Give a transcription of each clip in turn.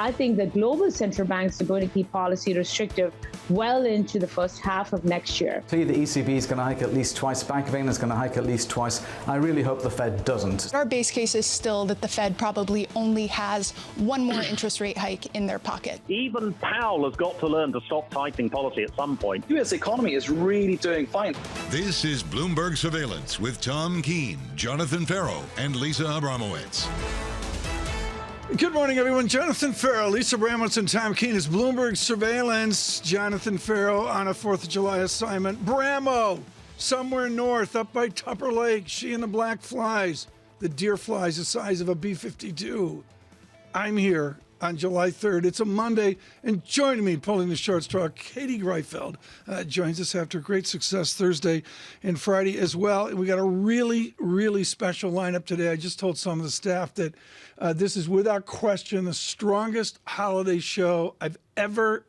I think the global central banks are going to keep policy restrictive well into the first half of next year. The ECB is going to hike at least twice. Bank of England is going to hike at least twice. I really hope the Fed doesn't. Our base case is still that the Fed probably only has one more interest rate hike in their pocket. Even Powell has got to learn to stop tightening policy at some point. The U.S. economy is really doing fine. This is Bloomberg Surveillance with Tom Keene, Jonathan Ferro, and Lisa Abramowicz. Good morning, everyone. Jonathan Ferro, Lisa Abramowicz, and Tom Keene is Bloomberg Surveillance. Jonathan Ferro on a 4th of July assignment. Bramo, somewhere north, up by Tupper Lake. She and the black flies. The deer flies the size of a B-52. I'm here on July 3rd. It's a Monday, and joining me pulling the short straw, Katie Greifeld joins us after great success Thursday and Friday as well. And we got a really, really special lineup today. I just told some of the staff that this is without question the strongest holiday show I've ever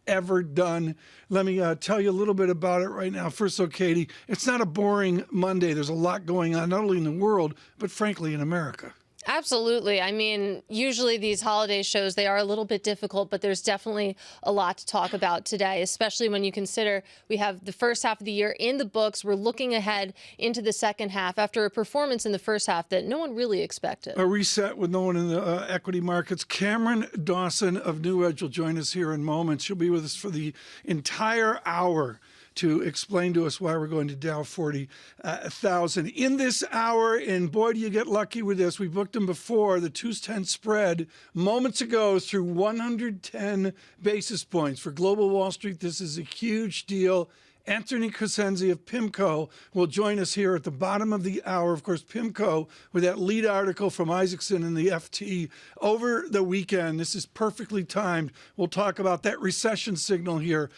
done. Let me tell you a little bit about it right now. First, so Katie, it's not a boring Monday. There's a lot going on, not only in the world, but frankly in America. Absolutely. I mean, usually these holiday shows, they are a little bit difficult, but there's definitely a lot to talk about today, especially when you consider we have the first half of the year in the books. We're looking ahead into the second half after a performance in the first half that no one really expected. A reset with no one in the equity markets. Cameron Dawson of New Edge will join us here in moments. She'll be with us for the entire hour to explain to us why we're going to Dow 40,000 in this hour. And boy, do you get lucky with this. We booked them before. The 210 spread moments ago through 110 basis points. For Global Wall Street, this is a huge deal. Anthony Crescenzi of PIMCO will join us here at the bottom of the hour. Of course, PIMCO with that lead article from Isaacson in the FT over the weekend. This is perfectly timed. We'll talk about that recession signal here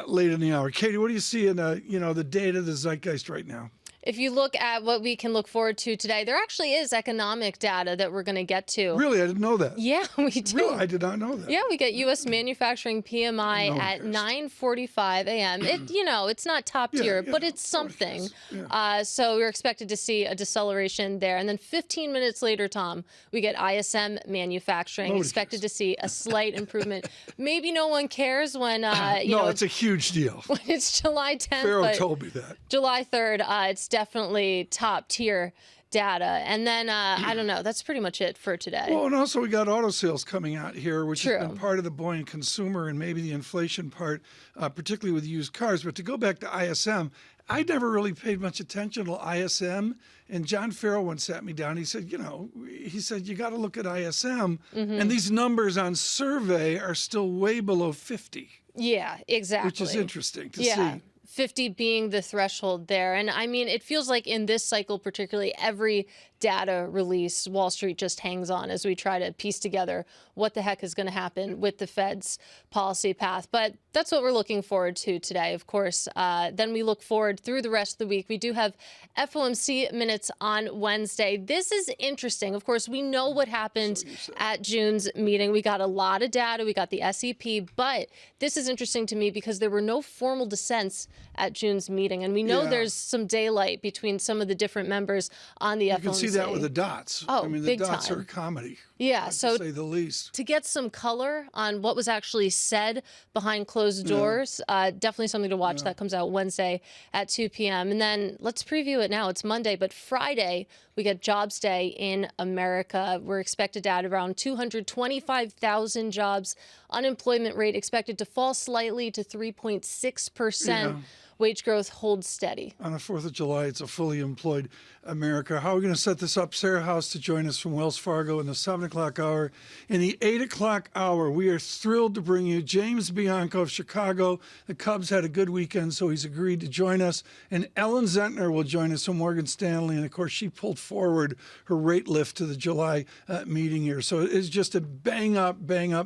late in the hour. Katie, what do you see in the data, the zeitgeist right now? If you look at what we can look forward to today, there actually is economic data that we're going to get to. Really? I didn't know that. Yeah, we do. Really? I did not know that. Yeah, we get U.S. manufacturing PMI at 9:45 a.m. It's not top tier, but it's something. Yeah. So we're expected to see a deceleration there. And then 15 minutes later, Tom, we get ISM manufacturing, expected to see a slight improvement. Maybe no one cares when, No, it's a huge deal. When it's July 10th. Pharaoh told me that. July 3rd, it's definitely top tier data. And then, I don't know, that's pretty much it for today. Well, and also we got auto sales coming out here, which has been part of the buoyant consumer and maybe the inflation part, particularly with used cars. But to go back to ISM, I never really paid much attention to ISM. And John Farrell once sat me down. He said, you got to look at ISM. And these numbers on survey are still way below 50. Yeah, exactly. Which is interesting to see. 50 being the threshold there. And I mean, it feels like in this cycle, particularly every data release, Wall Street just hangs on as we try to piece together what the heck is going to happen with the Fed's policy path. But that's what we're looking forward to today, of course. Then we look forward through the rest of the week. We do have FOMC minutes on Wednesday. This is interesting. Of course, we know what happened at June's meeting. We got a lot of data. We got the SEP. But this is interesting to me because there were no formal dissents at June's meeting. And we know there's some daylight between some of the different members on the FOMC. You can see that with the dots. Oh, I mean, the dots are a comedy. Yeah, so to say the least. To get some color on what was actually said behind closed doors, definitely something to watch. That comes out Wednesday at 2 p.m. And then let's preview it now. It's Monday, but Friday we get Jobs Day in America. We're expected to add around 225,000 jobs. Unemployment rate expected to fall slightly to 3.6%. Wage growth holds steady. On the 4th of July, it's a fully employed America. How are we going to set this up? Sarah House to join us from Wells Fargo in the 7 o'clock hour. In the 8 o'clock hour, we are thrilled to bring you James Bianco of Chicago. The Cubs had a good weekend, so he's agreed to join us. And Ellen Zentner will join us from Morgan Stanley. And, of course, she pulled forward her rate lift to the July meeting here. So it's just a bang-up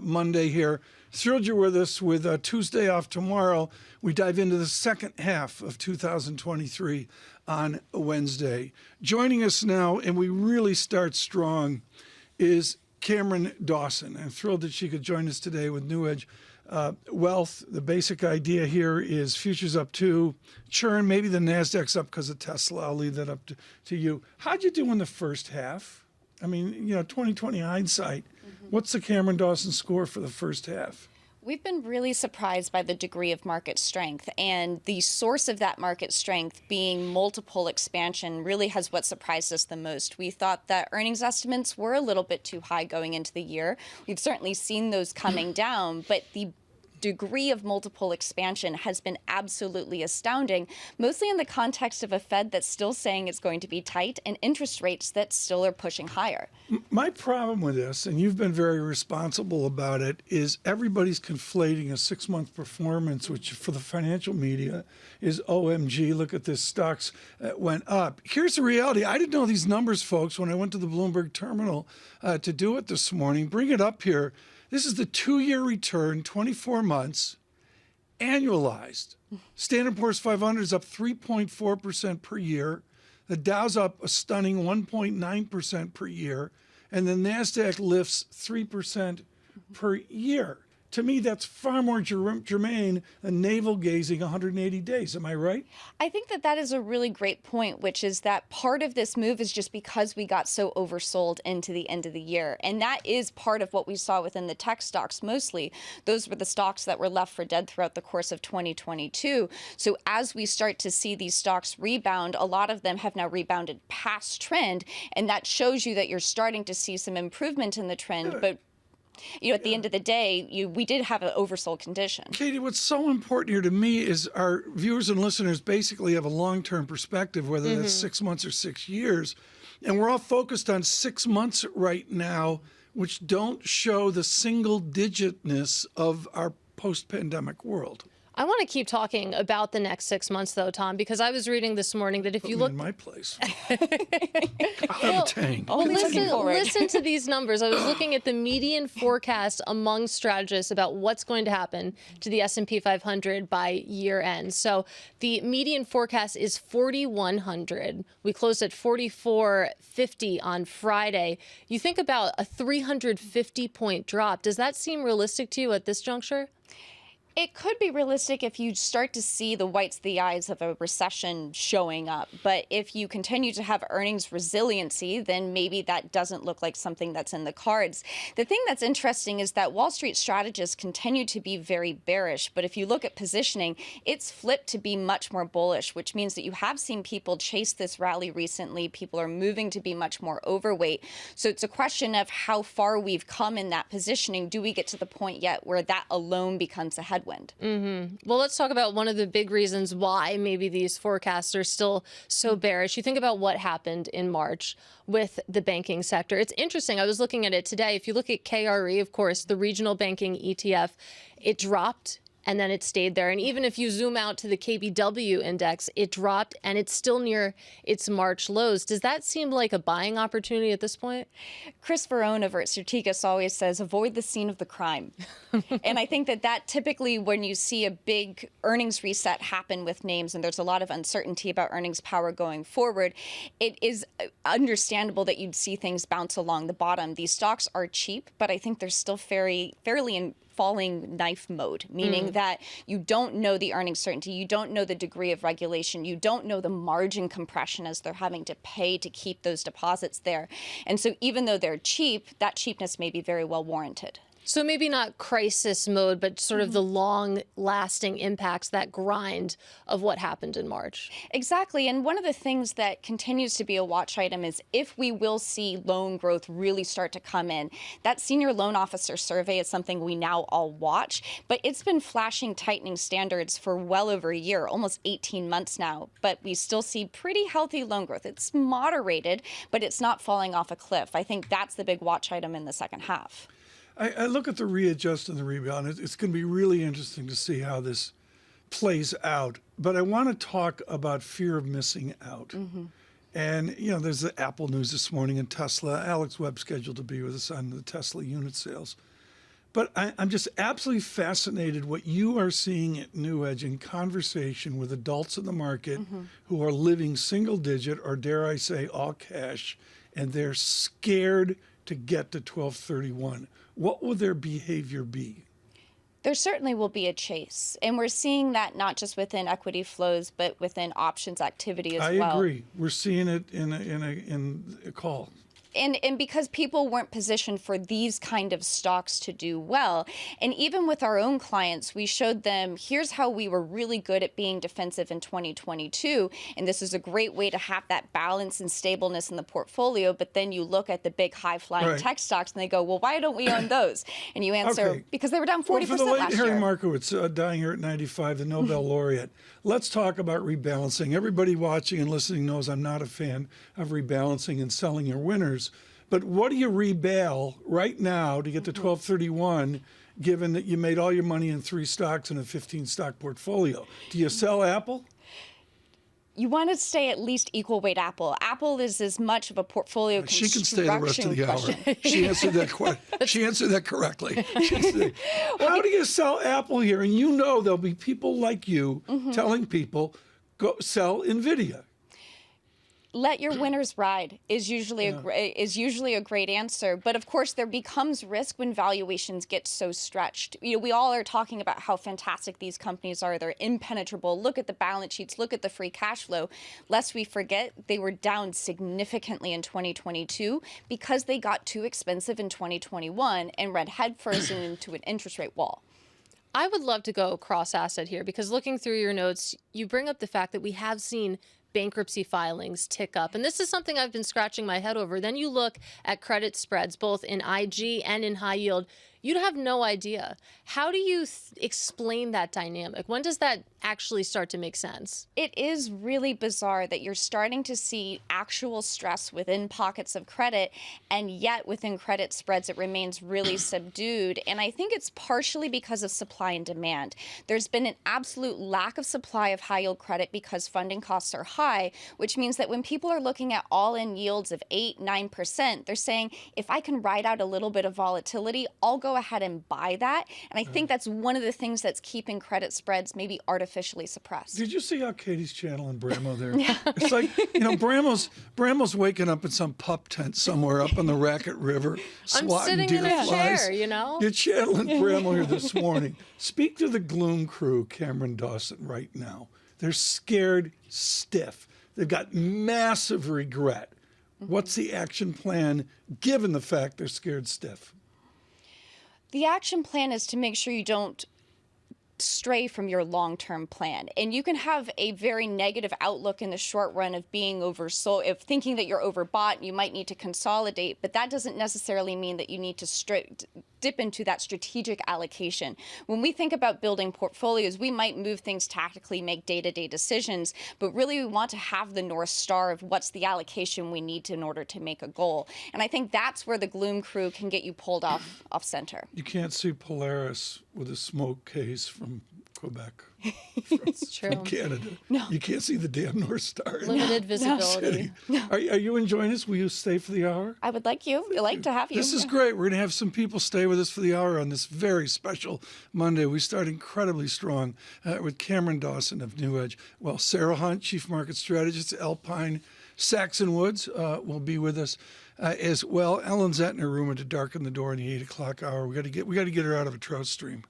Monday here. Thrilled you're with us with Tuesday off tomorrow. We dive into the second half of 2023 on Wednesday. Joining us now, and we really start strong, is Cameron Dawson. I'm thrilled that she could join us today with New Edge Wealth. The basic idea here is futures up 2, churn, maybe the NASDAQ's up because of Tesla. I'll leave that up to you. How'd you do in the first half? I mean, 2020 hindsight. What's the Cameron Dawson score for the first half? We've been really surprised by the degree of market strength, and the source of that market strength being multiple expansion really has what surprised us the most. We thought that earnings estimates were a little bit too high going into the year. We've certainly seen those coming down, but the degree of multiple expansion has been absolutely astounding, mostly in the context of a Fed that's still saying it's going to be tight and interest rates that still are pushing higher. My problem with this, and you've been very responsible about it, is everybody's conflating a 6-month performance, which for the financial media is OMG, look at this, stocks went up. Here's the reality. I didn't know these numbers, folks, when I went to the Bloomberg terminal to do it this morning. Bring it up here. This is the 2-year return, 24 months, annualized. Standard & Poor's 500 is up 3.4% per year. The Dow's up a stunning 1.9% per year. And the NASDAQ lifts 3% per year. To me, that's far more germane than navel-gazing 180 days. Am I right? I think that is a really great point, which is that part of this move is just because we got so oversold into the end of the year. And that is part of what we saw within the tech stocks mostly. Those were the stocks that were left for dead throughout the course of 2022. So as we start to see these stocks rebound, a lot of them have now rebounded past trend. And that shows you that you're starting to see some improvement in the trend. But at the end of the day, we did have an oversold condition. Katie, what's so important here to me is our viewers and listeners basically have a long-term perspective, whether that's 6 months or 6 years. And we're all focused on 6 months right now, which don't show the single-digitness of our post-pandemic world. I want to keep talking about the next 6 months, though, Tom, because I was reading this morning that if you look in my place, listen to these numbers. I was looking at the median forecast among strategists about what's going to happen to the S&P 500 by year end. So the median forecast is 4,100. We closed at 4,450 on Friday. You think about a 350-point drop. Does that seem realistic to you at this juncture? It could be realistic if you start to see the whites of the eyes of a recession showing up. But if you continue to have earnings resiliency, then maybe that doesn't look like something that's in the cards. The thing that's interesting is that Wall Street strategists continue to be very bearish. But if you look at positioning, it's flipped to be much more bullish, which means that you have seen people chase this rally recently. People are moving to be much more overweight. So it's a question of how far we've come in that positioning. Do we get to the point yet where that alone becomes a headwind? Well, let's talk about one of the big reasons why maybe these forecasts are still so bearish. You think about what happened in March with the banking sector. It's interesting. I was looking at it today. If you look at KRE, of course, the regional banking ETF, it dropped and then it stayed there. And even if you zoom out to the KBW index, it dropped and it's still near its March lows. Does that seem like a buying opportunity at this point? Chris Verone over at Strategas always says, avoid the scene of the crime. And I think that typically when you see a big earnings reset happen with names and there's a lot of uncertainty about earnings power going forward, it is understandable that you'd see things bounce along the bottom. These stocks are cheap, but I think they're still fairly in falling knife mode, meaning that you don't know the earnings certainty, you don't know the degree of regulation, you don't know the margin compression as they're having to pay to keep those deposits there. And so even though they're cheap, that cheapness may be very well warranted. So maybe not crisis mode, but sort of the long-lasting impacts, that grind of what happened in March. Exactly. And one of the things that continues to be a watch item is if we will see loan growth really start to come in. That senior loan officer survey is something we now all watch, but it's been flashing tightening standards for well over a year, almost 18 months now. But we still see pretty healthy loan growth. It's moderated, but it's not falling off a cliff. I think that's the big watch item in the second half. I look at the readjust and the rebound. It's going to be really interesting to see how this plays out. But I want to talk about fear of missing out. And, there's the Apple news this morning and Tesla. Alex Webb scheduled to be with us on the Tesla unit sales. But I'm just absolutely fascinated what you are seeing at New Edge in conversation with adults in the market who are living single digit or, dare I say, all cash, and they're scared to get to 1231. What will their behavior be? There certainly will be a chase. And we're seeing that not just within equity flows, but within options activity as well. I agree. We're seeing it in a call. And because people weren't positioned for these kind of stocks to do well. And even with our own clients, we showed them, here's how we were really good at being defensive in 2022. And this is a great way to have that balance and stableness in the portfolio. But then you look at the big high-flying tech stocks and they go, well, why don't we own those? And you answer, because they were down 40% well, for the late last Harry year. Markowitz, dying here at 95, the Nobel laureate, let's talk about rebalancing. Everybody watching and listening knows I'm not a fan of rebalancing and selling your winners. But what do you rebal right now to get to 1231, given that you made all your money in 3 stocks in a 15-stock portfolio? Do you sell Apple? You want to stay at least equal weight Apple. Apple is as much of a portfolio She construction can stay the rest of the hour. She answered that. She answered that correctly. How do you sell Apple here? And you know there'll be people like you telling people, go sell NVIDIA. Let your winners ride is usually a great answer. But of course, there becomes risk when valuations get so stretched. You know, we all are talking about how fantastic these companies are. They're impenetrable. Look at the balance sheets. Look at the free cash flow. Lest we forget, they were down significantly in 2022 because they got too expensive in 2021 and ran headfirst into an interest rate wall. I would love to go cross-asset here because looking through your notes, you bring up the fact that we have seen bankruptcy filings tick up. And this is something I've been scratching my head over. Then you look at credit spreads, both in IG and in high yield. You'd have no idea. How do you explain that dynamic? When does that actually start to make sense? It is really bizarre that you're starting to see actual stress within pockets of credit, and yet within credit spreads, it remains really subdued. And I think it's partially because of supply and demand. There's been an absolute lack of supply of high yield credit because funding costs are high, which means that when people are looking at all-in yields of 8, 9%, they're saying, if I can ride out a little bit of volatility, I'll go ahead and buy that. And I think that's one of the things that's keeping credit spreads maybe artificially suppressed. Did you see how Katie's channeling Bramo there? It's like, you know, Bramo's waking up in some pup tent somewhere up on the Racket River, swatting I'm sitting deer in a flies. chair, you know? You're channeling Bramo here this morning. Speak to the gloom crew, Cameron Dawson, right now. They're scared stiff. They've got massive regret. What's the action plan, given the fact they're scared stiff? The action plan is to make sure you don't stray from your long-term plan. And you can have a very negative outlook in the short run of being oversold, of thinking that you're overbought, you might need to consolidate, but that doesn't necessarily mean that you need to dip into that strategic allocation. When we think about building portfolios, we might move things tactically, make day-to-day decisions, but really we want to have the North Star of what's the allocation we need to in order to make a goal. And I think that's where the gloom crew can get you pulled off center. You can't see Polaris with a smoke case from Quebec. It's true. From Canada. No. You can't see the damn North Star. Limited visibility. No. Are you enjoying this? Will you stay for the hour? I would like to have you. This is great. We're going to have some people stay with us for the hour on this very special Monday. We start incredibly strong with Cameron Dawson of New Edge. Well, Sarah Hunt, Chief Market Strategist, Alpine Saxon Woods, will be with us as well. Ellen Zettner, rumored to darken the door in the 8 o'clock hour. We got to get her out of a trout stream.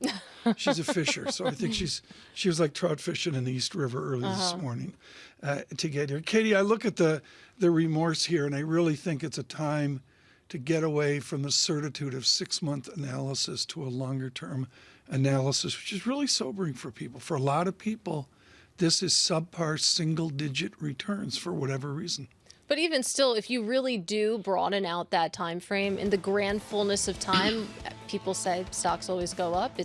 She's a fisher, so I think she was like trout fishing in the East River early this morning to get here. Katie, I look at the remorse here, and I really think it's a time to get away from the certitude of 6-month analysis to a longer-term analysis, which is really sobering for people. For a lot of people, this is subpar single-digit returns for whatever reason. But even still, if you really do broaden out that time frame in the grand fullness of time, people say stocks always go up.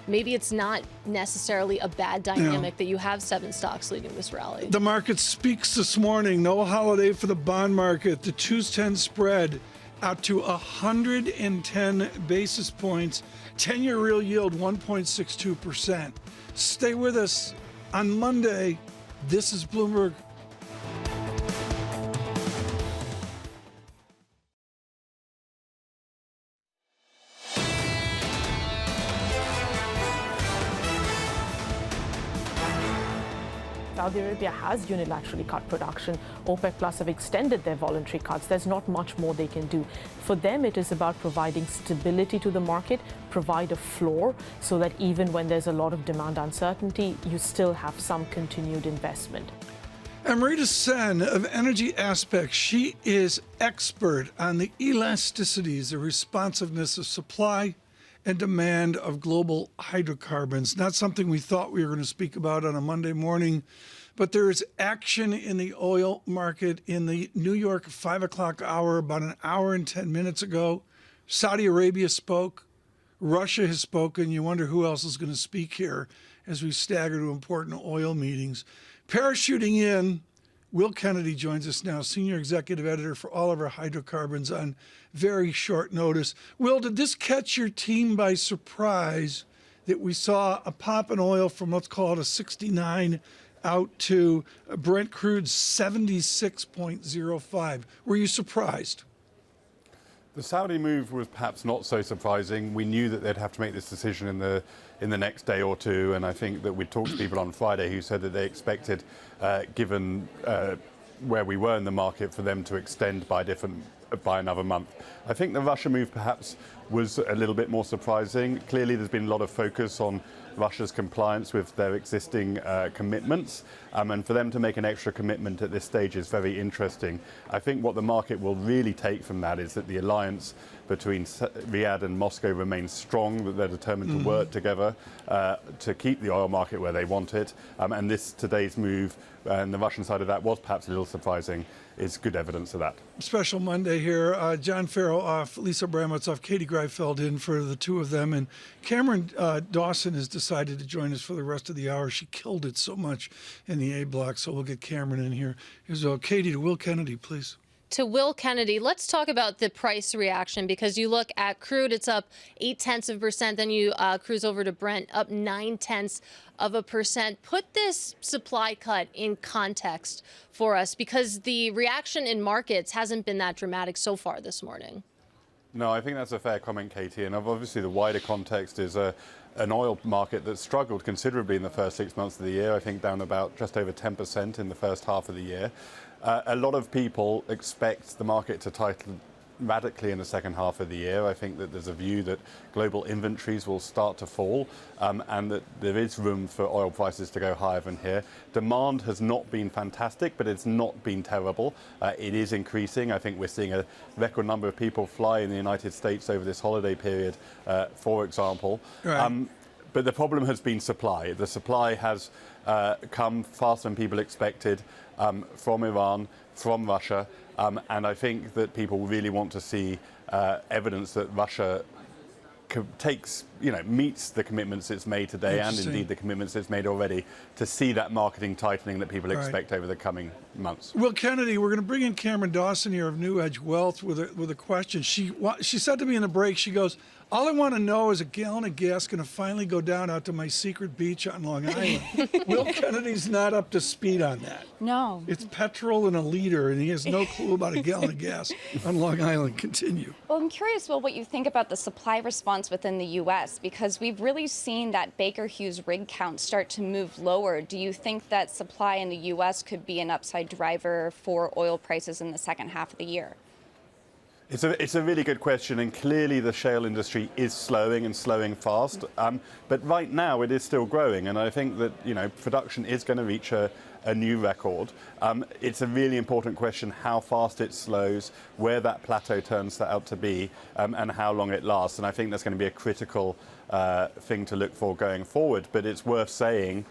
Maybe it's not necessarily a bad dynamic that you have 7 stocks leading this rally. The market speaks this morning. No holiday for the bond market. The 2-10 spread out to 110 basis points. 10-year real yield 1.62%. Stay with us on Monday. This is Bloomberg. Saudi Arabia has unilaterally cut production. OPEC Plus have extended their voluntary cuts. There's not much more they can do. For them, it is about providing stability to the market, provide a floor so that even when there's a lot of demand uncertainty, you still have some continued investment. Amrita Sen of Energy Aspects, she is expert on the elasticities, the responsiveness of supply and demand of global hydrocarbons. Not something we thought we were going to speak about on a Monday morning, but there is action in the oil market in the New York 5 o'clock hour about an hour and 10 minutes ago. Saudi Arabia spoke. Russia has spoken. You wonder who else is going to speak here as we stagger to important oil meetings. Parachuting in, Will Kennedy joins us now, Senior Executive Editor for all of our hydrocarbons on very short notice. Will, did this catch your team by surprise that we saw a pop in oil from, let's call it a 69 out to Brent crude 76.05? Were you surprised? The Saudi move was perhaps not so surprising. We knew that they'd have to make this decision in the next day or two, and I think that we talked to people on Friday who said that they expected, given where we were in the market, for them to extend by another month. I think the Russia move perhaps was a little bit more surprising. Clearly, there's been a lot of focus on Russia's compliance with their existing commitments, and for them to make an extra commitment at this stage is very interesting. I think what the market will really take from that is that the alliance between Riyadh and Moscow remains strong, that they're determined to work together to keep the oil market where they want it, and today's move and the Russian side of that was perhaps a little surprising, is good evidence of that. Special Monday here. John Ferro off, Lisa Abramowicz off, Katie Greifeld in for the two of them. And Cameron Dawson has decided to join us for the rest of the hour. She killed it so much in the A block, so we'll get Cameron in here. Here's Katie to Will Kennedy, please. To Will Kennedy, let's talk about the price reaction, because you look at crude, it's up 0.8%. Then you cruise over to Brent, up 0.9%. Put this supply cut in context for us, because the reaction in markets hasn't been that dramatic so far this morning. No, I think that's a fair comment, Katie. And obviously the wider context is an oil market that struggled considerably in the first 6 months of the year, I think down about just over 10% in the first half of the year. A lot of people expect the market to tighten radically in the second half of the year. I think that there's a view that global inventories will start to fall, and that there is room for oil prices to go higher than here. Demand has not been fantastic, but it's not been terrible. It is increasing. I think we're seeing a record number of people fly in the United States over this holiday period, for example. Right. But the problem has been supply. The supply has come faster than people expected from Iran, from Russia, and I think that people really want to see evidence that Russia meets the commitments it's made today, and indeed the commitments it's made already, to see that marketing tightening that people expect over the coming months. Will Kennedy, we're going to bring in Cameron Dawson here of New Edge Wealth with a question. She said to me in the break, she goes, all I want to know is a gallon of gas going to finally go down out to my secret beach on Long Island. Will Kennedy's not up to speed on that. No. It's petrol and a liter, and he has no clue about a gallon of gas on Long Island. Continue. Well, I'm curious, Will, what you think about the supply response within the U.S., because we've really seen that Baker Hughes rig count start to move lower. Do you think that supply in the U.S. could be an upside driver for oil prices in the second half of the year? It's a really good question, and clearly the shale industry is slowing and slowing fast. But right now it is still growing, and I think that production is going to reach a new record. It's a really important question how fast it slows, where that plateau turns out to be, and how long it lasts. And I think that's going to be a critical thing to look for going forward. But it's worth saying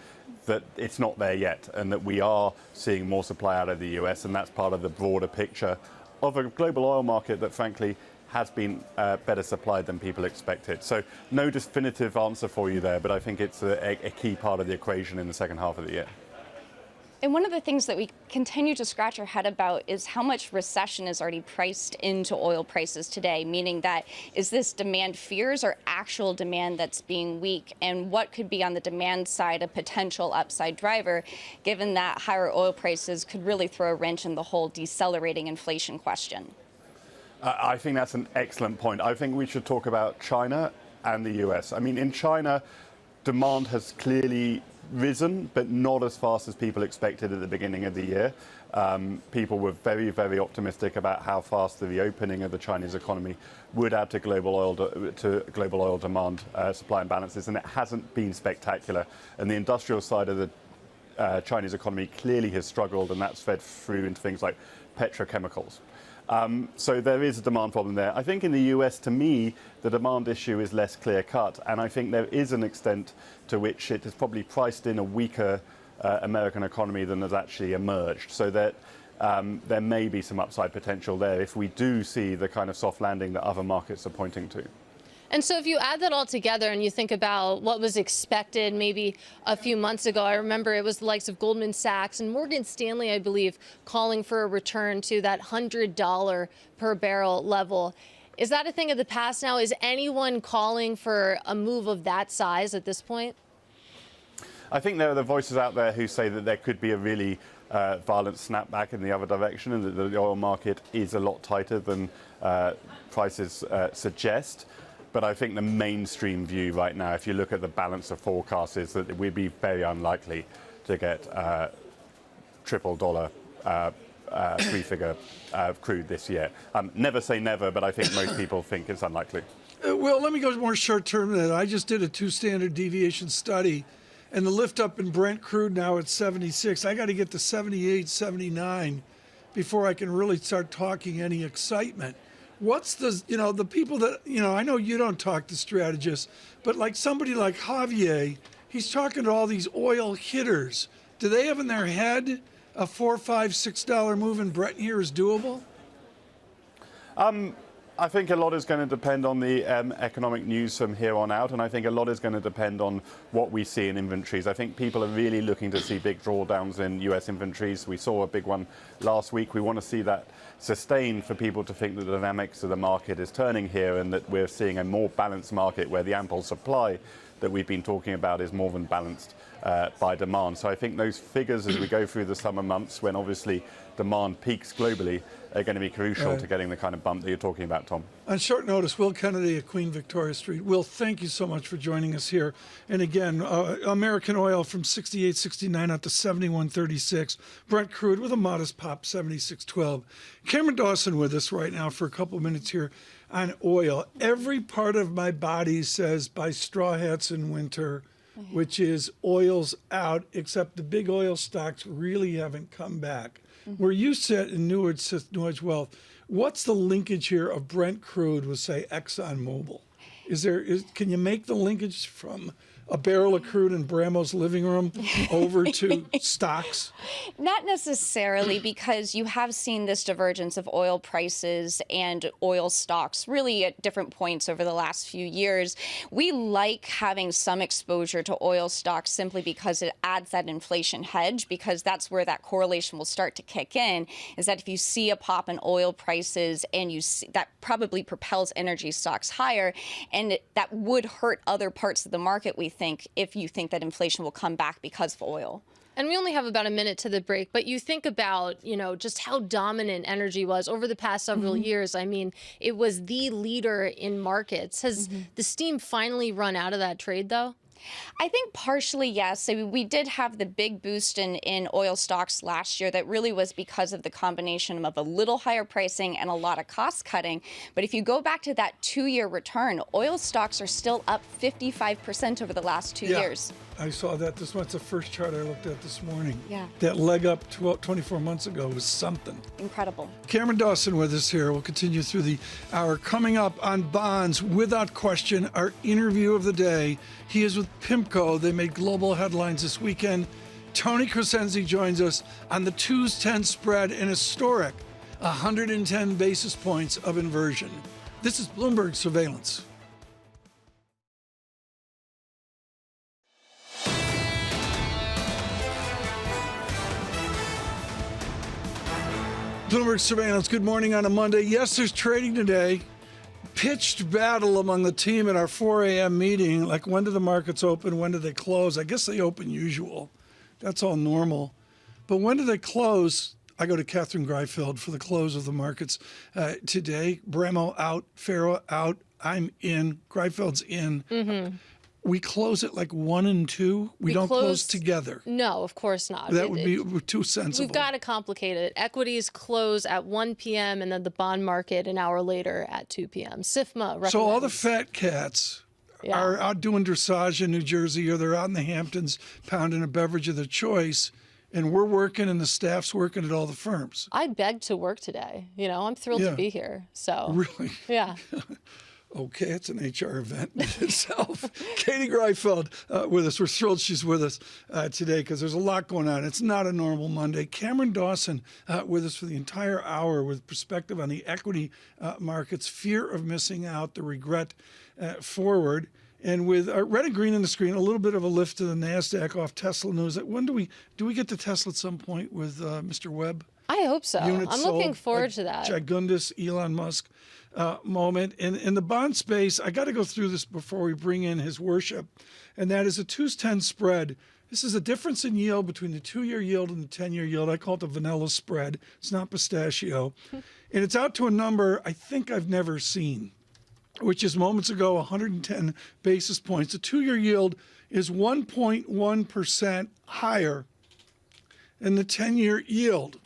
that it's not there yet, and that we are seeing more supply out of the US, and that's part of the broader picture of a global oil market that, frankly, has been better supplied than people expected. So no definitive answer for you there, but I think it's a key part of the equation in the second half of the year. And one of the things that we continue to scratch our head about is how much recession is already priced into oil prices today, meaning that is this demand fears or actual demand that's being weak? And what could be on the demand side a potential upside driver, given that higher oil prices could really throw a wrench in the whole decelerating inflation question? I think that's an excellent point. I think we should talk about China and the US. I mean, in China, demand has clearly risen, but not as fast as people expected at the beginning of the year. People were very, very optimistic about how fast the reopening of the Chinese economy would add to global oil demand, supply imbalances, and it hasn't been spectacular. And the industrial side of Chinese economy clearly has struggled, and that's fed through into things like petrochemicals. So there is a demand problem there. I think in the US, to me, the demand issue is less clear-cut, and I think there is an extent to which it is probably priced in a weaker American economy than has actually emerged, so that there may be some upside potential there if we do see the kind of soft landing that other markets are pointing to. And so if you add that all together and you think about what was expected maybe a few months ago, I remember it was the likes of Goldman Sachs and Morgan Stanley, I believe, calling for a return to that $100 per barrel level. Is that a thing of the past now? Is anyone calling for a move of that size at this point? I think there are the voices out there who say that there could be a really violent snapback in the other direction, and that the oil market is a lot tighter than prices suggest. But I think the mainstream view right now, if you look at the balance of forecasts, is that we'd be very unlikely to get triple dollar three-figure crude this year. Never say never, but I think most people think it's unlikely. Well, let me go more short-term than that. I just did a 2 standard deviation study, and the lift up in Brent crude now at 76. I got to get to 78, 79 before I can really start talking any excitement. What's the, the people that, I know you don't talk to strategists, but like somebody like Javier, he's talking to all these oil hitters. Do they have in their head a $4, $5, $6 move in Brent here is doable? I think a lot is going to depend on the economic news from here on out, and I think a lot is going to depend on what we see in inventories. I think people are really looking to see big drawdowns in US inventories. We saw a big one last week. We want to see that sustained for people to think that the dynamics of the market is turning here, and that we're seeing a more balanced market where the ample supply that we've been talking about is more than balanced by demand. So I think those figures as we go through the summer months, when obviously demand peaks globally, are going to be crucial to getting the kind of bump that you're talking about, Tom. On short notice, Will Kennedy at Queen Victoria Street. Will, thank you so much for joining us here. And again, American oil from 68.69 up to 71.36. Brent crude with a modest pop, 76.12. Cameron Dawson with us right now for a couple of minutes here on oil. Every part of my body says buy straw hats in winter, which is oil's out, except the big oil stocks really haven't come back. Where you sit in New Edge Wealth, what's the linkage here of Brent crude with, say, ExxonMobil? Can you make the linkage from a barrel of crude in Bramo's living room over to stocks? Not necessarily, because you have seen this divergence of oil prices and oil stocks really at different points over the last few years. We like having some exposure to oil stocks simply because it adds that inflation hedge, because that's where that correlation will start to kick in, is that if you see a pop in oil prices and you see, that probably propels energy stocks higher, and that would hurt other parts of the market, we think, if you think that inflation will come back because of oil. And we only have about a minute to the break, but you think about, just how dominant energy was over the past several years. I mean, it was the leader in markets. Has the steam finally run out of that trade, though? I think partially, yes. I mean, we did have the big boost in oil stocks last year that really was because of the combination of a little higher pricing and a lot of cost cutting. But if you go back to that 2-year return, oil stocks are still up 55% over the last 2 years. I saw that. This one's the first chart I looked at this morning. Yeah. That leg up 24 months ago was something. Incredible. Cameron Dawson with us here. We'll continue through the hour. Coming up on bonds, without question, our interview of the day. He is with PIMCO. They made global headlines this weekend. Tony Crescenzi joins us on the 2's10 spread, an historic 110 basis points of inversion. This is Bloomberg Surveillance. Bloomberg Surveillance, good morning on a Monday. Yes, there's trading today. Pitched battle among the team at our 4 a.m. meeting, like when do the markets open, when do they close? I guess they open usual. That's all normal. But when do they close? I go to Catherine Greifeld for the close of the markets today. Bramo out, Ferro out, I'm in, Greifeld's in. We close at like 1 and 2. We don't close together. No, of course not. That would be too sensible. We've got to complicate it. Equities close at 1 p.m. and then the bond market an hour later at 2 p.m. SIFMA recommends. So all the fat cats are out doing dressage in New Jersey, or they're out in the Hamptons pounding a beverage of their choice, and we're working and the staff's working at all the firms. I begged to work today. I'm thrilled to be here. So really, yeah. Okay, it's an HR event in itself. Katie Greifeld with us. We're thrilled she's with us today because there's a lot going on. It's not a normal Monday. Cameron Dawson with us for the entire hour with perspective on the equity markets, fear of missing out, the regret forward. And with red and green on the screen, a little bit of a lift to the NASDAQ off Tesla news. When do we get to Tesla at some point with Mr. Webb? I hope so. I'm looking forward to that. Gigundous Elon Musk moment. In the bond space, I got to go through this before we bring in his worship, and that is a 2-10 spread. This is a difference in yield between the 2-year yield and the 10-year yield. I call it the vanilla spread. It's not pistachio. And it's out to a number I think I've never seen, which is moments ago 110 basis points. The 2-year yield is 1.1% higher than the 10-year yield.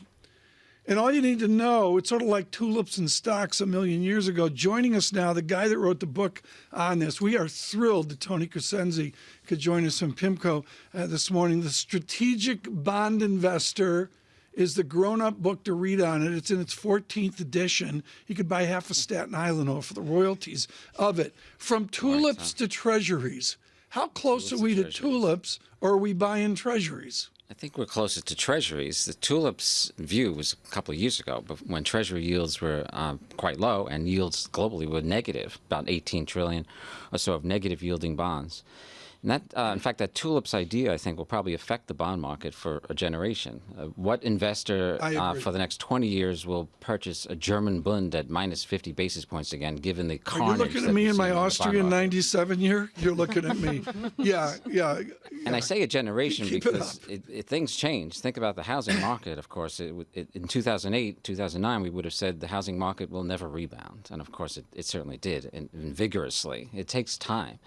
And all you need to know, it's sort of like tulips and stocks a million years ago. Joining us now, the guy that wrote the book on this. We are thrilled that Tony Crescenzi could join us from PIMCO this morning. The Strategic Bond Investor is the grown-up book to read on it. It's in its 14th edition. You could buy half of Staten Island off for the royalties of it. From tulips to treasuries. How close are we to tulips, or are we buying treasuries? I think we're closer to treasuries. The tulips view was a couple of years ago, but when treasury yields were quite low and yields globally were negative, about 18 trillion or so of negative yielding bonds. And that, in fact, that tulips idea, I think, will probably affect the bond market for a generation. What investor for the next 20 years will purchase a German Bund at minus 50 basis points again, given the carnage? Are you looking at me in my Austrian 97 year? You're looking at me. Yeah. And I say a generation because things change. Think about the housing market, of course. In 2008, 2009, we would have said the housing market will never rebound. And, of course, it certainly did, and vigorously. It takes time.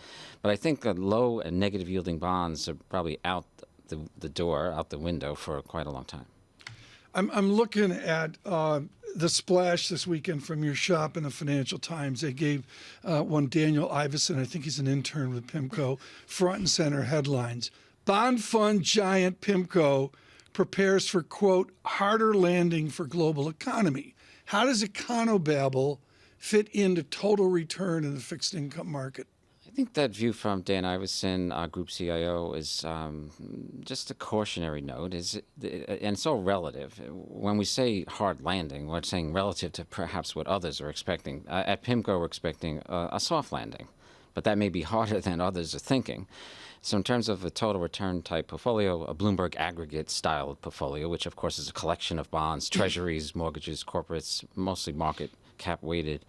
But I think low and negative yielding bonds are probably out the door, out the window for quite a long time. I'm looking at the splash this weekend from your shop in the Financial Times. They gave one Daniel Iveson, I think he's an intern with PIMCO, front and center headlines. Bond fund giant PIMCO prepares for, quote, harder landing for global economy. How does econobabble fit into total return in the fixed income market? I think that view from Dan Iveson, Group CIO, is just a cautionary note. And it's all relative. When we say hard landing, we're saying relative to perhaps what others are expecting. At PIMCO, we're expecting a soft landing, but that may be harder than others are thinking. So in terms of a total return type portfolio, a Bloomberg aggregate style portfolio, which of course is a collection of bonds, treasuries, mortgages, corporates, mostly market cap weighted.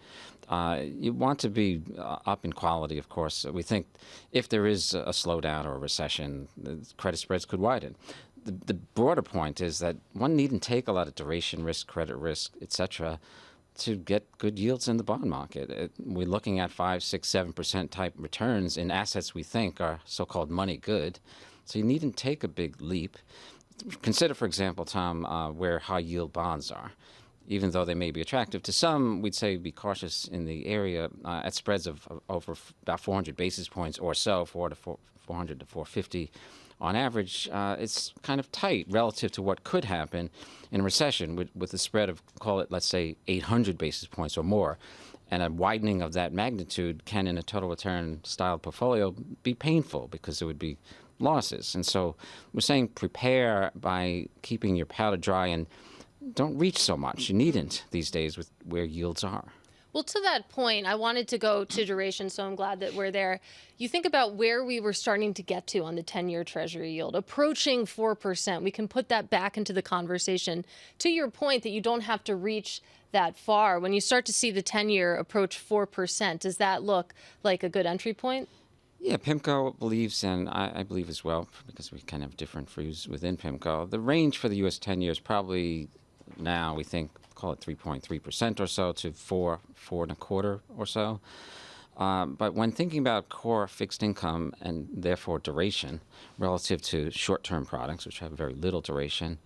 You want to be up in quality, of course. We think if there is a slowdown or a recession, the credit spreads could widen. The broader point is that one needn't take a lot of duration risk, credit risk, etc., to get good yields in the bond market. We're looking at 5%, 6%, 7% type returns in assets we think are so-called money good. So you needn't take a big leap. Consider, for example, Tom, where high yield bonds are. Even though they may be attractive to some, we'd say be cautious in the area at spreads of over about 400 basis points or so, 400 to 450 on average. It's kind of tight relative to what could happen in a recession with a spread of, call it, let's say, 800 basis points or more. And a widening of that magnitude can, in a total return style portfolio, be painful because there would be losses. And so we're saying prepare by keeping your powder dry and don't reach so much. You needn't these days with where yields are. Well, to that point, I wanted to go to duration, so I'm glad that we're there. You think about where we were starting to get to on the 10-year Treasury yield, approaching 4%. We can put that back into the conversation. To your point that you don't have to reach that far, when you start to see the 10-year approach 4%, does that look like a good entry point? Yeah, PIMCO believes, and I believe as well, because we kind of have different views within PIMCO, the range for the U.S. 10-year is probably now, we think, call it 3.3% or so to 4.25% or so. But when thinking about core fixed income and therefore duration relative to short-term products, which have very little duration,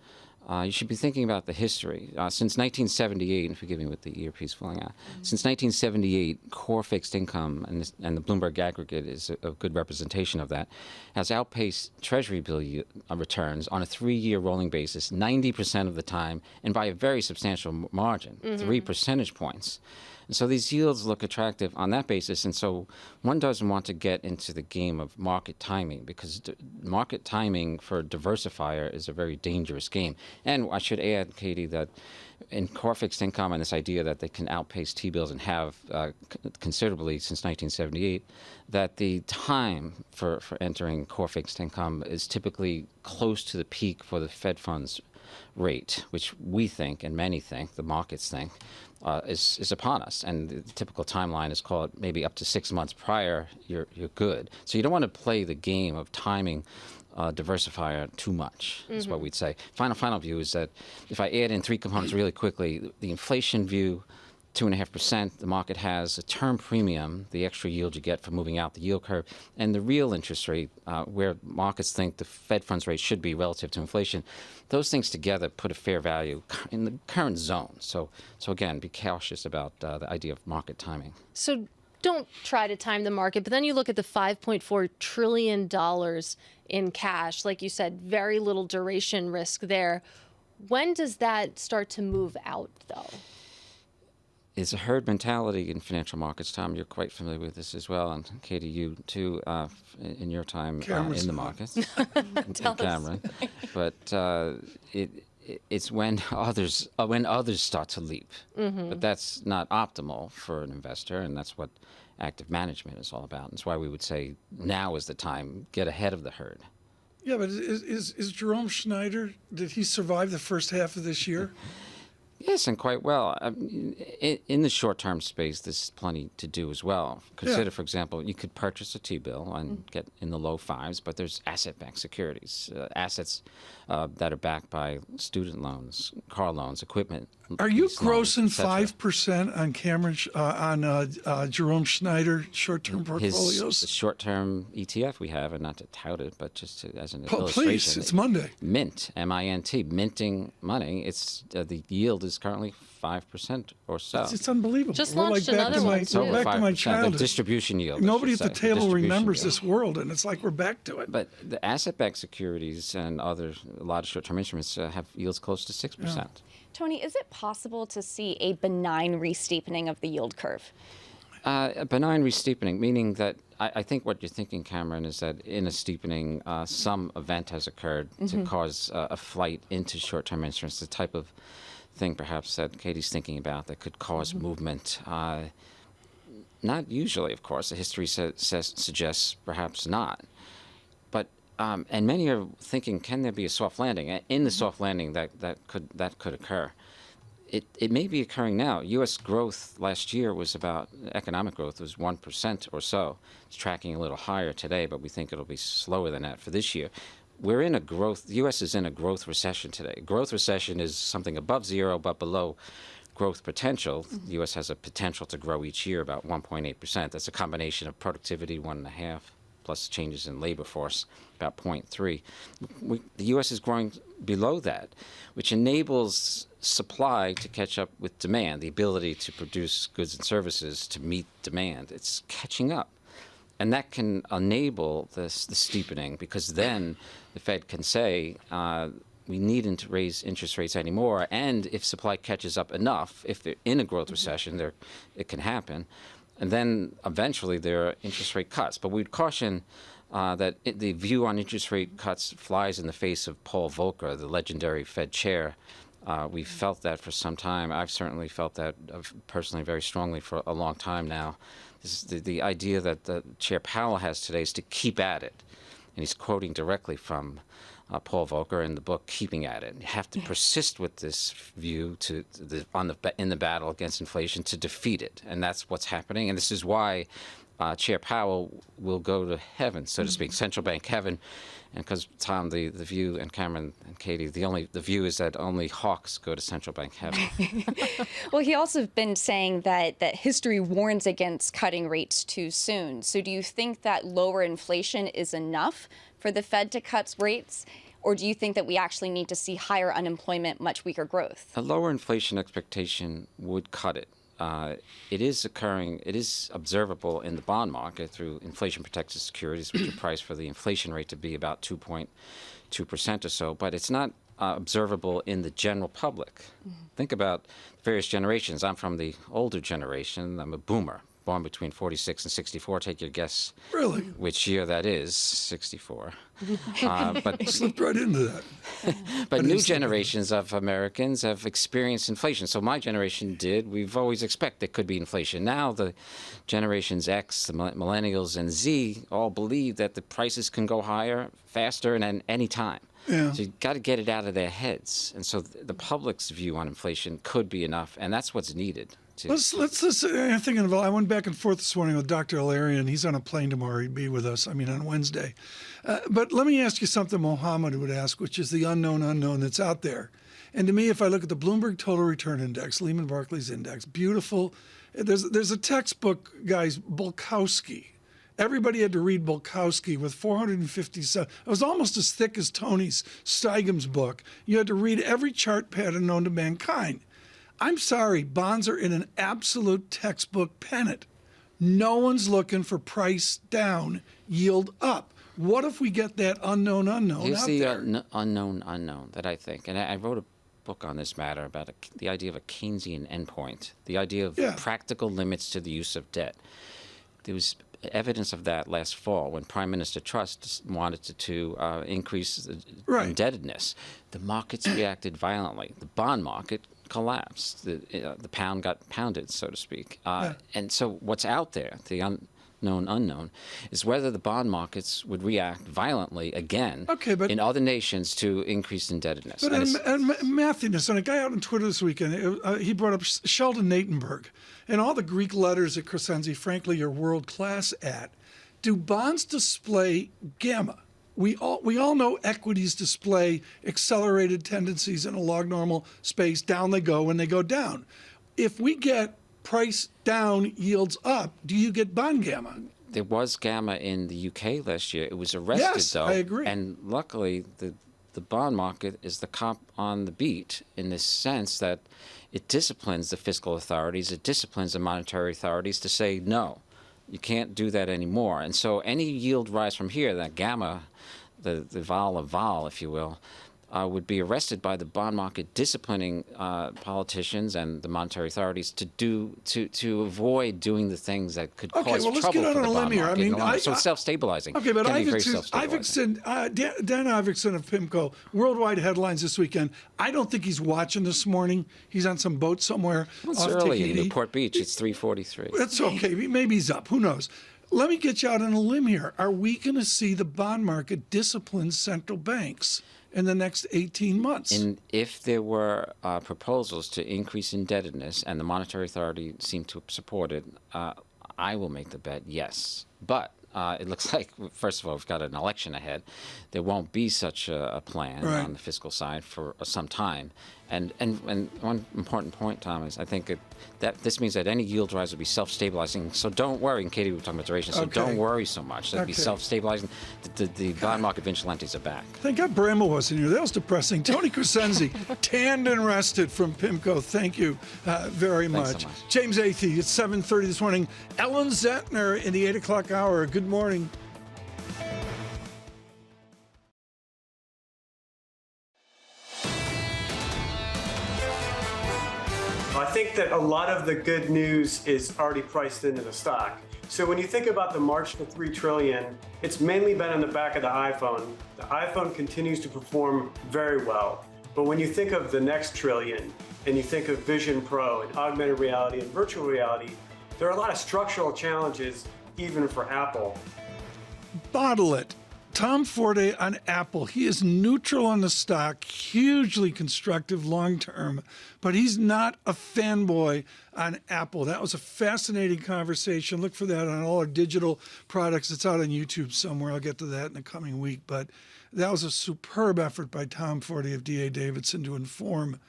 You should be thinking about the history. Since 1978, and forgive me with the earpiece falling out, since 1978, core fixed income, and the Bloomberg aggregate is a good representation of that, has outpaced Treasury bill returns on a 3-year rolling basis 90% of the time, and by a very substantial margin, 3 percentage points. And so these yields look attractive on that basis, and so one doesn't want to get into the game of market timing, because market timing for a diversifier is a very dangerous game. And I should add, Katie, that in core fixed income and this idea that they can outpace T-bills and have considerably since 1978, that the time for entering core fixed income is typically close to the peak for the Fed funds rate, which we think, and many think, the markets think, is upon us. And the typical timeline is called maybe up to 6 months prior, you're good. So you don't want to play the game of timing diversifier too much, is what we'd say. Final view is that if I add in 3 components really quickly, the inflation view, 2.5%, the market has a term premium, the extra yield you get for moving out the yield curve, and the real interest rate, where markets think the Fed funds rate should be relative to inflation. Those things together put a fair value in the current zone. So again, be cautious about the idea of market timing. So don't try to time the market, but then you look at the $5.4 trillion in cash. Like you said, very little duration risk there. When does that start to move out, though? It's a herd mentality in financial markets. Tom, you're quite familiar with this as well, and Katie, you too, in your time in the markets. Cameron. But it's when others start to leap. But that's not optimal for an investor, and that's what active management is all about. And that's why we would say now is the time, get ahead of the herd. Yeah, but is Jerome Schneider, did he survive the first half of this year? Yes, and quite well. In the short-term space, there's plenty to do as well. Consider, for example, you could purchase a T-bill and get in the low 5s, but there's asset-backed securities, assets that are backed by student loans, car loans, equipment. Are you grossing 5% on Jerome Schneider short-term portfolios? The short-term ETF we have, and not to tout it, but just as an illustration. Please, it's Monday. Mint, M-I-N-T, minting money. It's the yield is currently 5% or so. It's unbelievable. Just launched another one, too. We're back to my childhood. The distribution yield. Nobody at the table remembers this world, and it's like we're back to it. But the asset-backed securities and a lot of short-term instruments have yields close to 6%. Yeah. Tony, is it possible to see a benign re-steepening of the yield curve? A benign re-steepening, meaning that I think what you're thinking, Cameron, is that in a steepening, some event has occurred to cause a flight into short-term instruments, the type of thing perhaps that Katie's thinking about that could cause movement. Not usually, of course. The history suggests perhaps not. But and many are thinking, can there be a soft landing? In the soft landing, that could occur. It may be occurring now. U.S. growth last year was economic growth was 1% or so. It's tracking a little higher today, but we think it'll be slower than that for this year. We're in the U.S. is in a growth recession today. Growth recession is something above zero, but below growth potential. The U.S. has a potential to grow each year about 1.8%. That's a combination of productivity, 1.5%, plus changes in labor force, about 0.3. The U.S. is growing below that, which enables supply to catch up with demand, the ability to produce goods and services to meet demand. It's catching up. And that can enable the steepening, because then the Fed can say, we needn't to raise interest rates anymore, and if supply catches up enough, if they're in a growth recession, it can happen. And then eventually there are interest rate cuts. But we'd caution that the view on interest rate cuts flies in the face of Paul Volcker, the legendary Fed chair. We've felt that for some time. I've certainly felt that personally very strongly for a long time now. The idea that Chair Powell has today is to keep at it. And he's quoting directly from Paul Volcker in the book Keeping at It. You have to persist with this view in the battle against inflation to defeat it. And that's what's happening. And this is why Chair Powell will go to heaven, so to speak, central bank heaven. And because, Tom, the view, and Cameron and Katie, the view is that only hawks go to central bank heaven. Well, he also been saying that history warns against cutting rates too soon. So do you think that lower inflation is enough for the Fed to cut rates? Or do you think that we actually need to see higher unemployment, much weaker growth? A lower inflation expectation would cut it. It is observable in the bond market through inflation-protected securities, which are priced for the inflation rate to be about 2.2% or so, but it's not observable in the general public. Think about various generations. I'm from the older generation. I'm a boomer, born between 46 and 64. Take your guess. Really? Which year that is, 64. But slipped right into that. But new generations of Americans have experienced inflation. So my generation did. We've always expected there could be inflation. Now the generations X, the millennials, and Z all believe that the prices can go higher, faster, and at any time. Yeah. So you've got to get it out of their heads. And so the public's view on inflation could be enough, and that's what's needed. Let's I'm thinking of, I went back and forth this morning with Dr. Alarian. He's on a plane tomorrow. He'd be with us, on Wednesday. But let me ask you something Mohammed would ask, which is the unknown that's out there. And to me, if I look at the Bloomberg Total Return Index, Lehman Barclays Index, beautiful. There's a textbook, guys, Bulkowski. Everybody had to read Bulkowski with 457. It was almost as thick as Tony's Steigum's book. You had to read every chart pattern known to mankind. I'm sorry, bonds are in an absolute textbook pennant. No one's looking for price down, yield up. What if we get that unknown Here's out the there? unknown that I think, and I wrote a book on this matter about the idea of a Keynesian endpoint, the idea of practical limits to the use of debt. There was evidence of that last fall when Prime Minister Truss wanted to increase indebtedness. The markets reacted violently. The bond market collapsed. The pound got pounded, so to speak. And so what's out there, the unknown, is whether the bond markets would react violently again in other nations to increased indebtedness. But Matthewness, and a guy out on Twitter this weekend, he brought up Sheldon Natenberg and all the Greek letters that Crescenzi, frankly, are world class at. Do bonds display gamma? We all know equities display accelerated tendencies in a log normal space. Down they go when they go down. If we get price down, yields up, do you get bond gamma? There was gamma in the UK last year. It was arrested, though. I agree. And luckily, the bond market is the cop on the beat in the sense that it disciplines the fiscal authorities, it disciplines the monetary authorities to say, no, you can't do that anymore. And so any yield rise from here, that gamma, the vol of vol, if you will, would be arrested by the bond market disciplining politicians and the monetary authorities to avoid doing the things that could cause trouble for the bond market. So it's self-stabilizing. Okay, but Dan Isaacson of PIMCO, worldwide headlines this weekend. I don't think he's watching this morning. He's on some boat somewhere. It's early in Newport Beach. It's 3:43. That's okay. Maybe he's up. Who knows? Let me get you out on a limb here. Are we going to see the bond market discipline central banks in the next 18 months? And if there were proposals to increase indebtedness and the monetary authority seemed to support it, I will make the bet yes. But it looks like, first of all, we've got an election ahead. There won't be such a plan on the fiscal side for some time. And one important point, Tom, is I think that this means that any yield rise would be self-stabilizing. So don't worry. And Katie, we were talking about duration. So don't worry so much. That'd be self-stabilizing. The bond market vigilantes are back. Thank God Bramwell wasn't here. That was depressing. Tony Crescenzi, tanned and rested from PIMCO. Thank you very much. Thanks so much. James Athey, it's 7:30 this morning. Ellen Zentner in the 8 o'clock hour. Good morning. I think that a lot of the good news is already priced into the stock. So when you think about the march to $3 trillion, it's mainly been on the back of the iPhone. The iPhone continues to perform very well. But when you think of the next trillion, and you think of Vision Pro and augmented reality and virtual reality, there are a lot of structural challenges even for Apple. Bottle it. Tom Forte on Apple. He is neutral on the stock, hugely constructive long term, but he's not a fanboy on Apple. That was a fascinating conversation. Look for that on all our digital products. It's out on YouTube somewhere. I'll get to that in the coming week. But that was a superb effort by Tom Forte of D.A. Davidson to inform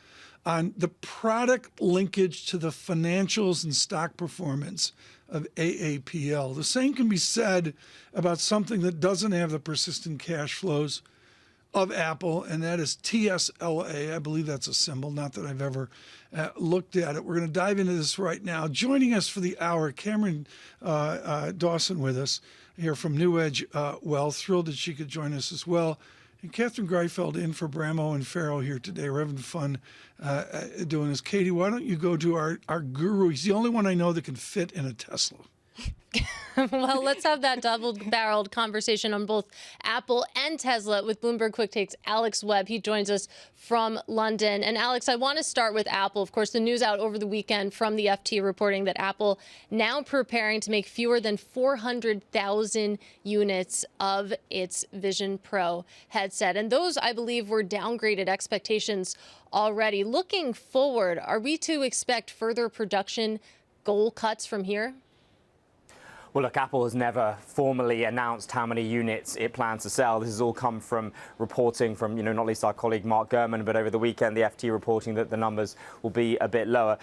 on the product linkage to the financials and stock performance of AAPL. The same can be said about something that doesn't have the persistent cash flows of Apple, and that is TSLA. I believe that's a symbol, not that I've ever looked at it. We're going to dive into this right now. Joining us for the hour, Cameron Dawson with us here from New Edge Wealth. Thrilled that she could join us as well. And Catherine Greifeld in for Abramowicz and Ferro here today. We're having fun doing this. Katie, why don't you go to our guru? He's the only one I know that can fit in a Tesla. Well, let's have that double-barreled conversation on both Apple and Tesla with Bloomberg Quick Takes Alex Webb. He joins us from London. And Alex, I want to start with Apple. Of course, the news out over the weekend from the FT reporting that Apple now preparing to make fewer than 400,000 units of its Vision Pro headset. And those, I believe, were downgraded expectations already. Looking forward, are we to expect further production goal cuts from here? Well, look, Apple has never formally announced how many units it plans to sell. This has all come from reporting from, not least our colleague Mark Gurman, but over the weekend, the FT reporting that the numbers will be a bit lower.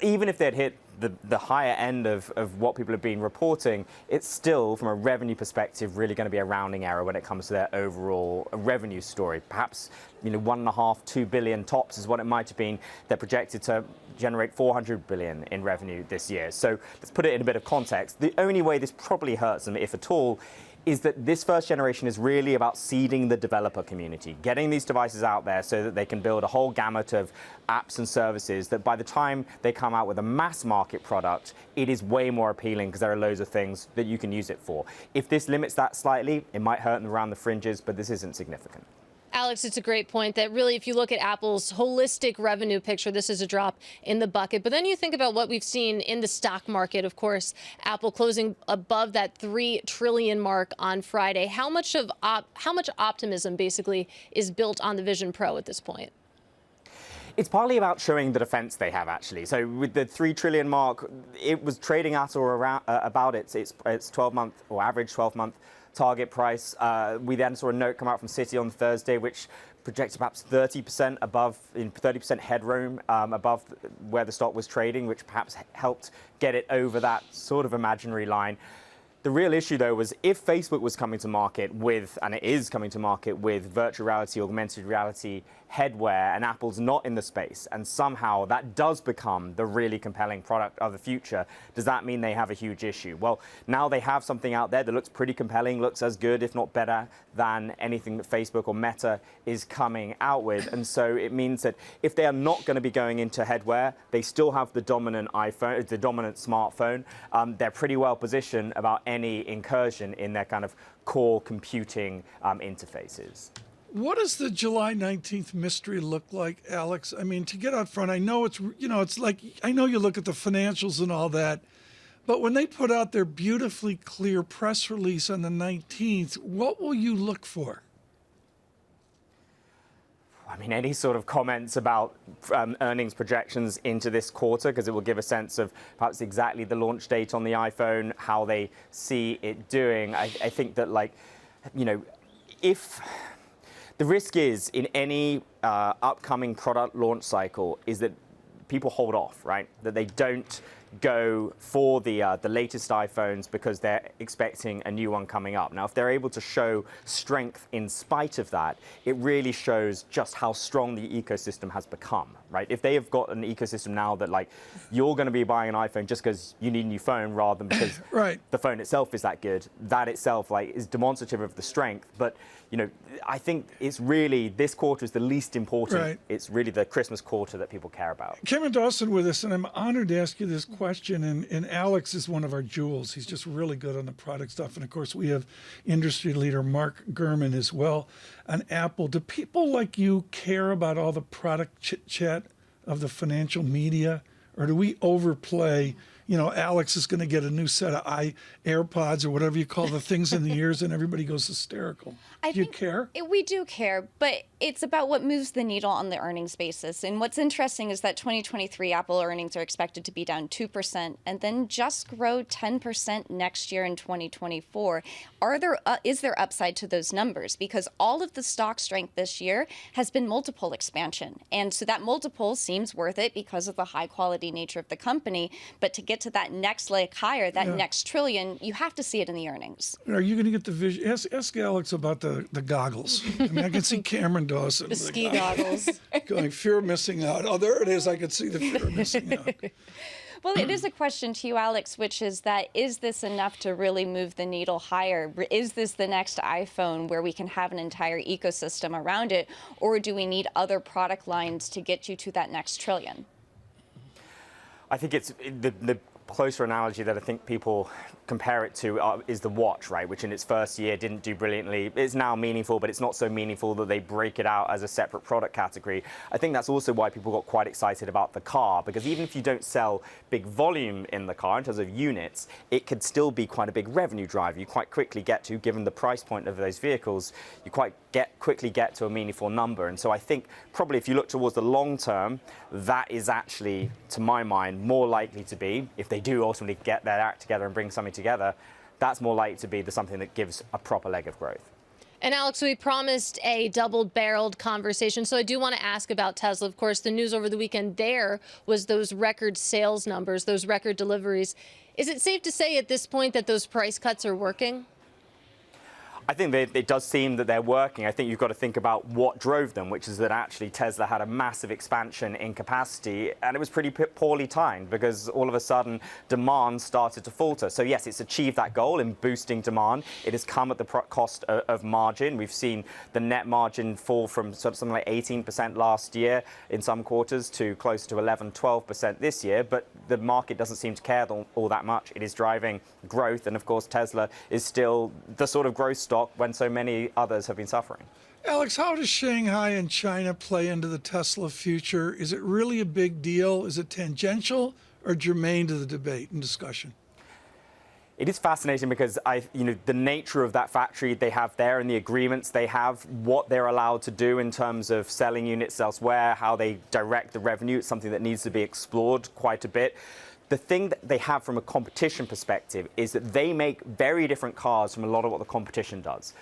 Even if they'd hit the higher end of what people have been reporting, it's still, from a revenue perspective, really going to be a rounding error when it comes to their overall revenue story. Perhaps, $1.5 to $2 billion tops is what it might have been. They're projected to generate $400 billion in revenue this year. So let's put it in a bit of context. The only way this probably hurts them, if at all, is that this first generation is really about seeding the developer community, getting these devices out there so that they can build a whole gamut of apps and services that by the time they come out with a mass market product, it is way more appealing because there are loads of things that you can use it for. If this limits that slightly, it might hurt them around the fringes, but this isn't significant. Alex, it's a great point that really, if you look at Apple's holistic revenue picture, this is a drop in the bucket. But then you think about what we've seen in the stock market. Of course, Apple closing above that $3 trillion mark on Friday. How much optimism basically is built on the Vision Pro at this point? It's partly about showing the defense they have, actually. So with the $3 trillion mark, it was trading at or around about its 12-month or average 12-month target price. We then saw a note come out from Citi on Thursday, which projects perhaps 30% above, 30% headroom above where the stock was trading, which perhaps helped get it over that sort of imaginary line. The real issue, though, was if Facebook was coming to market with, and it is coming to market with, virtual reality, augmented reality headwear, and Apple's not in the space, and somehow that does become the really compelling product of the future, does that mean they have a huge issue? Well, now they have something out there that looks pretty compelling, looks as good, if not better, than anything that Facebook or Meta is coming out with. And so it means that if they are not going to be going into headwear, they still have the dominant iPhone, the dominant smartphone. They're pretty well positioned about any incursion in their kind of core computing interfaces. What does the July 19th mystery look like, Alex? I mean, to get out front, I know it's, it's like, I know you look at the financials and all that, but when they put out their beautifully clear press release on the 19th, what will you look for? I mean, any sort of comments about earnings projections into this quarter, because it will give a sense of perhaps exactly the launch date on the iPhone, how they see it doing. I think that, if the risk is in any upcoming product launch cycle is that people hold off, right? That they don't go for the latest iPhones because they're expecting a new one coming up. Now, if they're able to show strength in spite of that, it really shows just how strong the ecosystem has become, right? If they have got an ecosystem now that, you're going to be buying an iPhone just because you need a new phone rather than because right. the phone itself is that good, that itself, is demonstrative of the strength. But, I think it's really, this quarter is the least important. Right. It's really the Christmas quarter that people care about. Cameron Dawson with us, and I'm honored to ask you this question. And Alex is one of our jewels. He's just really good on the product stuff. And, of course, we have industry leader Mark Gurman as well on Apple. Do people like you care about all the product chit-chat of the financial media? Or do we overplay, Alex is going to get a new set of AirPods or whatever you call the things in the ears, and everybody goes hysterical. Do you care? We do care, but it's about what moves the needle on the earnings basis. And what's interesting is that 2023 Apple earnings are expected to be down 2% and then just grow 10% next year in 2024. Is there upside to those numbers? Because all of the stock strength this year has been multiple expansion. And so that multiple seems worth it because of the high quality nature of the company. But to get get to that next leg higher, that next trillion, you have to see it in the earnings. Are you going to get the vision? Ask Alex about the goggles. I mean, I can see Cameron Dawson. The ski goggles. Going, fear of missing out. Oh, there it is. I could see the fear of missing out. Well, it is a question to you, Alex, which is that, is this enough to really move the needle higher? Is this the next iPhone where we can have an entire ecosystem around it? Or do we need other product lines to get you to that next trillion? I think it's the closer analogy that I think people compare it to is the watch, right? Which in its first year didn't do brilliantly. It's now meaningful, but it's not so meaningful that they break it out as a separate product category. I think that's also why people got quite excited about the car, because even if you don't sell big volume in the car in terms of units, it could still be quite a big revenue driver. You quite quickly get to, given the price point of those vehicles, you quickly get to a meaningful number. And so I think probably if you look towards the long term, that is actually, to my mind, more likely to be, if they do ultimately get their act together and bring something together, that's more likely to be something that gives a proper leg of growth. And Alex, we promised a double-barreled conversation, so I do want to ask about Tesla. Of course, the news over the weekend there was those record sales numbers, those record deliveries. Is it safe to say at this point that those price cuts are working? I think it does seem that they're working. I think you've got to think about what drove them, which is that actually Tesla had a massive expansion in capacity, and it was pretty poorly timed because all of a sudden demand started to falter. So yes, it's achieved that goal in boosting demand. It has come at the cost of margin. We've seen the net margin fall from something like 18% last year in some quarters to close to 11, 12% this year, but the market doesn't seem to care all that much. It is driving growth, and of course Tesla is still the sort of growth stock when so many others have been suffering. Alex, how does Shanghai and China play into the Tesla future? Is it really a big deal? Is it tangential or germane to the debate and discussion? It is fascinating because the nature of that factory they have there and the agreements they have, what they're allowed to do in terms of selling units elsewhere, how they direct the revenue, it's something that needs to be explored quite a bit. The thing that they have from a competition perspective is that they make very different cars from a lot of what the competition does.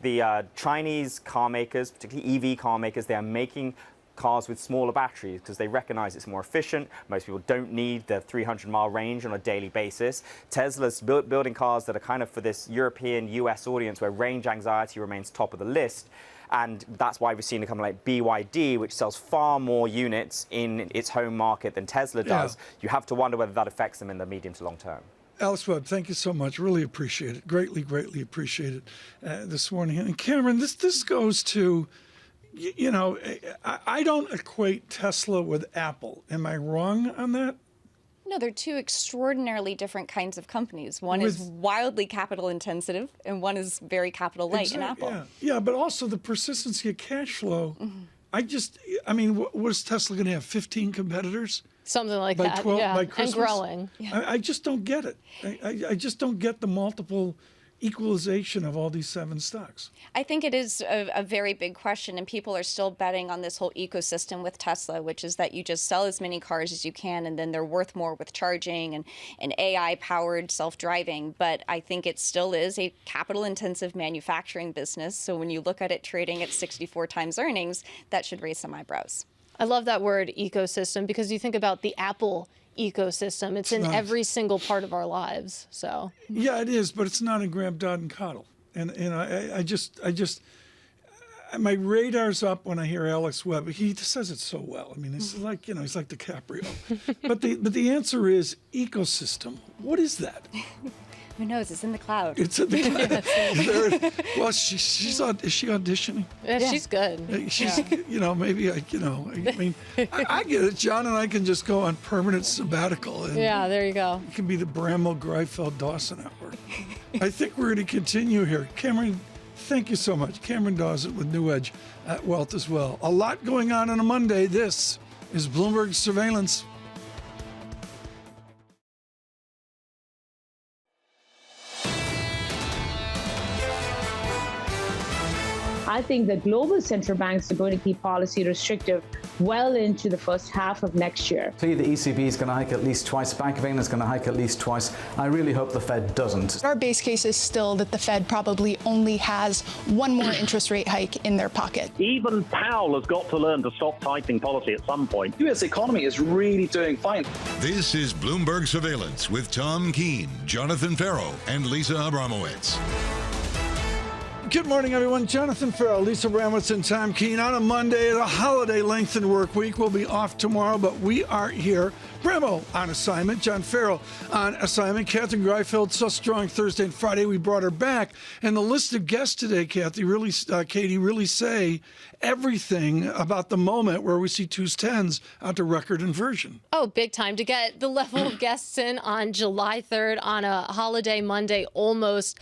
The Chinese car makers, particularly EV car makers, they are making cars with smaller batteries because they recognize it's more efficient. Most people don't need the 300-mile range on a daily basis. Tesla's building cars that are kind of for this European, US audience where range anxiety remains top of the list. And that's why we've seen a company like BYD, which sells far more units in its home market than Tesla does. Yeah. You have to wonder whether that affects them in the medium to long term. Alex Webb, thank you so much. Really appreciate it. Greatly, greatly appreciate it this morning. And Cameron, this goes to, I don't equate Tesla with Apple. Am I wrong on that? No, they're two extraordinarily different kinds of companies. One is wildly capital intensive, and one is very capital light in Apple. Yeah, but also the persistency of cash flow. Mm-hmm. What is Tesla going to have, 15 competitors? Something like that, by Christmas? And growing. Yeah. I just don't get it. I just don't get the multiple equalization of all these 7 stocks. I think it is a very big question, and people are still betting on this whole ecosystem with Tesla, which is that you just sell as many cars as you can, and then they're worth more with charging and AI-powered self-driving. But I think it still is a capital-intensive manufacturing business. So when you look at it trading at 64 times earnings, that should raise some eyebrows. I love that word ecosystem because you think about the Apple ecosystem. It's in every single part of our lives. So yeah, it is, but it's not in grab, dot, and coddle. And I just my radar's up when I hear Alex Webb. He says it so well. I mean, it's like he's like DiCaprio. but the answer is ecosystem. What is that? Who knows? It's in the cloud. It's in the cloud. Well, is she auditioning? Yeah, she's good. Maybe I get it. John and I can just go on permanent sabbatical. And there you go. It can be the Bramwell, Greifeld, Dawson Hour. I think we're going to continue here. Cameron, thank you so much. Cameron Dawson with New Edge at Wealth as well. A lot going on a Monday. This is Bloomberg Surveillance. I think that global central banks are going to keep policy restrictive well into the first half of next year. The ECB is going to hike at least twice. Bank of England is going to hike at least twice. I really hope the Fed doesn't. Our base case is still that the Fed probably only has one more interest rate hike in their pocket. Even Powell has got to learn to stop tightening policy at some point. The U.S. economy is really doing fine. This is Bloomberg Surveillance with Tom Keene, Jonathan Ferro, and Lisa Abramowicz. Good morning, everyone. Jonathan Ferro, Lisa Abramowicz, and Tom Keene on a Monday, the holiday lengthened work week. We'll be off tomorrow, but we are here. Bremo on assignment, John Ferro on assignment. Katherine Greifeld, so strong Thursday and Friday. We brought her back. And the list of guests today, Katie, really say everything about the moment where we see twos, tens out to record inversion. Oh, big time. To get the level of guests in on July 3rd on a holiday Monday almost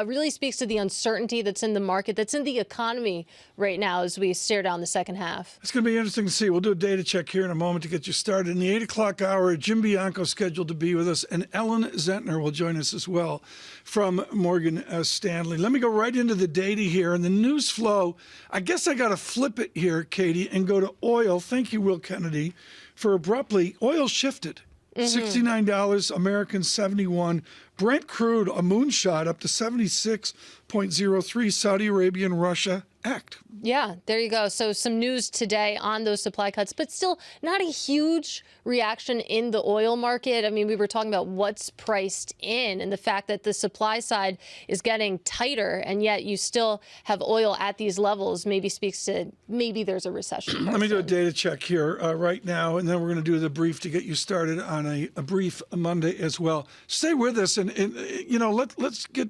really speaks to the uncertainty that's in the market, that's in the economy right now as we stare down the second half. It's going to be interesting to see. We'll do a data check here in a moment to get you started. In the 8 o'clock hour, Jim Bianco scheduled to be with us, and Ellen Zentner will join us as well from Morgan Stanley. Let me go right into the data here and the news flow. I guess I got to flip it here, Katie, and go to oil. Thank you, Will Kennedy, for abruptly. Oil shifted. $69, American 71. Brent crude, a moonshot up to 76.03. Saudi Arabia and Russia act. Yeah, there you go. So some news today on those supply cuts, but still not a huge reaction in the oil market. I mean, we were talking about what's priced in and the fact that the supply side is getting tighter, and yet you still have oil at these levels. Maybe speaks to maybe there's a recession. Let me do a data check here right now, and then we're going to do the brief to get you started on a brief Monday as well. Stay with us, and you know, let's get.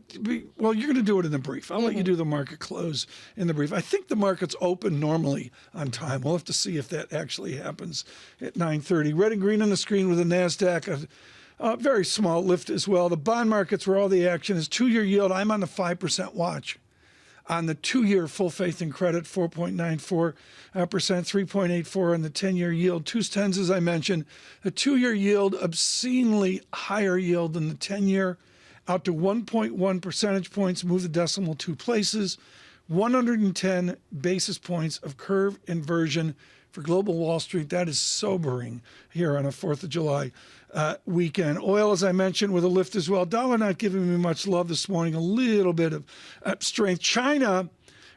Well, you're going to do it in the brief. I'll let you do the market close in the brief. I think the market's open normally on time. We'll have to see if that actually happens at 9:30. Red and green on the screen with the NASDAQ, a very small lift as well. The bond markets where all the action is. 2-year yield, I'm on the 5% watch. On the 2-year full faith and credit, 4.94%, 3.84% on the 10-year yield. Twos, tens, as I mentioned. The 2-year yield, obscenely higher yield than the 10-year, out to 1.1 percentage points, move the decimal 2 places. 110 basis points of curve inversion for global Wall Street. That is sobering here on a 4th of July weekend. Oil, as I mentioned, with a lift as well. Dollar not giving me much love this morning. A little bit of strength. China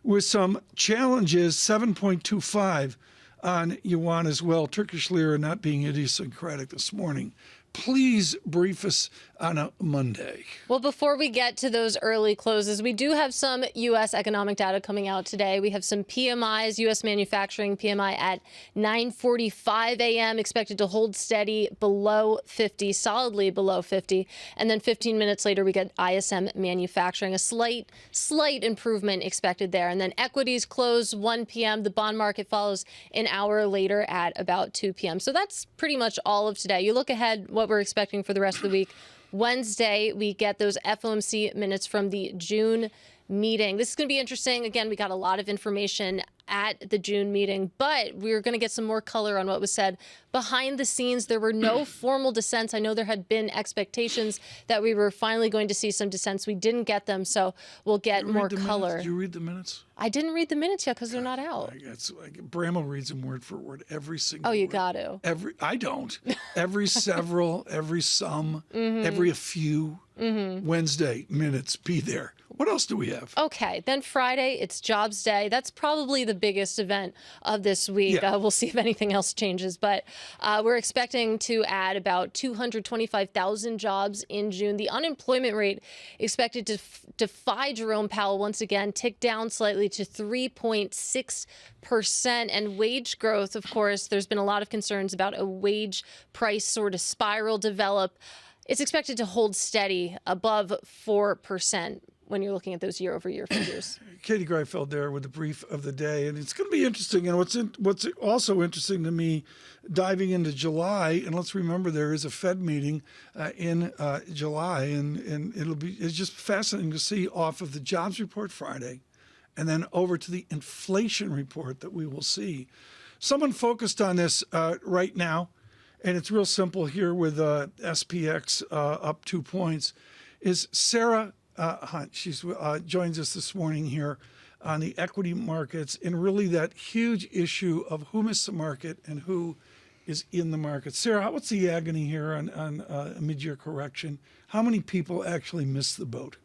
with some challenges, 7.25 on yuan as well. Turkish lira not being idiosyncratic this morning. Please brief us on a Monday. Well, before we get to those early closes, we do have some U.S. economic data coming out today. We have some PMIs, U.S. manufacturing PMI at 9:45 a.m., expected to hold steady below 50, solidly below 50. And then 15 minutes later, we get ISM manufacturing, a slight improvement expected there. And then equities close 1 p.m. The bond market follows an hour later at about 2 p.m. So that's pretty much all of today. You look ahead, what we're expecting for the rest of the week. Wednesday, we get those FOMC minutes from the June meeting. This is going to be interesting. Again, we got a lot of information at the June meeting, but we're going to get some more color on what was said behind the scenes. There were no formal dissents. I know there had been expectations that we were finally going to see some dissents. We didn't get them, so we'll get more color. Did you read the minutes? I didn't read the minutes yet because they're not out. Bramo reads them word for word, every single you word. got to. I don't. Every several, every some, every a few. Wednesday minutes, be there. What else do we have? Okay, then Friday, it's Jobs Day. That's probably the biggest event of this week. Yeah. We'll see if anything else changes, but we're expecting to add about 225,000 jobs in June. The unemployment rate expected to defy Jerome Powell once again, tick down slightly to 3.6%. And wage growth, of course, there's been a lot of concerns about a wage price sort of spiral develop. It's expected to hold steady above 4% when you're looking at those year-over-year figures. Katie Greifeld there with the brief of the day, and it's going to be interesting. And what's also interesting to me, diving into July, and let's remember there is a Fed meeting in July, and it's just fascinating to see off of the jobs report Friday, and then over to the inflation report that we will see. Someone focused on this right now. And it's real simple here with SPX up 2 points, is Sarah Hunt. She joins us this morning here on the equity markets and really that huge issue of who missed the market and who is in the market. Sarah, what's the agony here on a mid-year correction? How many people actually missed the boat?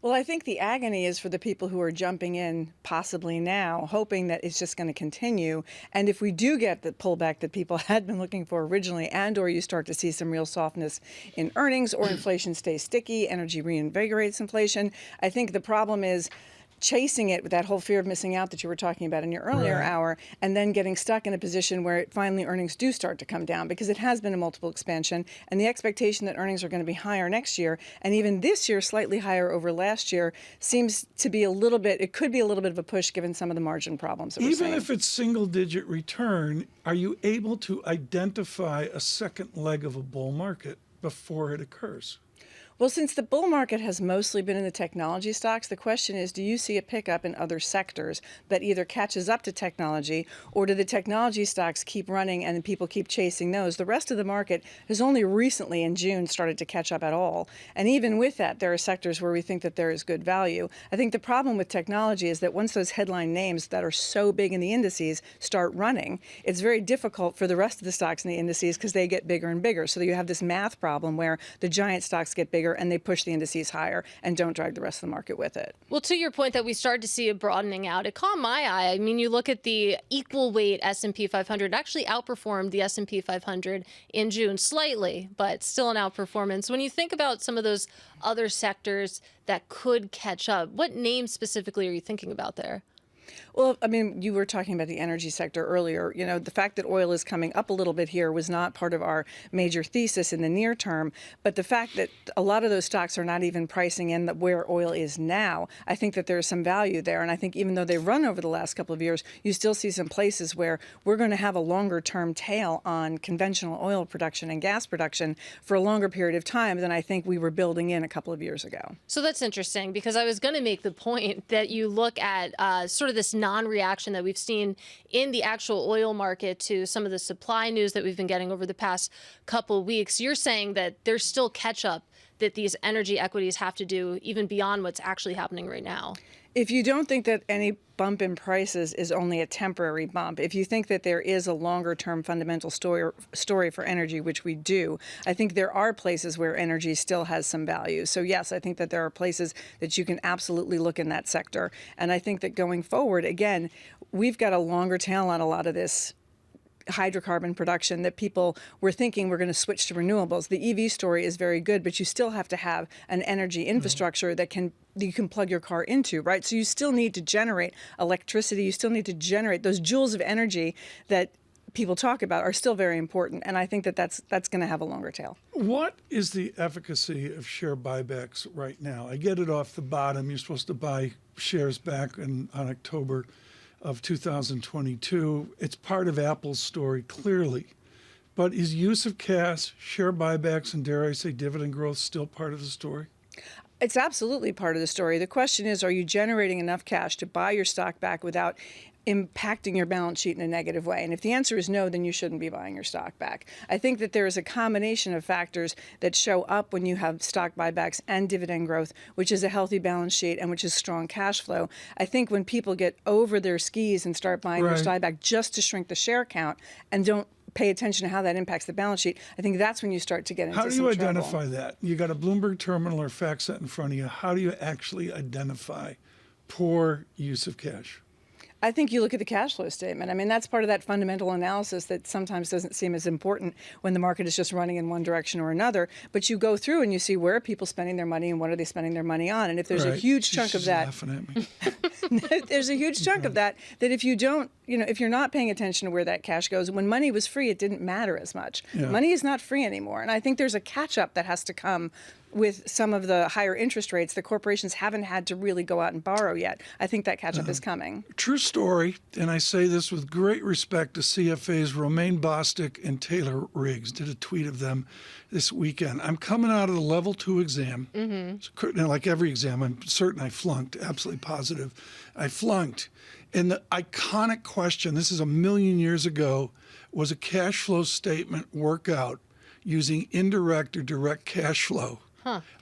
Well, I think the agony is for the people who are jumping in possibly now, hoping that it's just going to continue. And if we do get the pullback that people had been looking for originally, and or you start to see some real softness in earnings or inflation stays sticky, energy reinvigorates inflation, I think the problem is chasing it with that whole fear of missing out that you were talking about in your earlier hour, and then getting stuck in a position where finally earnings do start to come down, because it has been a multiple expansion, and the expectation that earnings are going to be higher next year, and even this year slightly higher over last year, seems to be a little bit, it could be a little bit of a push given some of the margin problems that we're seeing. Even if it's single-digit return, are you able to identify a second leg of a bull market before it occurs? Well, since the bull market has mostly been in the technology stocks, the question is, do you see a pickup in other sectors that either catches up to technology, or do the technology stocks keep running and people keep chasing those? The rest of the market has only recently in June started to catch up at all. And even with that, there are sectors where we think that there is good value. I think the problem with technology is that once those headline names that are so big in the indices start running, it's very difficult for the rest of the stocks in the indices because they get bigger and bigger. So you have this math problem where the giant stocks get bigger and they push the indices higher and don't drag the rest of the market with it. Well, to your point that we started to see a broadening out, it caught my eye. I mean, you look at the equal weight S&P 500, it actually outperformed the S&P 500 in June slightly, but still an outperformance. When you think about some of those other sectors that could catch up, what names specifically are you thinking about there? Well, I mean, you were talking about the energy sector earlier. You know, the fact that oil is coming up a little bit here was not part of our major thesis in the near term. But the fact that a lot of those stocks are not even pricing in where oil is now, I think that there's some value there. And I think even though they've run over the last couple of years, you still see some places where we're going to have a longer term tail on conventional oil production and gas production for a longer period of time than I think we were building in a couple of years ago. So that's interesting, because I was going to make the point that you look at sort of this non-reaction that we've seen in the actual oil market to some of the supply news that we've been getting over the past couple of weeks. You're saying that there's still catch-up that these energy equities have to do even beyond what's actually happening right now. If you don't think that any bump in prices is only a temporary bump, if you think that there is a longer-term fundamental story for energy, which we do, I think there are places where energy still has some value. So yes, I think that there are places that you can absolutely look in that sector. And I think that going forward, again, we've got a longer tail on a lot of this hydrocarbon production that people were thinking we're going to switch to renewables. The EV story is very good, but you still have to have an energy infrastructure that you can plug your car into, right? So you still need to generate electricity. You still need to generate those joules of energy that people talk about are still very important. And I think that that's going to have a longer tail. What is the efficacy of share buybacks right now? I get it off the bottom. You're supposed to buy shares back on October of 2022. It's part of Apple's story, clearly. But is use of cash, share buybacks, and dare I say dividend growth still part of the story? It's absolutely part of the story. The question is, are you generating enough cash to buy your stock back without impacting your balance sheet in a negative way? And if the answer is no, then you shouldn't be buying your stock back. I think that there is a combination of factors that show up when you have stock buybacks and dividend growth, which is a healthy balance sheet and which is strong cash flow. I think when people get over their skis and start buying their stock back just to shrink the share count and don't pay attention to how that impacts the balance sheet, I think that's when you start to get into some trouble. How do you identify that? You got a Bloomberg terminal or fact set in front of you. How do you actually identify poor use of cash? I think you look at the cash flow statement. I mean, that's part of that fundamental analysis that sometimes doesn't seem as important when the market is just running in one direction or another. But you go through and you see where are people spending their money and what are they spending their money on. And if there's a huge chunk of that, there's a huge chunk of that if you don't, if you're not paying attention to where that cash goes, when money was free, it didn't matter as much. Yeah. Money is not free anymore. And I think there's a catch up that has to come with some of the higher interest rates. The corporations haven't had to really go out and borrow yet. I think that catch-up is coming. True story, and I say this with great respect to CFA's Romaine Bostic and Taylor Riggs. Did a tweet of them this weekend. I'm coming out of the level 2 exam. So, like every exam, I'm certain I flunked, absolutely positive. I flunked. And the iconic question, this is a million years ago, was a cash flow statement workout using indirect or direct cash flow.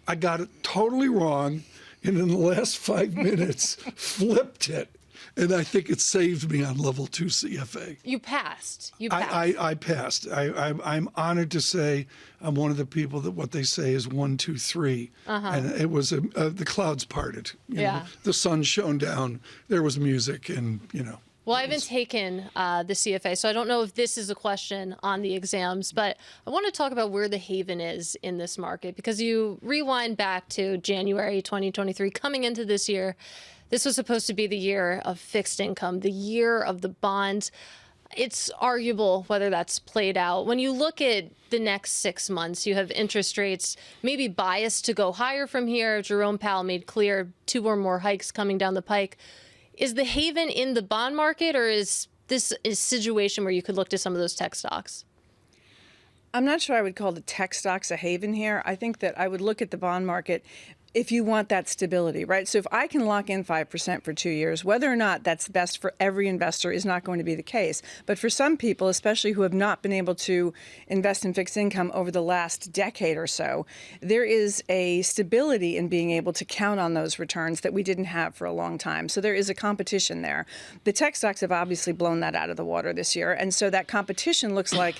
I got it totally wrong. and in the last 5 minutes flipped it. And I think it saved me on level 2 CFA. You passed. I passed. I'm honored to say I'm one of the people that what they say is 1, 2, 3. And it was the clouds parted. You know, the sun shone down. There was music, and Well, I haven't taken the CFA, so I don't know if this is a question on the exams, but I want to talk about where the haven is in this market, because you rewind back to January 2023, coming into this year. This was supposed to be the year of fixed income, the year of the bonds. It's arguable whether that's played out. When you look at the next 6 months, you have interest rates maybe biased to go higher from here. Jerome Powell made clear 2 or more hikes coming down the pike. Is the haven in the bond market, or is this a situation where you could look to some of those tech stocks? I'm not sure I would call the tech stocks a haven here. I think that I would look at the bond market if you want that stability, right? So if I can lock in 5% for 2 years, whether or not that's best for every investor is not going to be the case. But for some people, especially who have not been able to invest in fixed income over the last decade or so, there is a stability in being able to count on those returns that we didn't have for a long time. So there is a competition there. The tech stocks have obviously blown that out of the water this year. And so that competition looks like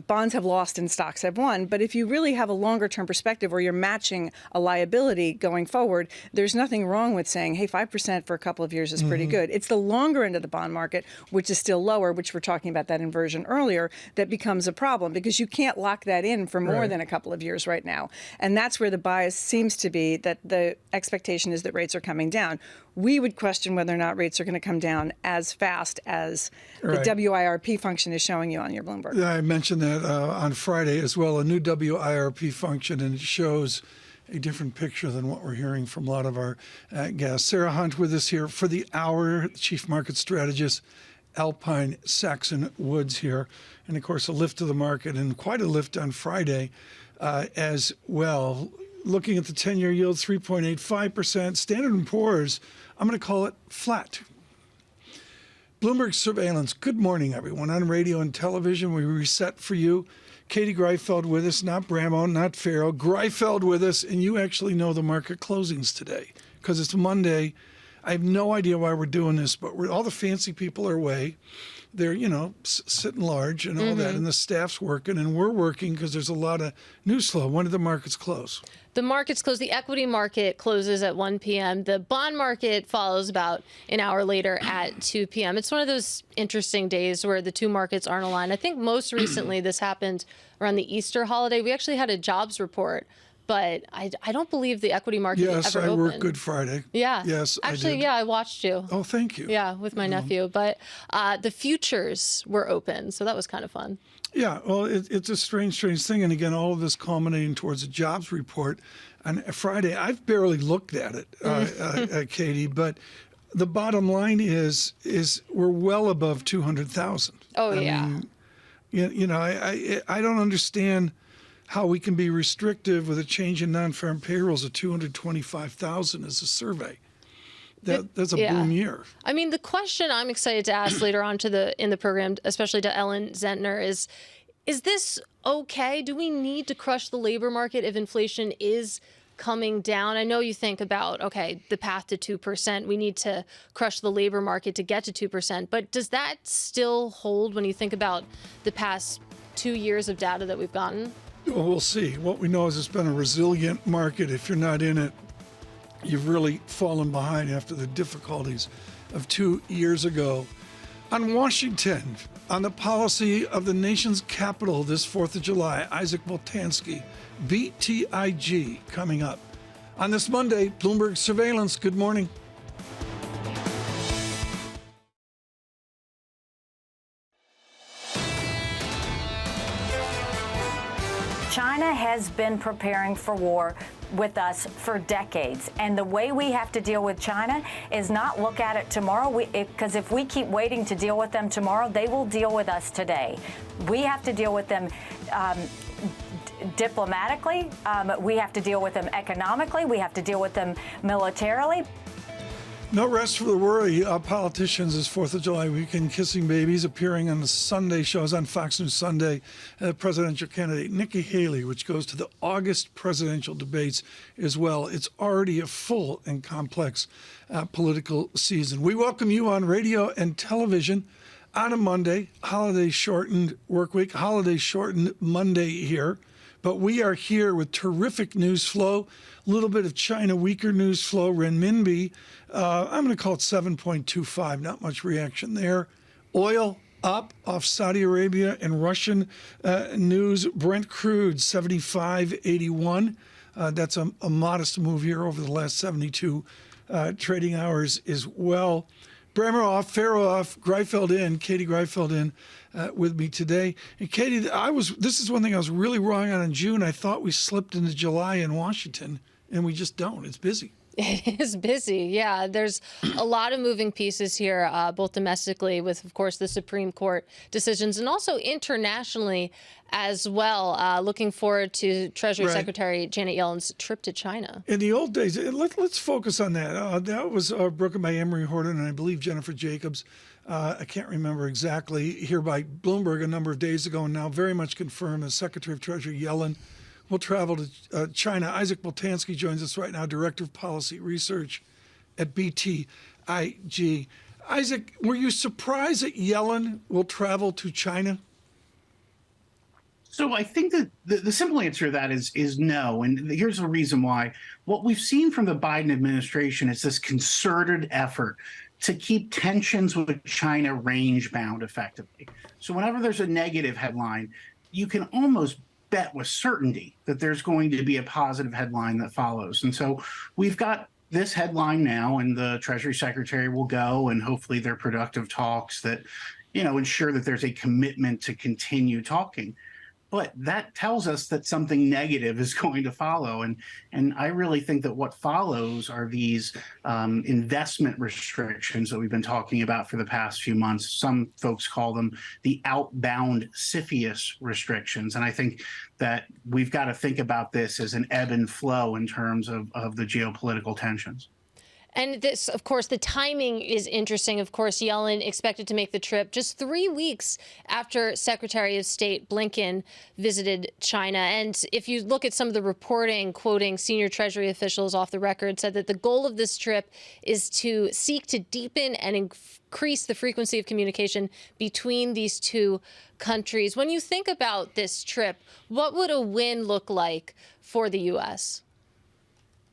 bonds have lost and stocks have won. But if you really have a longer term perspective where you're matching a liability going forward, there's nothing wrong with saying, hey, 5% for a couple of years is pretty good. It's the longer end of the bond market, which is still lower, which we're talking about that inversion earlier, that becomes a problem, because you can't lock that in for more than a couple of years right now. And that's where the bias seems to be, that the expectation is that rates are coming down. We would question whether or not rates are going to come down as fast as the WIRP function is showing you on your Bloomberg. I mentioned that on Friday as well, a new WIRP function, and it shows a different picture than what we're hearing from a lot of our guests. Sarah Hunt with us here for the hour, Chief Market Strategist, Alpine Saxon Woods here. And of course, a lift to the market, and quite a lift on Friday as well. Looking at the 10-year yield, 3.85%. Standard & Poor's, I'm going to call it flat. Bloomberg Surveillance, good morning, everyone. On radio and television, we reset for you. Katie Greifeld with us, not Bramo, not Ferro. Greifeld with us, and you actually know the market closings today because it's Monday. I have no idea why we're doing this, but all the fancy people are away. They're, sitting large and all that, and the staff's working, and we're working because there's a lot of news flow. When did the markets close? The markets close. The equity market closes at 1 p.m. The bond market follows about an hour later at 2 p.m. It's one of those interesting days where the two markets aren't aligned. I think most recently this happened around the Easter holiday. We actually had a jobs report, but I don't believe the equity market ever opened. Yes, I worked Good Friday. Yeah. Yes, actually, I did. Yeah, I watched you. Oh, thank you. Yeah, with my nephew. But the futures were open, so that was kind of fun. Yeah, well, it's a strange thing. And again, all of this culminating towards a jobs report on Friday. I've barely looked at it, Katie, but the bottom line is we're well above 200,000. Oh, I mean, I don't understand how we can be restrictive with a change in non-farm payrolls of 225,000 as a survey. That's a boom year. I mean, the question I'm excited to ask later on in the program, especially to Ellen Zentner, is this okay? Do we need to crush the labor market if inflation is coming down? I know you think about, okay, the path to 2%. We need to crush the labor market to get to 2%. But does that still hold when you think about the past 2 years of data that we've gotten? Well, we'll see. What we know is it's been a resilient market. If you're not in it, you've really fallen behind after the difficulties of 2 years ago. On Washington, on the policy of the nation's capital this 4th of July, Isaac Boltanski, BTIG, coming up. On this Monday, Bloomberg Surveillance, good morning. China has been preparing for war with us for decades. And the way we have to deal with China is not look at it tomorrow, because if we keep waiting to deal with them tomorrow, they will deal with us today. We have to deal with them diplomatically. We have to deal with them economically. We have to deal with them militarily. No rest for the worry. Politicians this 4th of July weekend kissing babies, appearing on the Sunday shows on Fox News Sunday. Presidential candidate Nikki Haley, which goes to the August presidential debates as well. It's already a full and complex political season. We welcome you on radio and television on a Monday, holiday-shortened work week, holiday-shortened Monday here. But we are here with terrific news flow, a little bit of China weaker news flow. Renminbi, I'm going to call it 7.25, not much reaction there. Oil up off Saudi Arabia and Russian news. Brent crude, 75.81. That's a modest move here over the last 72 trading hours as well. Bremer off, Ferro off, Greifeld in, Katie Greifeld in with me today. And Katie, this is one thing I was really wrong on in June. I thought we slipped into July in Washington, and we just don't. It's busy. It is busy. Yeah, there's a lot of moving pieces here, both domestically with, of course, the Supreme Court decisions and also internationally as well. Looking forward to Treasury Secretary Janet Yellen's trip to China. In the old days, let's focus on that. That was broken by Emery Horton and I believe Jennifer Jacobs. I can't remember exactly, here by Bloomberg a number of days ago, and now very much confirmed as Secretary of Treasury Yellen will travel to China. Isaac Boltansky joins us right now, Director of Policy Research at BTIG. Isaac, were you surprised that Yellen will travel to China? So I think that the simple answer to that is no. And here's the reason why. What we've seen from the Biden administration is this concerted effort to keep tensions with China range bound effectively. So whenever there's a negative headline, you can almost bet with certainty that there's going to be a positive headline that follows. And so we've got this headline now, and the Treasury Secretary will go, and hopefully they're productive talks that, ensure that there's a commitment to continue talking. But that tells us that something negative is going to follow. And I really think that what follows are these investment restrictions that we've been talking about for the past few months. Some folks call them the outbound CFIUS restrictions. And I think that we've got to think about this as an ebb and flow in terms of the geopolitical tensions. And this, of course, the timing is interesting. Of course, Yellen expected to make the trip just 3 weeks after Secretary of State Blinken visited China. And if you look at some of the reporting, quoting senior Treasury officials off the record, said that the goal of this trip is to seek to deepen and increase the frequency of communication between these two countries. When you think about this trip, what would a win look like for the U.S.?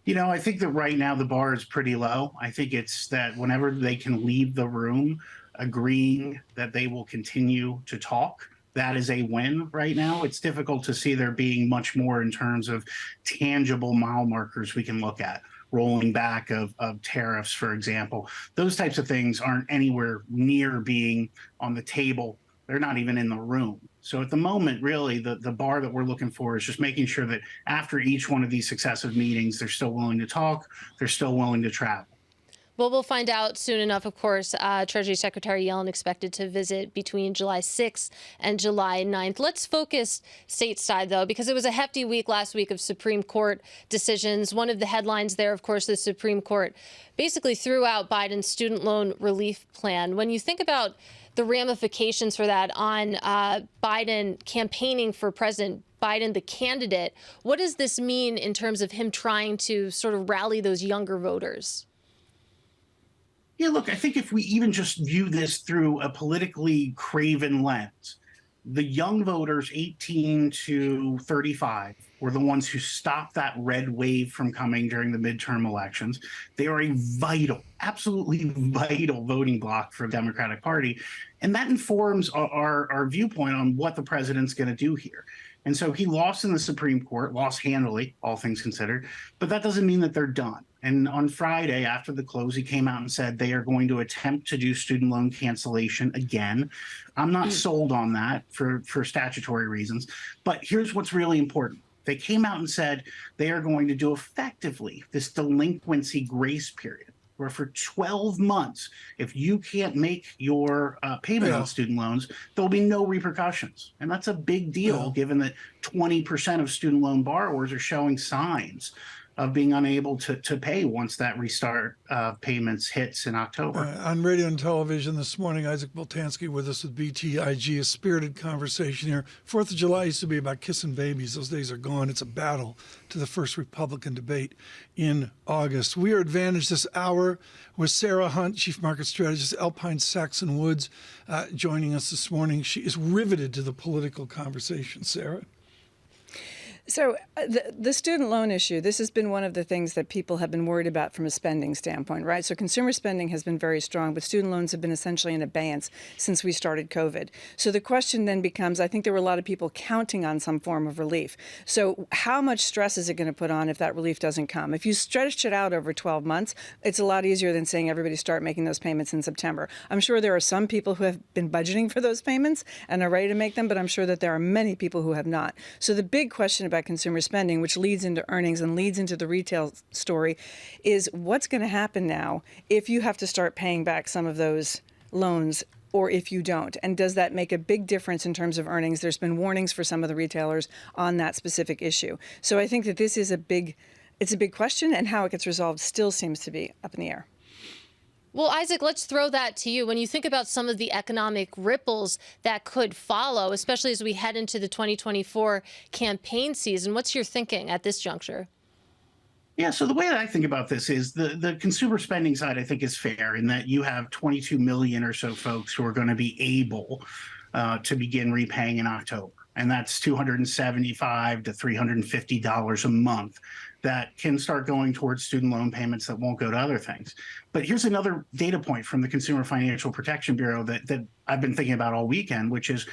I think that right now the bar is pretty low. I think it's that whenever they can leave the room agreeing that they will continue to talk, that is a win right now. It's difficult to see there being much more in terms of tangible mile markers we can look at. Rolling back of tariffs, for example. Those types of things aren't anywhere near being on the table. They're not even in the room. So at the moment, really, the bar that we're looking for is just making sure that after each one of these successive meetings, they're still willing to talk, they're still willing to travel. Well, we'll find out soon enough, of course. Treasury Secretary Yellen expected to visit between July 6th and July 9th. Let's focus stateside, though, because it was a hefty week last week of Supreme Court decisions. One of the headlines there, of course, the Supreme Court basically threw out Biden's student loan relief plan. When you think about the ramifications for that on Biden campaigning for President Biden, the candidate, what does this mean in terms of him trying to sort of rally those younger voters? Yeah, look, I think if we even just view this through a politically craven lens, the young voters 18 to 35 were the ones who stopped that red wave from coming during the midterm elections. They are a vital, absolutely vital voting bloc for the Democratic Party. And that informs our viewpoint on what the president's going to do here. And so he lost in the Supreme Court, lost handily, all things considered, but that doesn't mean that they're done. And on Friday, after the close, he came out and said they are going to attempt to do student loan cancellation again. I'm not sold on that for statutory reasons, but here's what's really important. They came out and said they are going to do effectively this delinquency grace period, where for 12 months, if you can't make your payment on student loans, there'll be no repercussions. And that's a big deal, given that 20% of student loan borrowers are showing signs of being unable to pay once that restart of payments hits in October. On radio and television this morning, Isaac Boltanski with us with BTIG, a spirited conversation here. 4th of July used to be about kissing babies. Those days are gone. It's a battle to the first Republican debate in August. We are advantaged this hour with Sarah Hunt, Chief Market Strategist, Alpine Saxon Woods, joining us this morning. She is riveted to the political conversation. Sarah? So the student loan issue, this has been one of the things that people have been worried about from a spending standpoint, right? So consumer spending has been very strong, but student loans have been essentially in abeyance since we started COVID. So the question then becomes, I think there were a lot of people counting on some form of relief. So how much stress is it going to put on if that relief doesn't come? If you stretch it out over 12 months, it's a lot easier than saying everybody start making those payments in September. I'm sure there are some people who have been budgeting for those payments and are ready to make them, but I'm sure that there are many people who have not. So the big question about consumer spending, which leads into earnings and leads into the retail story, is what's going to happen now if you have to start paying back some of those loans or if you don't? And does that make a big difference in terms of earnings? There's been warnings for some of the retailers on that specific issue. So I think that this is it's a big question, and how it gets resolved still seems to be up in the air. Well, Isaac, let's throw that to you. When you think about some of the economic ripples that could follow, especially as we head into the 2024 campaign season, what's your thinking at this juncture? Yeah, so the way that I think about this is the consumer spending side, I think, is fair in that you have 22 million or so folks who are going to be able to begin repaying in October. And that's $275 to $350 a month that can start going towards student loan payments that won't go to other things. But here's another data point from the Consumer Financial Protection Bureau that I've been thinking about all weekend, which is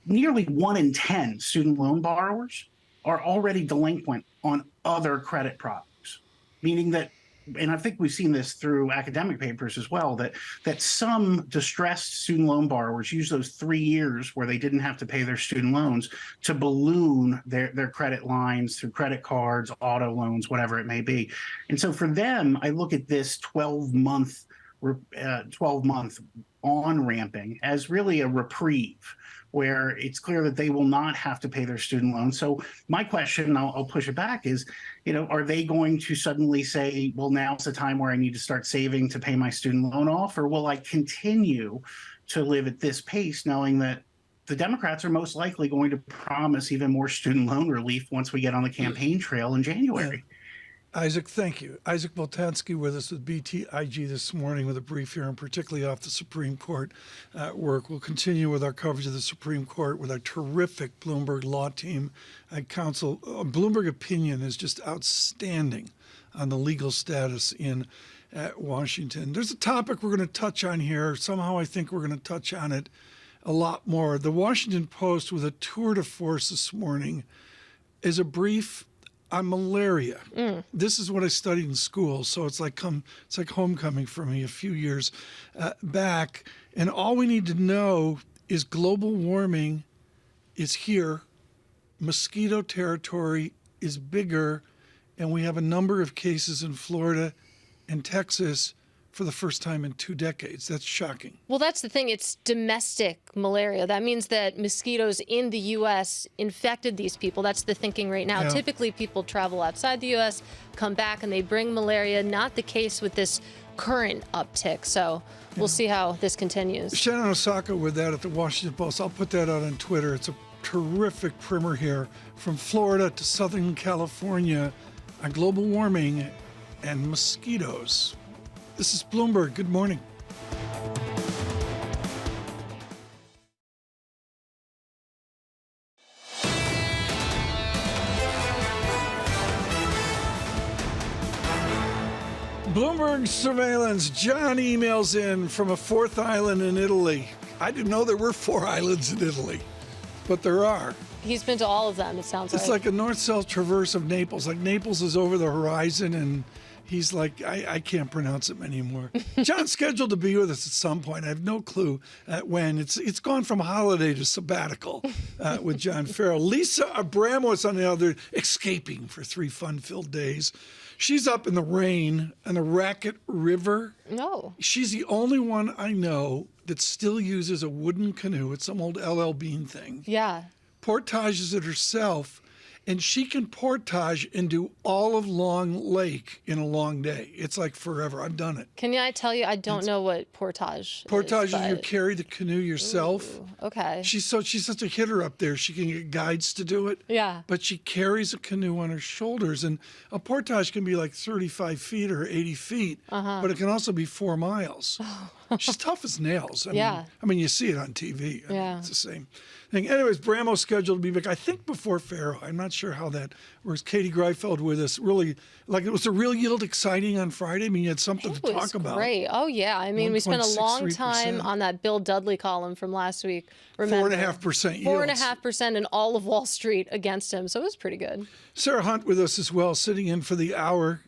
nearly 1 in 10 student loan borrowers are already delinquent on other credit products, meaning that, and I think we've seen this through academic papers as well, that some distressed student loan borrowers use those 3 years where they didn't have to pay their student loans to balloon their credit lines through credit cards, auto loans, whatever it may be. And so for them, I look at this 12-month on-ramping as really a reprieve, where it's clear that they will not have to pay their student loans. So my question, I'll push it back, is, are they going to suddenly say, well, now's the time where I need to start saving to pay my student loan off? Or will I continue to live at this pace, knowing that the Democrats are most likely going to promise even more student loan relief once we get on the campaign trail in January? Isaac, thank you. Isaac Boltanski with us with BTIG this morning with a brief here, and particularly off the Supreme Court work. We'll continue with our coverage of the Supreme Court with our terrific Bloomberg law team. Counsel, Bloomberg opinion is just outstanding on the legal status in Washington. There's a topic we're going to touch on here. Somehow I think we're going to touch on it a lot more. The Washington Post, with a tour de force this morning, is a brief on malaria. This is what I studied in school, so it's like homecoming for me a few years back. And all we need to know is global warming is here, mosquito territory is bigger, and we have a number of cases in Florida and Texas for the first time in 2 decades. That's shocking. Well, that's the thing. It's domestic malaria. That means that mosquitoes in the U.S. infected these people. That's the thinking right now. Yeah. Typically, people travel outside the U.S., come back, and they bring malaria. Not the case with this current uptick. So we'll see how this continues. Shannon Osaka with that at the Washington Post. I'll put that out on Twitter. It's a terrific primer here from Florida to Southern California on global warming and mosquitoes. This is Bloomberg. Good morning. Bloomberg surveillance. John emails in from a 4th island in Italy. I didn't know there were 4 islands in Italy, but there are. He's been to all of them, it sounds like. It's like a north-south traverse of Naples. Like Naples is over the horizon, and he's like, I can't pronounce it anymore. John's scheduled to be with us at some point. I have no clue when. It's gone from holiday to sabbatical with John Ferro. Lisa Abramowicz on the other, escaping for 3 fun-filled days. She's up in the rain on the Racket River. No. She's the only one I know that still uses a wooden canoe. It's some old LL Bean thing. Yeah. Portages it herself. and she can portage and do all of Long Lake in a long day. It's like forever. I've done it. Can I tell you, I don't know what portage Portage is, is you carry the canoe yourself. Ooh, okay. She's such a hitter up there. She can get guides to do it. Yeah. But she carries a canoe on her shoulders, and a portage can be like 35 feet or 80 feet, but it can also be 4 miles. She's tough as nails. I mean, you see it on TV. I mean, it's the same thing. Anyways, Bramo's scheduled to be back, I think, before Ferro. I'm not sure how that works. Katie Greifeld with us. Really, like, it was a real yield exciting on Friday. I mean, you had something to talk about. Great. Oh, yeah. I mean, we spent a long time on that Bill Dudley column from last week. Remember, 4.5% yields. 4.5% in all of Wall Street against him. So it was pretty good. Sarah Hunt with us as well, sitting in for the hour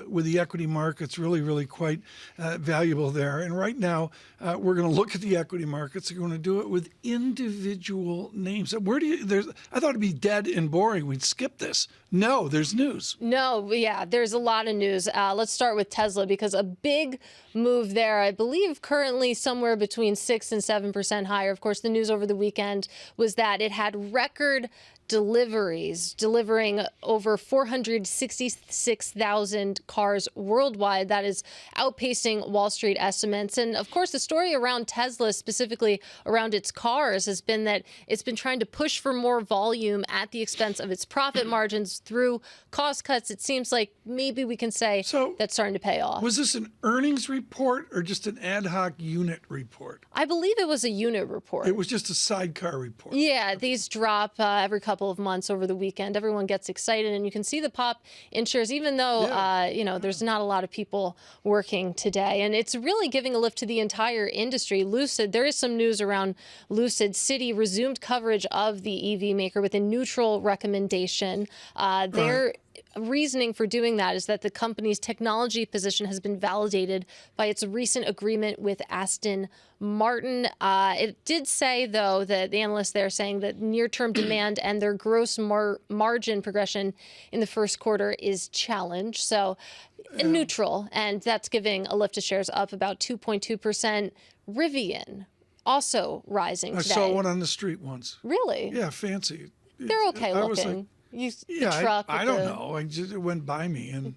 with the equity markets. Really, really quite valuable there. And right now, we're going to look at the equity markets. We're going to do it with individual names. Where do you? I thought it'd be dead and boring. We'd skip this. No, there's news. No, yeah, there's a lot of news. Let's start with Tesla, because a big move there. I believe currently somewhere between 6 and 7% higher. Of course, the news over the weekend was that it had record deliveries, delivering over 466,000 cars worldwide. That is outpacing Wall Street estimates. And of course, the story around Tesla, specifically around its cars, has been that it's been trying to push for more volume at the expense of its profit margins through cost cuts. It seems like maybe we can say that's starting to pay off. Was this an earnings report or just an ad hoc unit report? I believe it was a unit report. It was just a sidecar report. Yeah, these drop every couple of months over the weekend. Everyone gets excited, and you can see the pop in shares, even though there's not a lot of people working today. And it's really giving a lift to the entire industry. Lucid, there is some news around Lucid. Citi resumed coverage of the EV maker with a neutral recommendation. Their reasoning for doing that is that the company's technology position has been validated by its recent agreement with Aston Martin. It did say, though, that the analysts there saying that near-term demand and their gross margin progression in the first quarter is challenged. So neutral, and that's giving a lift to shares up about 2.2%. Rivian also rising today. I saw one on the street once. Really? Yeah, fancy. They're okay looking. I don't know. It went by me, and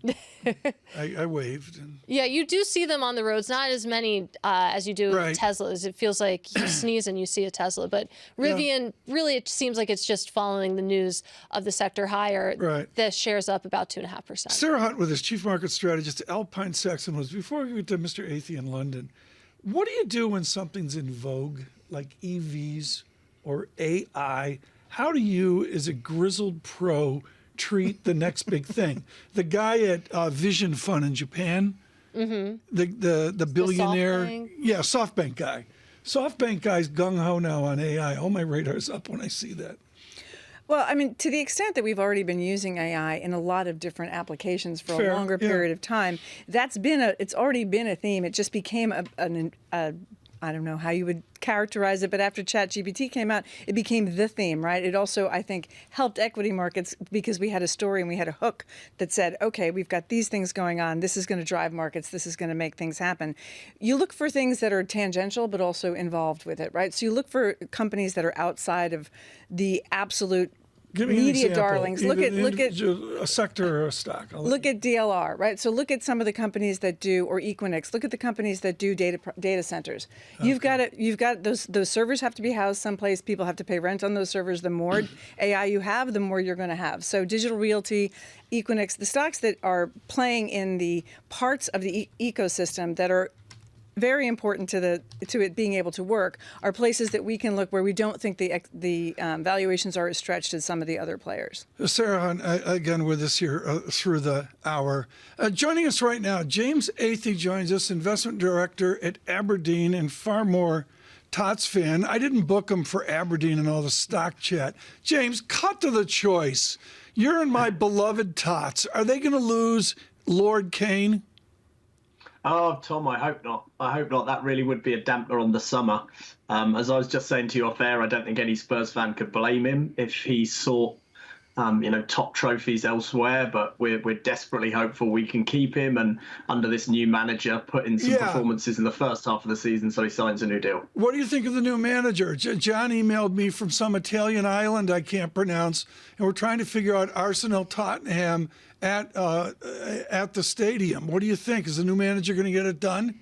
I waved. And yeah, you do see them on the roads. Not as many as you do with Teslas. It feels like you sneeze and you see a Tesla. But Rivian, really, it seems like it's just following the news of the sector higher. Right. The shares up about 2.5%. Sarah Hunt with us, chief market strategist at Alpine Saxon Woods. Before we get to Mr. Athey in London, what do you do when something's in vogue, like EVs or AI? How do you, as a grizzled pro, treat the next big thing? The guy at Vision Fund in Japan, the billionaire, SoftBank guy. SoftBank guy's gung-ho now on AI. All my radar's up when I see that. Well, I mean, to the extent that we've already been using AI in a lot of different applications for a longer period of time, it's already been a theme. It just became I don't know how you would characterize it, but after ChatGPT came out, it became the theme, right? It also, I think, helped equity markets because we had a story and we had a hook that said, okay, we've got these things going on. This is going to drive markets. This is going to make things happen. You look for things that are tangential, but also involved with it, right? So you look for companies that are outside of the absolute media darlings. Look at a sector or a stock. Look at DLR, right? So look at some of the companies that do, or Equinix. Look at the companies that do data centers. Okay. You've got those servers have to be housed someplace. People have to pay rent on those servers. The more AI you have, the more you're going to have. So Digital Realty, Equinix, the stocks that are playing in the parts of the ecosystem that are very important to it being able to work are places that we can look where we don't think the valuations are as stretched as some of the other players. Sarah Hunt, again with us here through the hour. Joining us right now, James Athey joins us, investment director at Aberdeen and far more Tots fan. I didn't book him for Aberdeen and all the stock chat. James, cut to the choice. You're in my beloved Tots. Are they going to lose Lord Keene? Oh, Tom, I hope not. I hope not. That really would be a dampener on the summer. As I was just saying to you off air, I don't think any Spurs fan could blame him if he sought top trophies elsewhere, but we're desperately hopeful we can keep him, and under this new manager, put in some performances in the first half of the season so he signs a new deal. What do you think of the new manager? John emailed me from some Italian island I can't pronounce, and we're trying to figure out Arsenal Tottenham at the stadium. What do you think? Is the new manager going to get it done?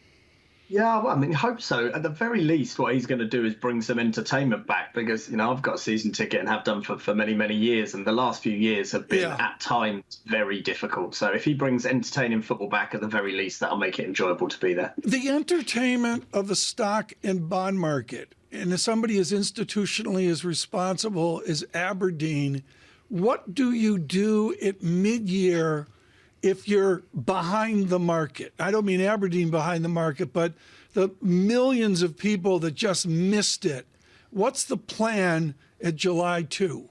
Yeah, well, I mean, hope so. At the very least, what he's going to do is bring some entertainment back, because, I've got a season ticket and have done for many, many years. And the last few years have been at times very difficult. So if he brings entertaining football back, at the very least, that'll make it enjoyable to be there. The entertainment of the stock and bond market, and as somebody as institutionally as responsible as Aberdeen, what do you do at mid-year if you're behind the market? I don't mean Aberdeen behind the market, but the millions of people that just missed it. What's the plan at July 2?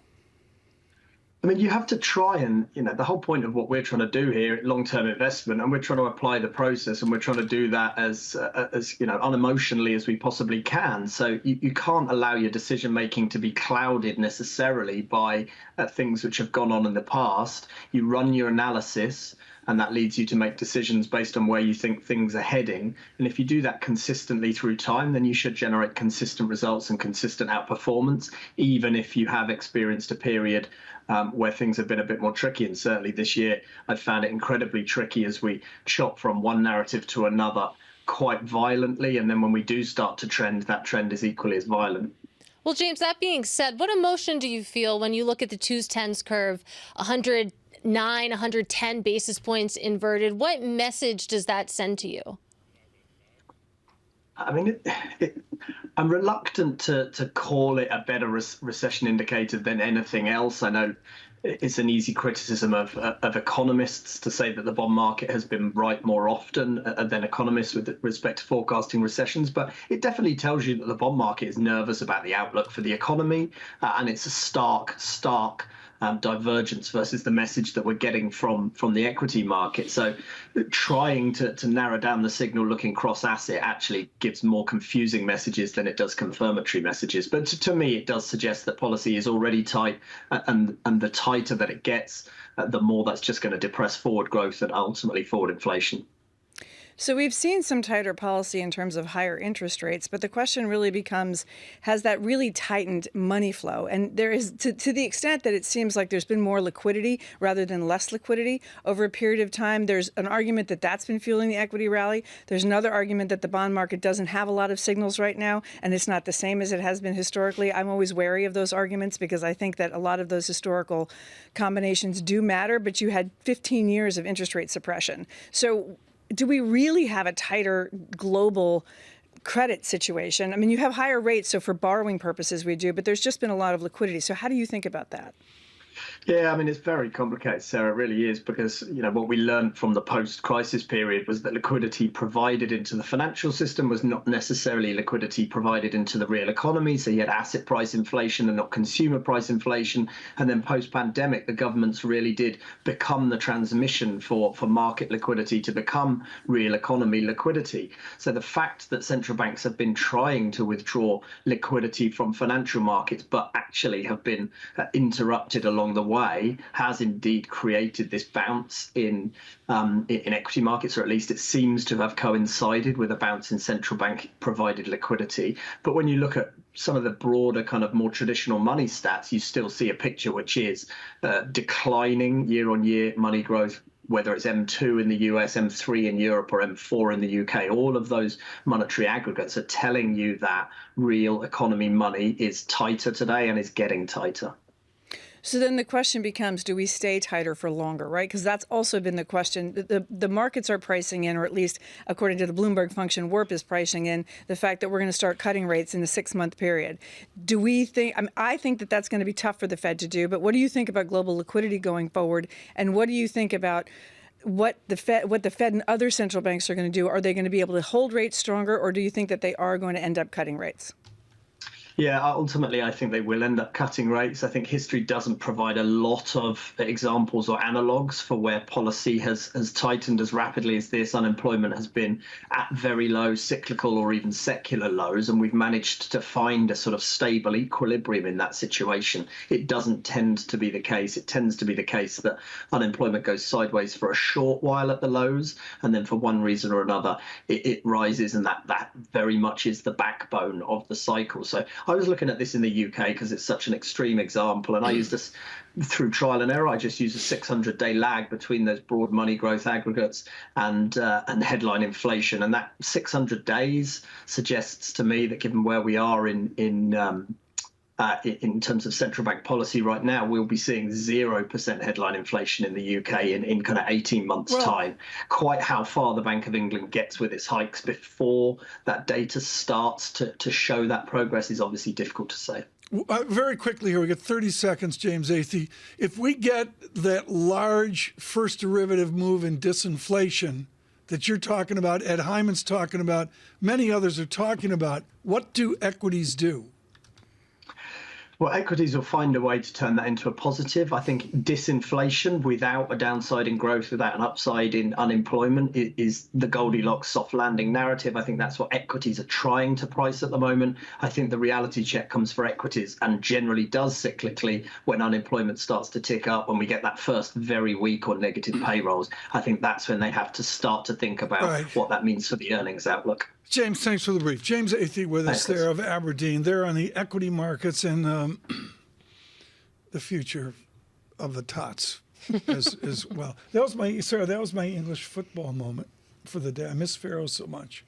I mean, you have to try and, the whole point of what we're trying to do here, long-term investment, and we're trying to apply the process, and we're trying to do that as unemotionally as we possibly can. So you can't allow your decision-making to be clouded necessarily by things which have gone on in the past. You run your analysis, and that leads you to make decisions based on where you think things are heading. And if you do that consistently through time, then you should generate consistent results and consistent outperformance, even if you have experienced a period where things have been a bit more tricky. And certainly this year, I've found it incredibly tricky as we chop from one narrative to another quite violently. And then when we do start to trend, that trend is equally as violent. Well, James, that being said, what emotion do you feel when you look at the 2s-10s curve, 109, 110 basis points inverted? What message does that send to you? I mean, I'm reluctant to call it a better recession indicator than anything else. I know it's an easy criticism of economists to say that the bond market has been right more often than economists with respect to forecasting recessions, but it definitely tells you that the bond market is nervous about the outlook for the economy, and it's a stark divergence versus the message that we're getting from the equity market. So trying to narrow down the signal looking cross-asset actually gives more confusing messages than it does confirmatory messages. But to me, it does suggest that policy is already tight, and the tighter that it gets, the more that's just going to depress forward growth and ultimately forward inflation. So we've seen some tighter policy in terms of higher interest rates, but the question really becomes, has that really tightened money flow? And there is, to the extent that it seems like there's been more liquidity rather than less liquidity over a period of time, there's an argument that that's been fueling the equity rally. There's another argument that the bond market doesn't have a lot of signals right now, and it's not the same as it has been historically. I'm always wary of those arguments because I think that a lot of those historical combinations do matter, but you had 15 years of interest rate suppression. So do we really have a tighter global credit situation? I mean, you have higher rates, so for borrowing purposes we do, but there's just been a lot of liquidity. So how do you think about that? Yeah, I mean, it's very complicated, Sarah. It really is, because, what we learned from the post-crisis period was that liquidity provided into the financial system was not necessarily liquidity provided into the real economy. So you had asset price inflation and not consumer price inflation. And then post-pandemic, the governments really did become the transmission for market liquidity to become real economy liquidity. So the fact that central banks have been trying to withdraw liquidity from financial markets, but actually have been interrupted along the way, has indeed created this bounce in equity markets, or at least it seems to have coincided with a bounce in central bank provided liquidity. But when you look at some of the broader kind of more traditional money stats, you still see a picture which is declining year-on-year money growth, whether it's M2 in the US, M3 in Europe, or M4 in the UK. All of those monetary aggregates are telling you that real economy money is tighter today and is getting tighter. So then the question becomes, do we stay tighter for longer, right? Because that's also been the question. The markets are pricing in, or at least according to the Bloomberg function, WARP is pricing in the fact that we're going to start cutting rates in the 6-month period. Do we think, I think that that's going to be tough for the Fed to do, but what do you think about global liquidity going forward? And what do you think about what the Fed and other central banks are going to do? Are they going to be able to hold rates stronger, or do you think that they are going to end up cutting rates? Yeah, ultimately, I think they will end up cutting rates. I think history doesn't provide a lot of examples or analogues for where policy has tightened as rapidly as this. Unemployment has been at very low cyclical or even secular lows, and we've managed to find a sort of stable equilibrium in that situation. It doesn't tend to be the case. It tends to be the case that unemployment goes sideways for a short while at the lows, and then for one reason or another, it rises, and that very much is the backbone of the cycle. So I was looking at this in the UK because it's such an extreme example, and I used this through trial and error. I just use a 600-day lag between those broad money growth aggregates and headline inflation, and that 600 days suggests to me that given where we are in terms of central bank policy right now, we'll be seeing 0% headline inflation in the UK in kind of 18 months' time. Quite how far the Bank of England gets with its hikes before that data starts to show that progress is obviously difficult to say. Very quickly here, we got 30 seconds, James Athey. If we get that large first derivative move in disinflation that you're talking about, Ed Hyman's talking about, many others are talking about, what do equities do? Well, equities will find a way to turn that into a positive. I think disinflation without a downside in growth, without an upside in unemployment, is the Goldilocks soft landing narrative. I think that's what equities are trying to price at the moment. I think the reality check comes for equities and generally does cyclically when unemployment starts to tick up, when we get that first very weak or negative payrolls. I think that's when they have to start to think about what that means for the earnings outlook. James, thanks for the brief. James Athey with us there of Aberdeen. They're on the equity markets and the future of the tots as well. That was my English football moment for the day. I miss Ferro so much.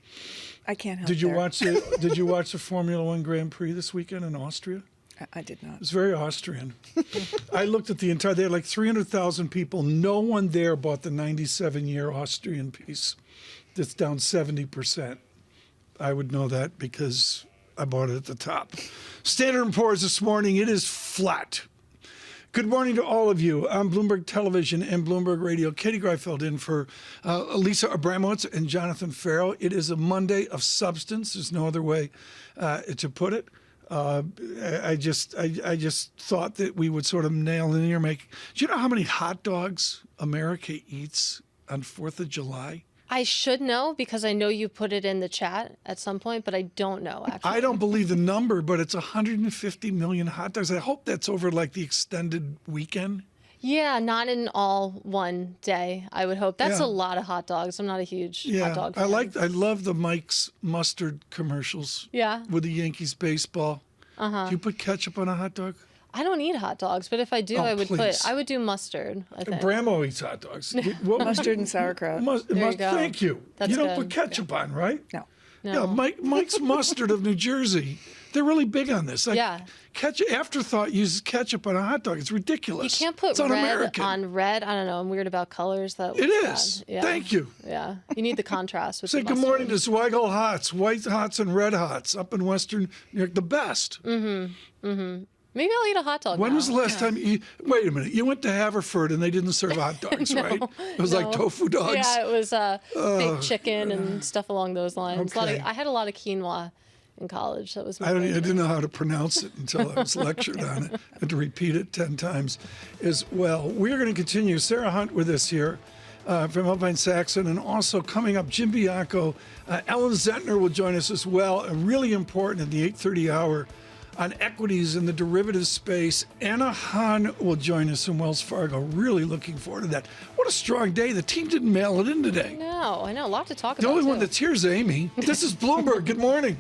I can't help Did you watch the Formula One Grand Prix this weekend in Austria? I did not. It was very Austrian. I looked at they had like 300,000 people. No one there bought the 97-year Austrian piece. That's down 70%. I would know that because I bought it at the top. Standard & Poor's this morning, it is flat. Good morning to all of you on Bloomberg Television and Bloomberg Radio. Katie Greifeld in for Lisa Abramowicz and Jonathan Ferro. It is a Monday of substance. There's no other way to put it. I just thought that we would sort of nail in here. Do you know how many hot dogs America eats on 4th of July? I should know because I know you put it in the chat at some point, but I don't know, actually. I don't believe the number, but it's 150 million hot dogs. I hope that's over like the extended weekend. Yeah, not in all one day, I would hope. That's a lot of hot dogs. I'm not a huge hot dog fan. I love the Mike's mustard commercials. Yeah. With the Yankees baseball. Uh-huh. Do you put ketchup on a hot dog? I don't eat hot dogs, but if I do, I would do mustard, I think. Bramo eats hot dogs. Mustard and sauerkraut. There you go. Thank you. That's you don't good. put ketchup on, right? No. Yeah, Mike's Mustard of New Jersey. They're really big on this. Afterthought uses ketchup on a hot dog. It's ridiculous. You can't put it's red on red. I don't know. I'm weird about colors. It is. Yeah. Thank you. Yeah. You need the contrast with Say the good mustard. morning to Zweigel Hots, White Hots and Red Hots up in Western New York. The best. Mm-hmm. Mm-hmm. Maybe I'll eat a hot dog When now. was the last time you... Wait a minute. You went to Haverford and they didn't serve hot dogs, No, right? It was like tofu dogs? Yeah, it was baked chicken and stuff along those lines. Okay. I had a lot of quinoa in college. That was my I favorite. didn't know how to pronounce it until I was lectured on it. I had to repeat it 10 times as well. We're going to continue. Sarah Hunt with us here from Alpine Saxon, and also coming up, Jim Bianco. Ellen Zentner will join us as well, and really important at the 8:30 hour on equities in the derivatives space. Anna Hahn will join us from Wells Fargo. Really looking forward to that. What a strong day. The team didn't mail it in today. No, I know. A lot to talk The about. only one that's here is Amy. This is Bloomberg. Good morning.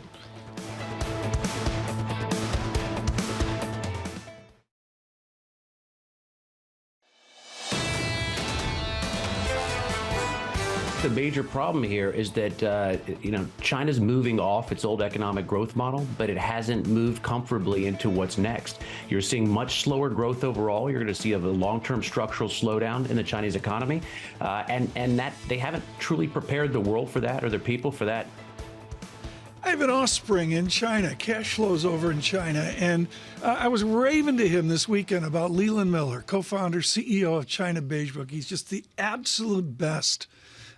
The major problem here is that China's moving off its old economic growth model, but it hasn't moved comfortably into what's next. You're seeing much slower growth overall. You're going to see a long-term structural slowdown in the Chinese economy, and that they haven't truly prepared the world for that or their people for that. I have an offspring in China. Cash flows over in China. And I was raving to him this weekend about Leland Miller, co-founder, CEO of China Beige Book. He's just the absolute best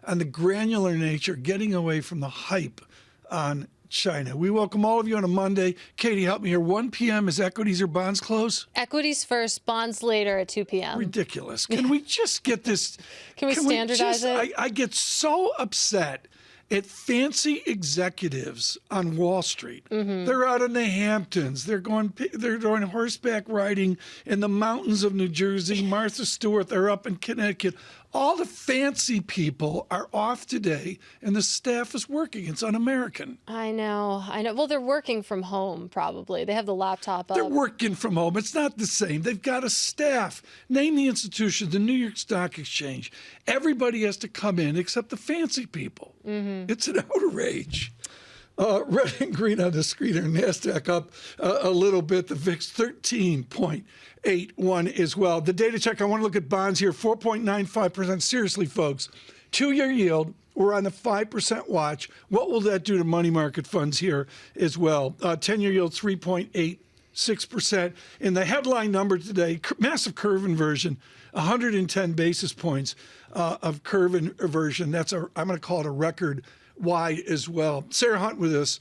on the granular nature, getting away from the hype on China. We welcome all of you on a Monday. Katie, help me here. 1 p.m. is equities or bonds close? Equities first, bonds later at 2 p.m. Ridiculous. Can we just get this? Can we standardize it? I get so upset at fancy executives on Wall Street. Mm-hmm. They're out in the Hamptons. They're going horseback riding in the mountains of New Jersey. Martha Stewart, they're up in Connecticut. All the fancy people are off today, and the staff is working. It's un-American. I know. Well, they're working from home, probably. They have the laptop up. They're working from home. It's not the same. They've got a staff. Name the institution, the New York Stock Exchange. Everybody has to come in except the fancy people. Mm-hmm. It's an outrage. Red and green on the screen are NASDAQ up a little bit. The VIX 13.81 as well. The data check, I want to look at bonds here, 4.95%. Seriously, folks, 2-year yield, we're on the 5% watch. What will that do to money market funds here as well? 10-year yield, 3.86%. In the headline number today, massive curve inversion, 110 basis points of curve inversion. I'm going to call it a record wide as well. Sarah Hunt with us,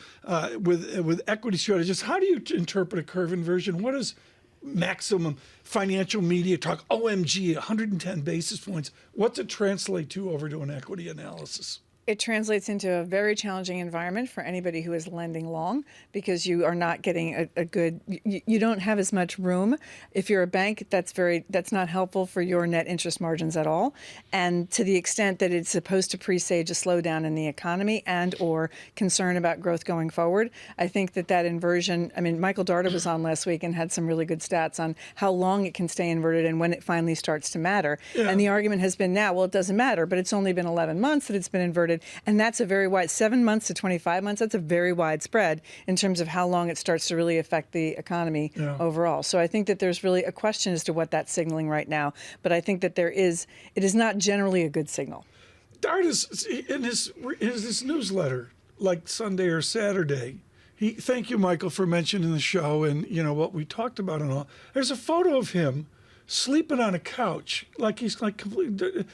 with equity strategists. How do you interpret a curve inversion? What does maximum financial media talk? OMG, 110 basis points. What's it translate to over to an equity analysis? It translates into a very challenging environment for anybody who is lending long, because you are not getting a good, you don't have as much room. If you're a bank, that's not helpful for your net interest margins at all. And to the extent that it's supposed to presage a slowdown in the economy and or concern about growth going forward, I think that inversion, I mean, Michael Darda was on last week and had some really good stats on how long it can stay inverted and when it finally starts to matter. Yeah. And the argument has been now, well, it doesn't matter, but it's only been 11 months that it's been inverted. And that's a very wide, 7 months to 25 months, that's a very wide spread in terms of how long it starts to really affect the economy overall. So I think that there's really a question as to what that's signaling right now. But I think that it is not generally a good signal. Darda's, in his newsletter, like Sunday or Saturday, thank you, Michael, for mentioning the show and what we talked about and all. There's a photo of him sleeping on a couch, like he's like completely.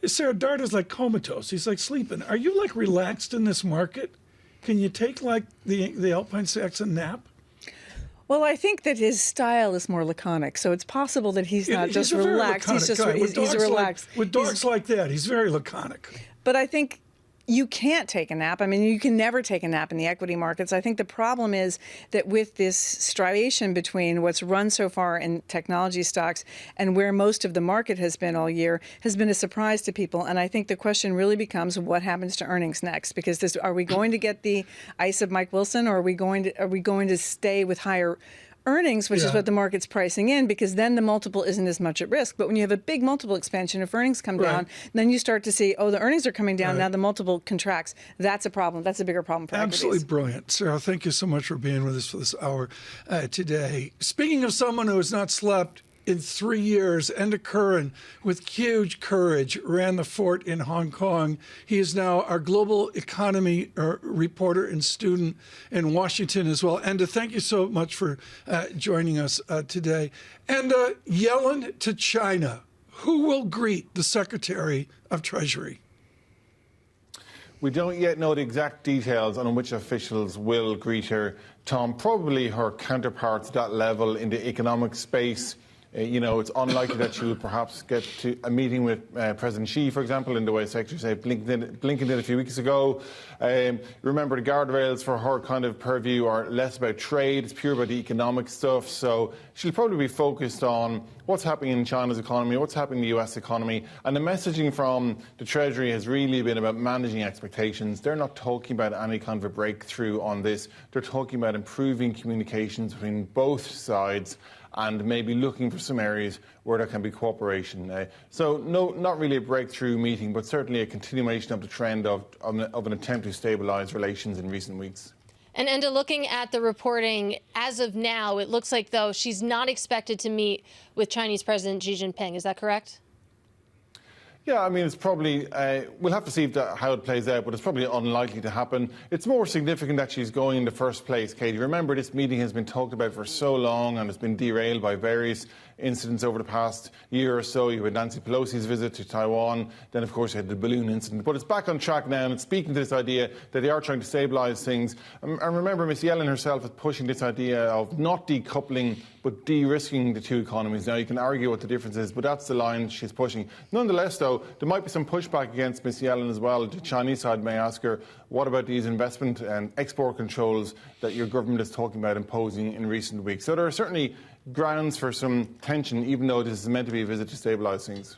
Sarah, Darda's like comatose. He's like sleeping. Are you like relaxed in this market? Can you take like the Alpine Saxon nap? Well, I think that his style is more laconic, so it's possible that he's not just relaxed. He's relaxed. With dogs like that, he's very laconic. But I think you can't take a nap. I mean, you can never take a nap in the equity markets. I think the problem is that with this striation between what's run so far in technology stocks and where most of the market has been all year has been a surprise to people. And I think the question really becomes what happens to earnings next? Because are we going to get the ice of Mike Wilson, or are we going to stay with higher earnings, which is what the market's pricing in, because then the multiple isn't as much at risk. But when you have a big multiple expansion, if earnings come down, then you start to see, the earnings are coming down, now the multiple contracts. That's a problem. That's a bigger problem for Absolutely equities. Brilliant. Sarah, thank you so much for being with us for this hour today. Speaking of someone who has not slept in 3 years, Enda Curran, with huge courage, ran the fort in Hong Kong. He is now our global economy reporter and student in Washington as well. Enda, thank you so much for joining us today. Enda, Yellen to China. Who will greet the Secretary of Treasury? We don't yet know the exact details on which officials will greet her, Tom. Probably her counterparts at that level in the economic space. It's unlikely that she will perhaps get to a meeting with President Xi, for example, in the way Secretary of State Blinken did a few weeks ago. Remember, the guardrails for her kind of purview are less about trade, it's pure about the economic stuff. So she'll probably be focused on what's happening in China's economy, what's happening in the US economy. And the messaging from the Treasury has really been about managing expectations. They're not talking about any kind of a breakthrough on this. They're talking about improving communications between both sides and maybe looking for some areas where there can be cooperation. So no, not really a breakthrough meeting, but certainly a continuation of the trend of an attempt to stabilise relations in recent weeks. And Enda, looking at the reporting, as of now, it looks like, though, she's not expected to meet with Chinese President Xi Jinping. Is that correct? Yeah, I mean, it's probably, we'll have to see how it plays out, but it's probably unlikely to happen. It's more significant that she's going in the first place, Katie. Remember, this meeting has been talked about for so long and it's been derailed by various incidents over the past year or so. You had Nancy Pelosi's visit to Taiwan. Then, of course, you had the balloon incident. But it's back on track now, and it's speaking to this idea that they are trying to stabilise things. And remember, Ms Yellen herself is pushing this idea of not decoupling but de-risking the two economies. Now, you can argue what the difference is, but that's the line she's pushing. Nonetheless, though, there might be some pushback against Ms Yellen as well. The Chinese side may ask her, what about these investment and export controls that your government is talking about imposing in recent weeks? So there are certainly grounds for some tension, even though this is meant to be a visit to stabilise things.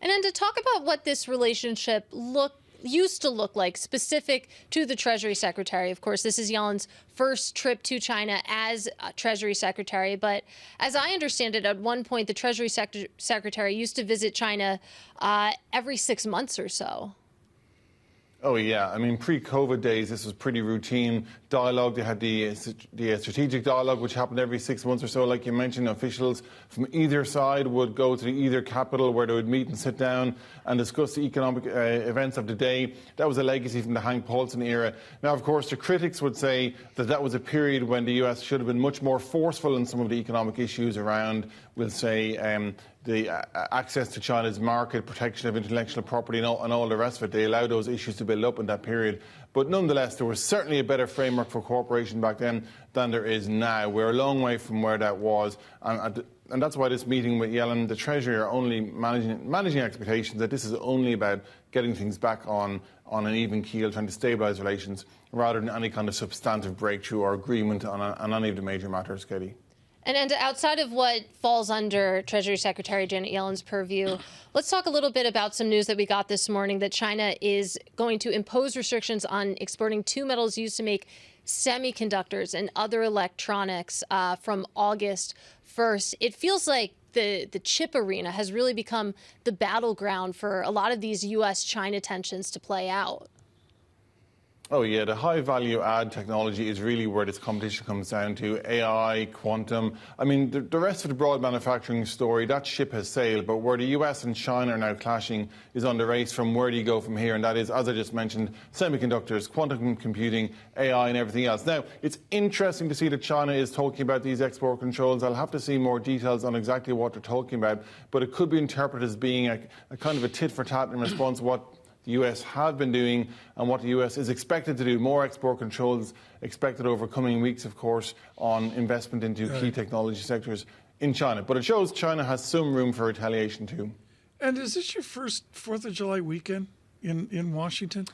And then to talk about what this relationship used to look like, specific to the Treasury Secretary. Of course, this is Yellen's first trip to China as Treasury Secretary. But as I understand it, at one point, the Treasury Secretary used to visit China every 6 months or so. Oh, yeah. I mean, pre-COVID days, this was pretty routine dialogue. They had the strategic dialogue, which happened every 6 months or so. Like you mentioned, officials from either side would go to either capital where they would meet and sit down and discuss the economic events of the day. That was a legacy from the Hank Paulson era. Now, of course, the critics would say that that was a period when the US should have been much more forceful in some of the economic issues around, we'll say, the access to China's market, protection of intellectual property and all the rest of it. They allowed those issues to build up in that period. But nonetheless, there was certainly a better framework for cooperation back then than there is now. We're a long way from where that was. And that's why this meeting with Yellen, the Treasury, are only managing expectations that this is only about getting things back on an even keel, trying to stabilise relations, rather than any kind of substantive breakthrough or agreement on any of the major matters, Katie. And outside of what falls under Treasury Secretary Janet Yellen's purview, let's talk a little bit about some news that we got this morning that China is going to impose restrictions on exporting two metals used to make semiconductors and other electronics from August 1st. It feels like the chip arena has really become the battleground for a lot of these U.S.-China tensions to play out. Oh, yeah, the high-value add technology is really where this competition comes down to. AI, quantum. I mean, the rest of the broad manufacturing story, that ship has sailed, but where the US and China are now clashing is on the race from where do you go from here, and that is, as I just mentioned, semiconductors, quantum computing, AI and everything else. Now, it's interesting to see that China is talking about these export controls. I'll have to see more details on exactly what they're talking about, but it could be interpreted as being a kind of a tit-for-tat in response to what the US have been doing and what the US is expected to do. More export controls expected over coming weeks, of course, on investment into key technology sectors in China. But it shows China has some room for retaliation too. And is this your first 4th of July weekend in Washington?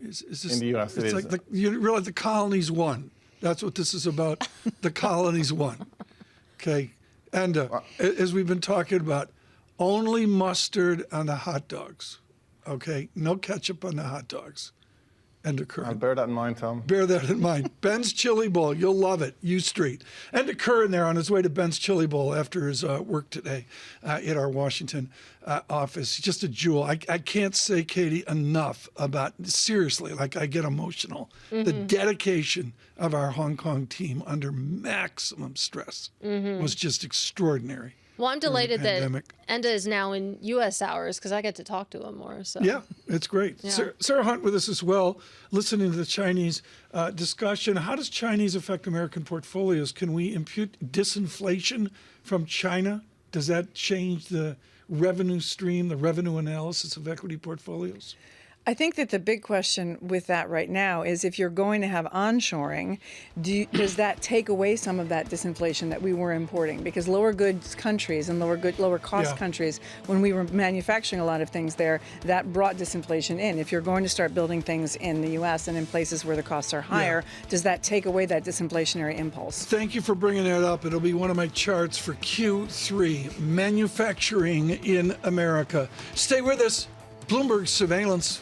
Is this, in the US, it is. Like you realize the colonies won. That's what this is about. The colonies won. Okay. And as we've been talking about, only mustard on the hot dogs. Okay, no ketchup on the hot dogs. And the current. I'll bear that in mind, Tom. Bear that in mind. Ben's Chili Bowl, you'll love it. U Street. And the Curran there on his way to Ben's Chili Bowl after his work today at our Washington office. Just a jewel. I can't say, Katie, enough about, seriously, like I get emotional. Mm-hmm. The dedication of our Hong Kong team under maximum stress was just extraordinary. Well, I'm delighted that Enda is now in U.S. hours because I get to talk to him more. So. Yeah, it's great. Yeah. Sarah Hunt with us as well, listening to the Chinese discussion. How does Chinese affect American portfolios? Can we impute disinflation from China? Does that change the revenue stream, the revenue analysis of equity portfolios? I think that the big question with that right now is if you're going to have onshoring, does that take away some of that disinflation that we were importing? Because lower goods countries and lower cost countries, when we were manufacturing a lot of things there, that brought disinflation in. If you're going to start building things in the U.S. and in places where the costs are higher, does that take away that disinflationary impulse? Thank you for bringing that up. It'll be one of my charts for Q3, manufacturing in America. Stay with us. Bloomberg Surveillance.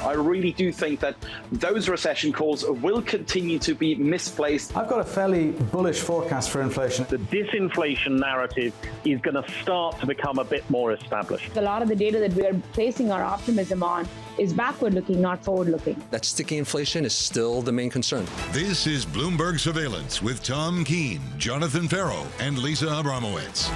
I really do think that those recession calls will continue to be misplaced. I've got a fairly bullish forecast for inflation. The disinflation narrative is going to start to become a bit more established. A lot of the data that we are placing our optimism on is backward-looking, not forward-looking. That sticky inflation is still the main concern. This is Bloomberg Surveillance with Tom Keene, Jonathan Ferro, and Lisa Abramowicz.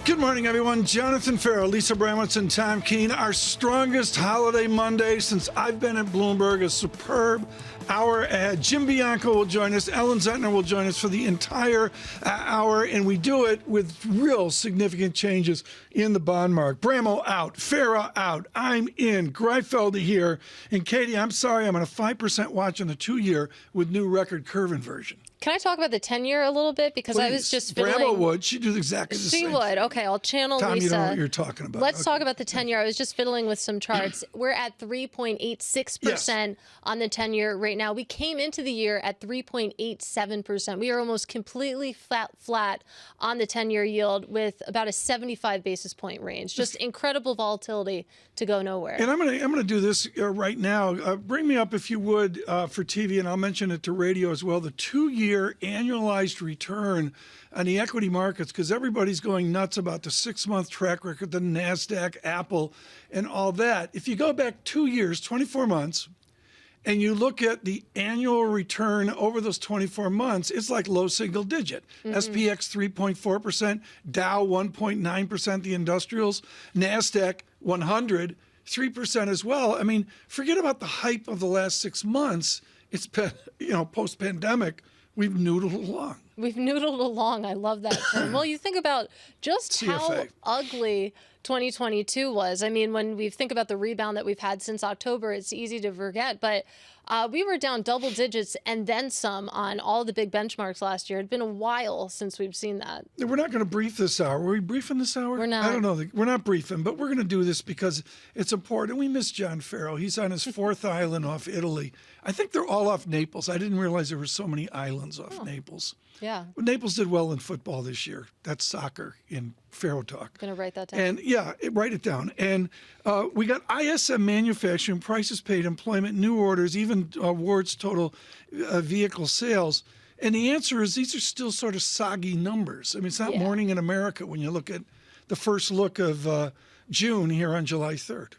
Good morning, everyone. Jonathan Ferro, Lisa Abramowicz, and Tom Keene. Our strongest holiday Monday since I've been at Bloomberg. A superb hour ahead. Jim Bianco will join us. Ellen Zentner will join us for the entire hour, and we do it with real significant changes in the bond market. Brammo out. Ferro out. I'm in. Greifeld here. And Katie, I'm sorry, I'm on a 5% watch on the 2-year with new record curve inversion. Can I talk about the 10-year a little bit? Because I was just fiddling. Brammo would. She'd do exactly the same. She would. Okay, I'll channel Tom, Lisa. you know what you're talking about. Let's talk about the 10-year. I was just fiddling with some charts. We're at 3.86% on the 10-year right now. We came into the year at 3.87%. We are almost completely flat on the 10-year yield with about a 75 basis point range. Just incredible volatility to go nowhere. And I'm gonna do this right now. Bring me up, if you would, for TV, and I'll mention it to radio as well. The 2-year annualized return on the equity markets, because everybody's going nuts about the 6-month track record, the NASDAQ, Apple, and all that. If you go back 2 years, 24 months, and you look at the annual return over those 24 months, it's like low single digit. SPX 3.4%, Dow 1.9%, the industrials, NASDAQ 100, 3% as well. I mean, forget about the hype of the last 6 months. It's been, post-pandemic, we've noodled along. We've noodled along. I love that term. Well, you think about just how ugly 2022 was. I mean, when we think about the rebound that we've had since October, it's easy to forget. But we were down double digits and then some on all the big benchmarks last year. It'd been a while since we've seen that. We're not going to brief this hour. Were we briefing this hour? We're not. I don't know. We're not briefing, but we're going to do this because it's important. We miss John Ferro. He's on his 4th island off Italy. I think they're all off Naples. I didn't realize there were so many islands off Naples. Yeah. But Naples did well in football this year. That's soccer in Ferro talk. Going to write that down. And write it down. And we got ISM manufacturing, prices paid, employment, new orders, even awards, total vehicle sales. And the answer is these are still sort of soggy numbers. I mean, it's not morning in America when you look at the first look of June here on July 3rd.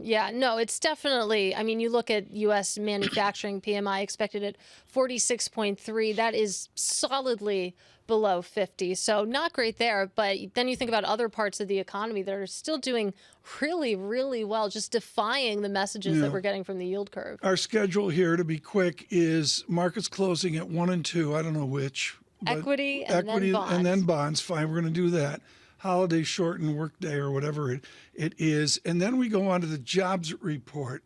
Yeah, no, it's definitely, I mean, you look at U.S. manufacturing PMI expected at 46.3. That is solidly below 50. So not great there. But then you think about other parts of the economy that are still doing really, really well, just defying the messages that we're getting from the yield curve. Our schedule here, to be quick, is markets closing at 1 and 2. I don't know which. Equity and then bonds. Fine, we're going to do that. Holiday shortened workday or whatever it is. And then we go on to the jobs report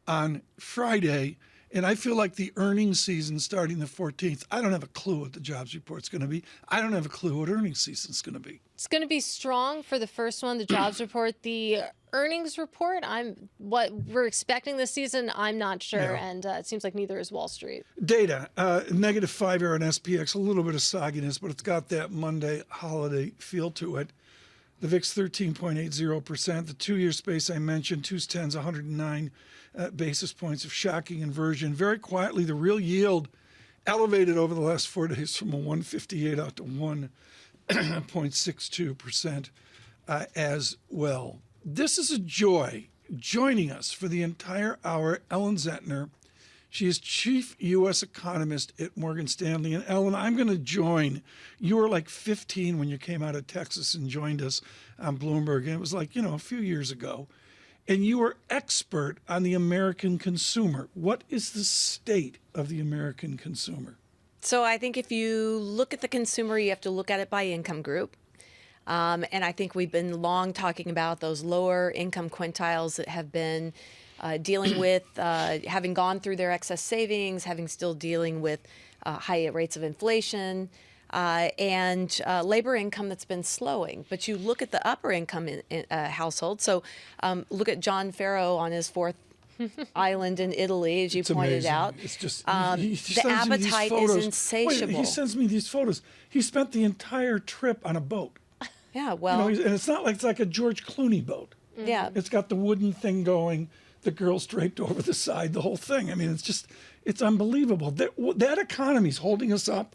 on Friday. And I feel like the earnings season starting the 14th, I don't have a clue what the jobs report's going to be. I don't have a clue what earnings season's going to be. It's going to be strong for the first one, the jobs report. The earnings report, what we're expecting this season, I'm not sure. No. And it seems like neither is Wall Street. Data, -5 here on SPX, a little bit of sogginess, but it's got that Monday holiday feel to it. The VIX 13.80%. The 2-year space I mentioned, 2s, 10s, 109 basis points of shocking inversion. Very quietly, the real yield elevated over the last 4 days from a 158 out to 1.62% as well. This is a joy. Joining us for the entire hour, Ellen Zentner. She is chief U.S. economist at Morgan Stanley. And Ellen, I'm going to join. You were like 15 when you came out of Texas and joined us on Bloomberg. And it was like, a few years ago. And you were expert on the American consumer. What is the state of the American consumer? So I think if you look at the consumer, you have to look at it by income group. And I think we've been long talking about those lower income quintiles that have been dealing with having gone through their excess savings, still dealing with high rates of inflation, and labor income that's been slowing. But you look at the upper income household. So look at John Ferro on his 4th island in Italy, as you pointed out. It's just the appetite is insatiable. Wait, he sends me these photos. He spent the entire trip on a boat. Yeah, well, and it's not like it's like a George Clooney boat. Yeah, it's got the wooden thing going, the girls draped over the side, the whole thing. I mean, it's unbelievable. That economy's holding us up.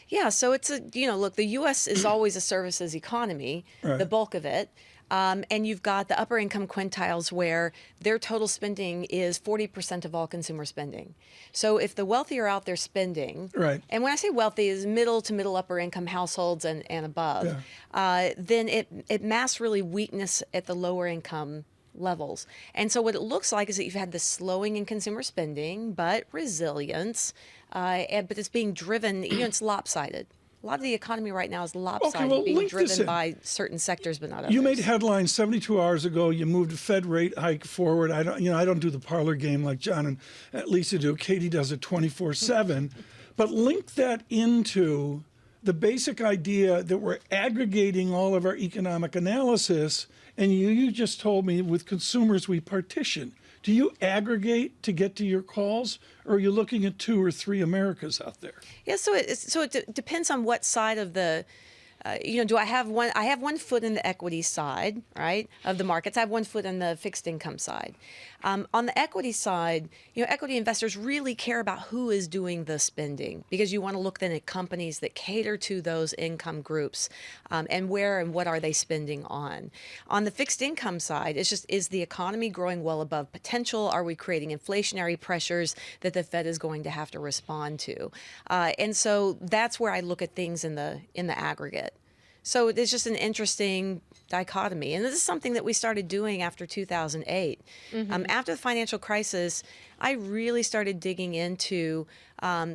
Yeah, so it's look, the U.S. is always a services economy, the bulk of it. And you've got the upper income quintiles where their total spending is 40% of all consumer spending. So if the wealthy are out there spending, right. And when I say wealthy is middle to middle upper income households and above, then it masks really weakness at the lower income levels. And so what it looks like is that you've had this slowing in consumer spending, but resilience, but it's being driven, it's lopsided. A lot of the economy right now is lopsided, being driven by certain sectors, but not others. You made headlines 72 hours ago. You moved a Fed rate hike forward. I don't do the parlor game like John and Lisa do. Katie does it 24/7. But link that into the basic idea that we're aggregating all of our economic analysis. And you just told me with consumers we partition. Do you aggregate to get to your calls, or are you looking at 2 or 3 Americas out there? Yeah, so it depends on what side of the, do I have one? I have one foot in the equity side, right, of the markets. I have one foot on the fixed income side. On the equity side, equity investors really care about who is doing the spending, because you want to look then at companies that cater to those income groups, and where and what are they spending on. On the fixed income side, it's just, is the economy growing well above potential? Are we creating inflationary pressures that the Fed is going to have to respond to? And so that's where I look at things in the aggregate. So it's just an interesting dichotomy. And this is something that we started doing after 2008. After the financial crisis, I really started digging into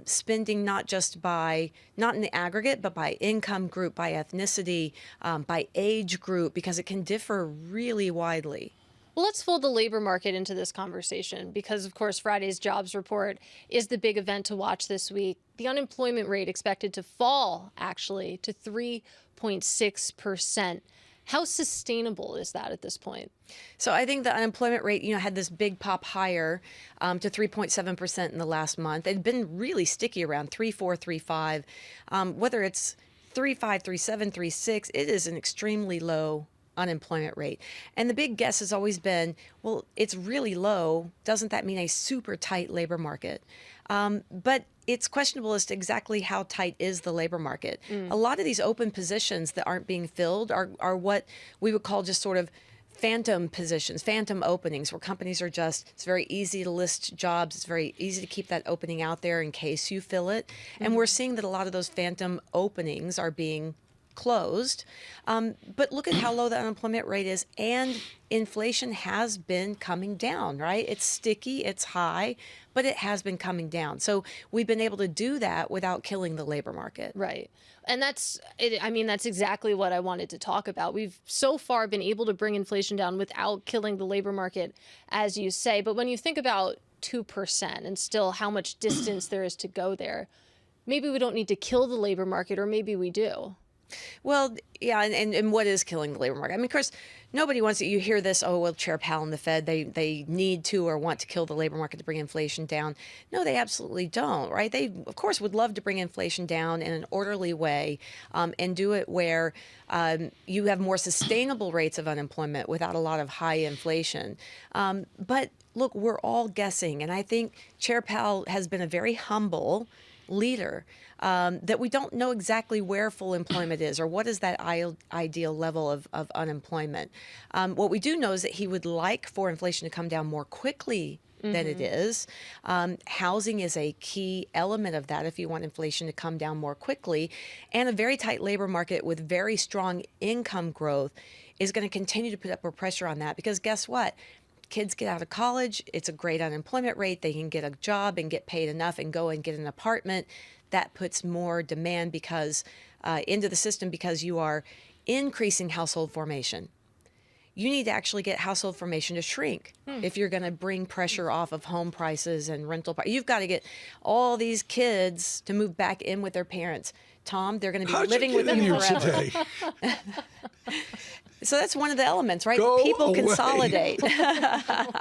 spending not in the aggregate, but by income group, by ethnicity, by age group, because it can differ really widely. Well, let's fold the labor market into this conversation because, of course, Friday's jobs report is the big event to watch this week. The unemployment rate expected to fall, actually, to 3.6%. How sustainable is that at this point? So I think the unemployment rate, had this big pop higher to 3.7% in the last month. It had been really sticky around 3.4, 3.5. Whether it's 3.5, 3.7, 3.6, it is an extremely low unemployment rate. And the big guess has always been, well, it's really low. Doesn't that mean a super tight labor market? But it's questionable as to exactly how tight is the labor market. A lot of these open positions that aren't being filled are what we would call just sort of phantom positions, phantom openings, where companies are it's very easy to list jobs. It's very easy to keep that opening out there in case you fill it. And we're seeing that a lot of those phantom openings are being closed. But look at how low the unemployment rate is, and inflation has been coming down, right? It's sticky, it's high, but it has been coming down. So we've been able to do that without killing the labor market. Right. And that's exactly what I wanted to talk about. We've so far been able to bring inflation down without killing the labor market, as you say. But when you think about 2% and still how much distance there is to go there, maybe we don't need to kill the labor market, or maybe we do. Well, yeah, and what is killing the labor market? I mean, of course, nobody wants it. You hear this, Chair Powell and the Fed, they need to or want to kill the labor market to bring inflation down. No, they absolutely don't, right? They, of course, would love to bring inflation down in an orderly way and do it where you have more sustainable rates of unemployment without a lot of high inflation. But look, we're all guessing, and I think Chair Powell has been a very humble leader, that we don't know exactly where full employment is or what is that ideal level of unemployment. What we do know is that he would like for inflation to come down more quickly than it is. Housing is a key element of that if you want inflation to come down more quickly. And a very tight labor market with very strong income growth is going to continue to put upward pressure on that, because guess what? Kids get out of college, it's a great unemployment rate, they can get a job and get paid enough and go and get an apartment. That puts more demand into the system because you are increasing household formation. You need to actually get household formation to shrink if you're going to bring pressure off of home prices and rental prices. You've got to get all these kids to move back in with their parents. Tom, they're going to be living with you forever. So that's one of the elements, right? People away. Consolidate.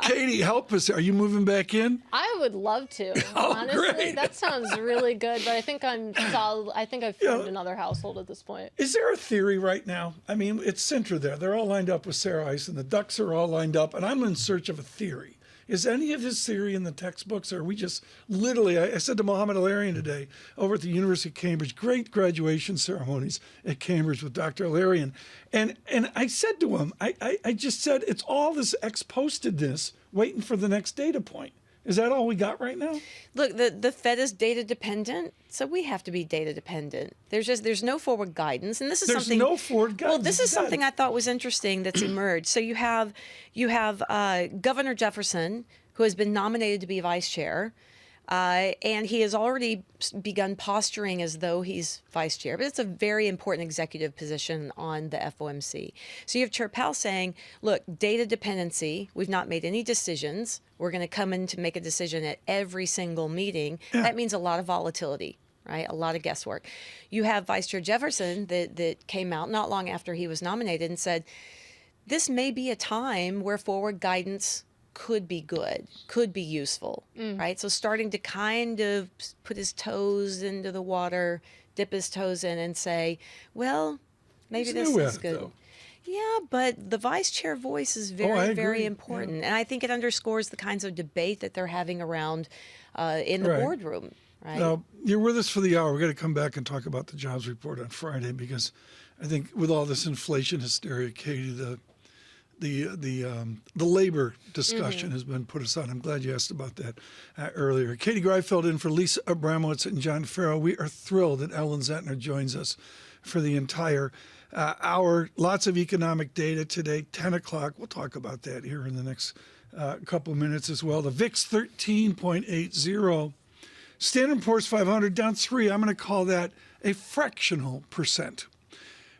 Katie, help us. Are you moving back in? I would love to. Honestly, great. That sounds really good. But I think I'm solid. I think I've found another household at this point. Is there a theory right now? I mean, it's Sintra there. They're all lined up with Sarah Ice, and the Ducks are all lined up. And I'm in search of a theory. Is any of his theory in the textbooks, or are we just literally, I said to Mohammed Al-Arian today over at the University of Cambridge, great graduation ceremonies at Cambridge with Dr. Al-Arian. And I said to him, I just said, it's all this ex-postedness waiting for the next data point. Is that all we got right now? Look, the Fed is data dependent, so we have to be data dependent. There's no forward guidance, and this is something. There's no forward guidance. Well, this is something I thought was interesting that's emerged. So you have Governor Jefferson, who has been nominated to be vice chair. And he has already begun posturing as though he's vice chair, but it's a very important executive position on the FOMC. So you have Chair Powell saying, look, data dependency, we've not made any decisions. We're going to come in to make a decision at every single meeting. Yeah. That means a lot of volatility, right? A lot of guesswork. You have Vice Chair Jefferson that came out not long after he was nominated and said, this may be a time where forward guidance could be good, could be useful, right? So starting to kind of put his toes into the water, dip his toes in and say, well, maybe this is good. Though. Yeah, but the vice chair voice is very important. Yeah. And I think it underscores the kinds of debate that they're having around in the boardroom, right? Now, you're with us for the hour. We're going to come back and talk about the jobs report on Friday, because I think with all this inflation hysteria, Katie, the labor discussion has been put aside. I'm glad you asked about that earlier. Katie Greifeld in for Lisa Abramowicz and John Ferro. We are thrilled that Ellen Zentner joins us for the entire hour. Lots of economic data today, 10 o'clock. We'll talk about that here in the next couple of minutes as well. The VIX 13.80. Standard & Poor's 500 down 3. I'm going to call that a fractional percent.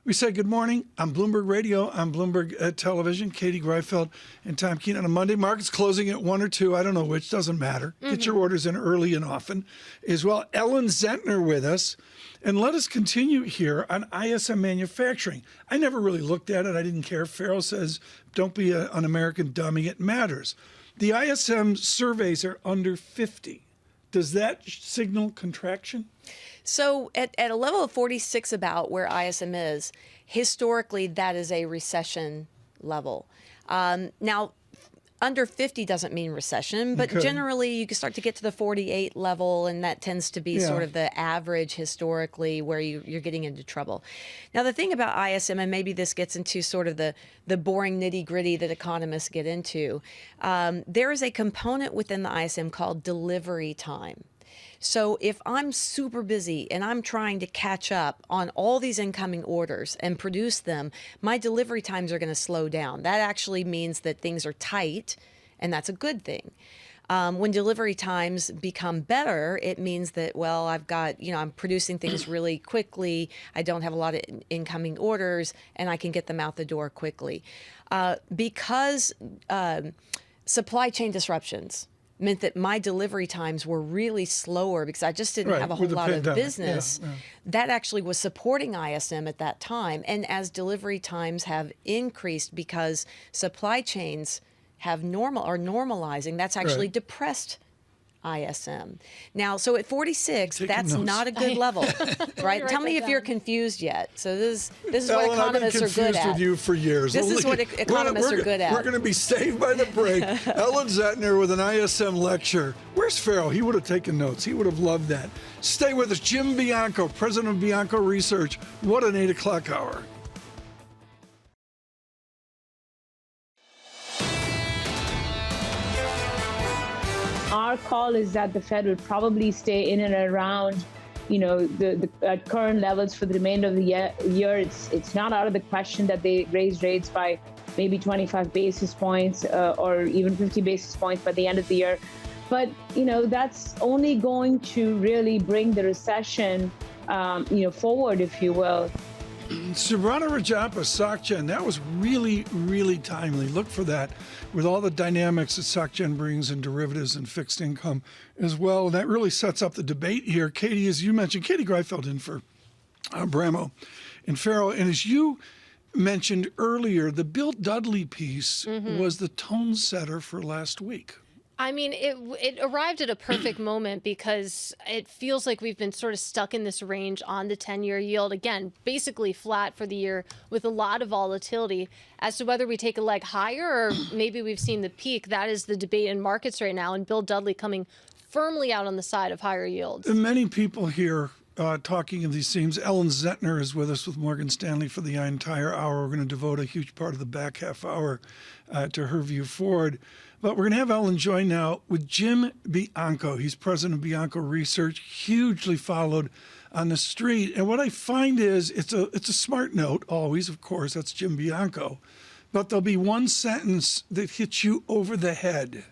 We say good morning on Bloomberg Radio, on Bloomberg Television. Katie Greifeld and Tom Keene on a Monday. Market's closing at 1 or 2. I don't know which. Doesn't matter. Get your orders in early and often as well. Ellen Zentner with us. And let us continue here on ISM manufacturing. I never really looked at it. I didn't care. Ferro says, don't be an American dummy. It matters. The ISM surveys are under 50. Does that signal contraction? So at a level of 46 about where ISM is, historically that is a recession level. Now, under 50 doesn't mean recession, but generally you can start to get to the 48 level, and that tends to be sort of the average historically where you're getting into trouble. Now, the thing about ISM, and maybe this gets into sort of the boring nitty-gritty that economists get into, there is a component within the ISM called delivery time. So if I'm super busy and I'm trying to catch up on all these incoming orders and produce them, my delivery times are going to slow down. That actually means that things are tight, and that's a good thing. When delivery times become better, it means that, well, I've got, I'm producing things really quickly. I don't have a lot of incoming orders, and I can get them out the door quickly. Because supply chain disruptions meant that my delivery times were really slower because I just didn't have a whole lot of business. That actually was supporting ISM at that time. And as delivery times have increased because supply chains are normalizing, that's actually depressed ISM. Now, so at 46, that's not a good level, right? Tell me if you're confused yet. So this is what economists are good at. I've been confused with you for years. This is what economists are good at. We're going to be saved by the break. Ellen Zentner with an ISM lecture. Where's Ferro? He would have taken notes. He would have loved that. Stay with us. Jim Bianco, president of Bianco Research. What an 8 o'clock hour. Our call is that the Fed will probably stay in and around, the at current levels for the remainder of the year. It's not out of the question that they raise rates by maybe 25 basis points or even 50 basis points by the end of the year. But, that's only going to really bring the recession, forward, if you will. Subrata Rajappa, SocGen, that was really, really timely. Look for that with all the dynamics that SocGen brings in derivatives and fixed income as well. And that really sets up the debate here. Katie, as you mentioned, Katie Greifeld in for Bramo and Ferro. And as you mentioned earlier, the Bill Dudley piece was the tone setter for last week. I mean, it arrived at a perfect moment because it feels like we've been sort of stuck in this range on the 10-year yield. Again, basically flat for the year with a lot of volatility. As to whether we take a leg higher or maybe we've seen the peak, that is the debate in markets right now. And Bill Dudley coming firmly out on the side of higher yields. Many people here talking of these themes. Ellen Zentner is with us with Morgan Stanley for the entire hour. We're going to devote a huge part of the back half hour to her view forward. But we're going to have Ellen join now with Jim Bianco. He's president of Bianco Research, hugely followed on the street. And what I find is it's a smart note, always, of course, that's Jim Bianco. But there'll be one sentence that hits you over the head.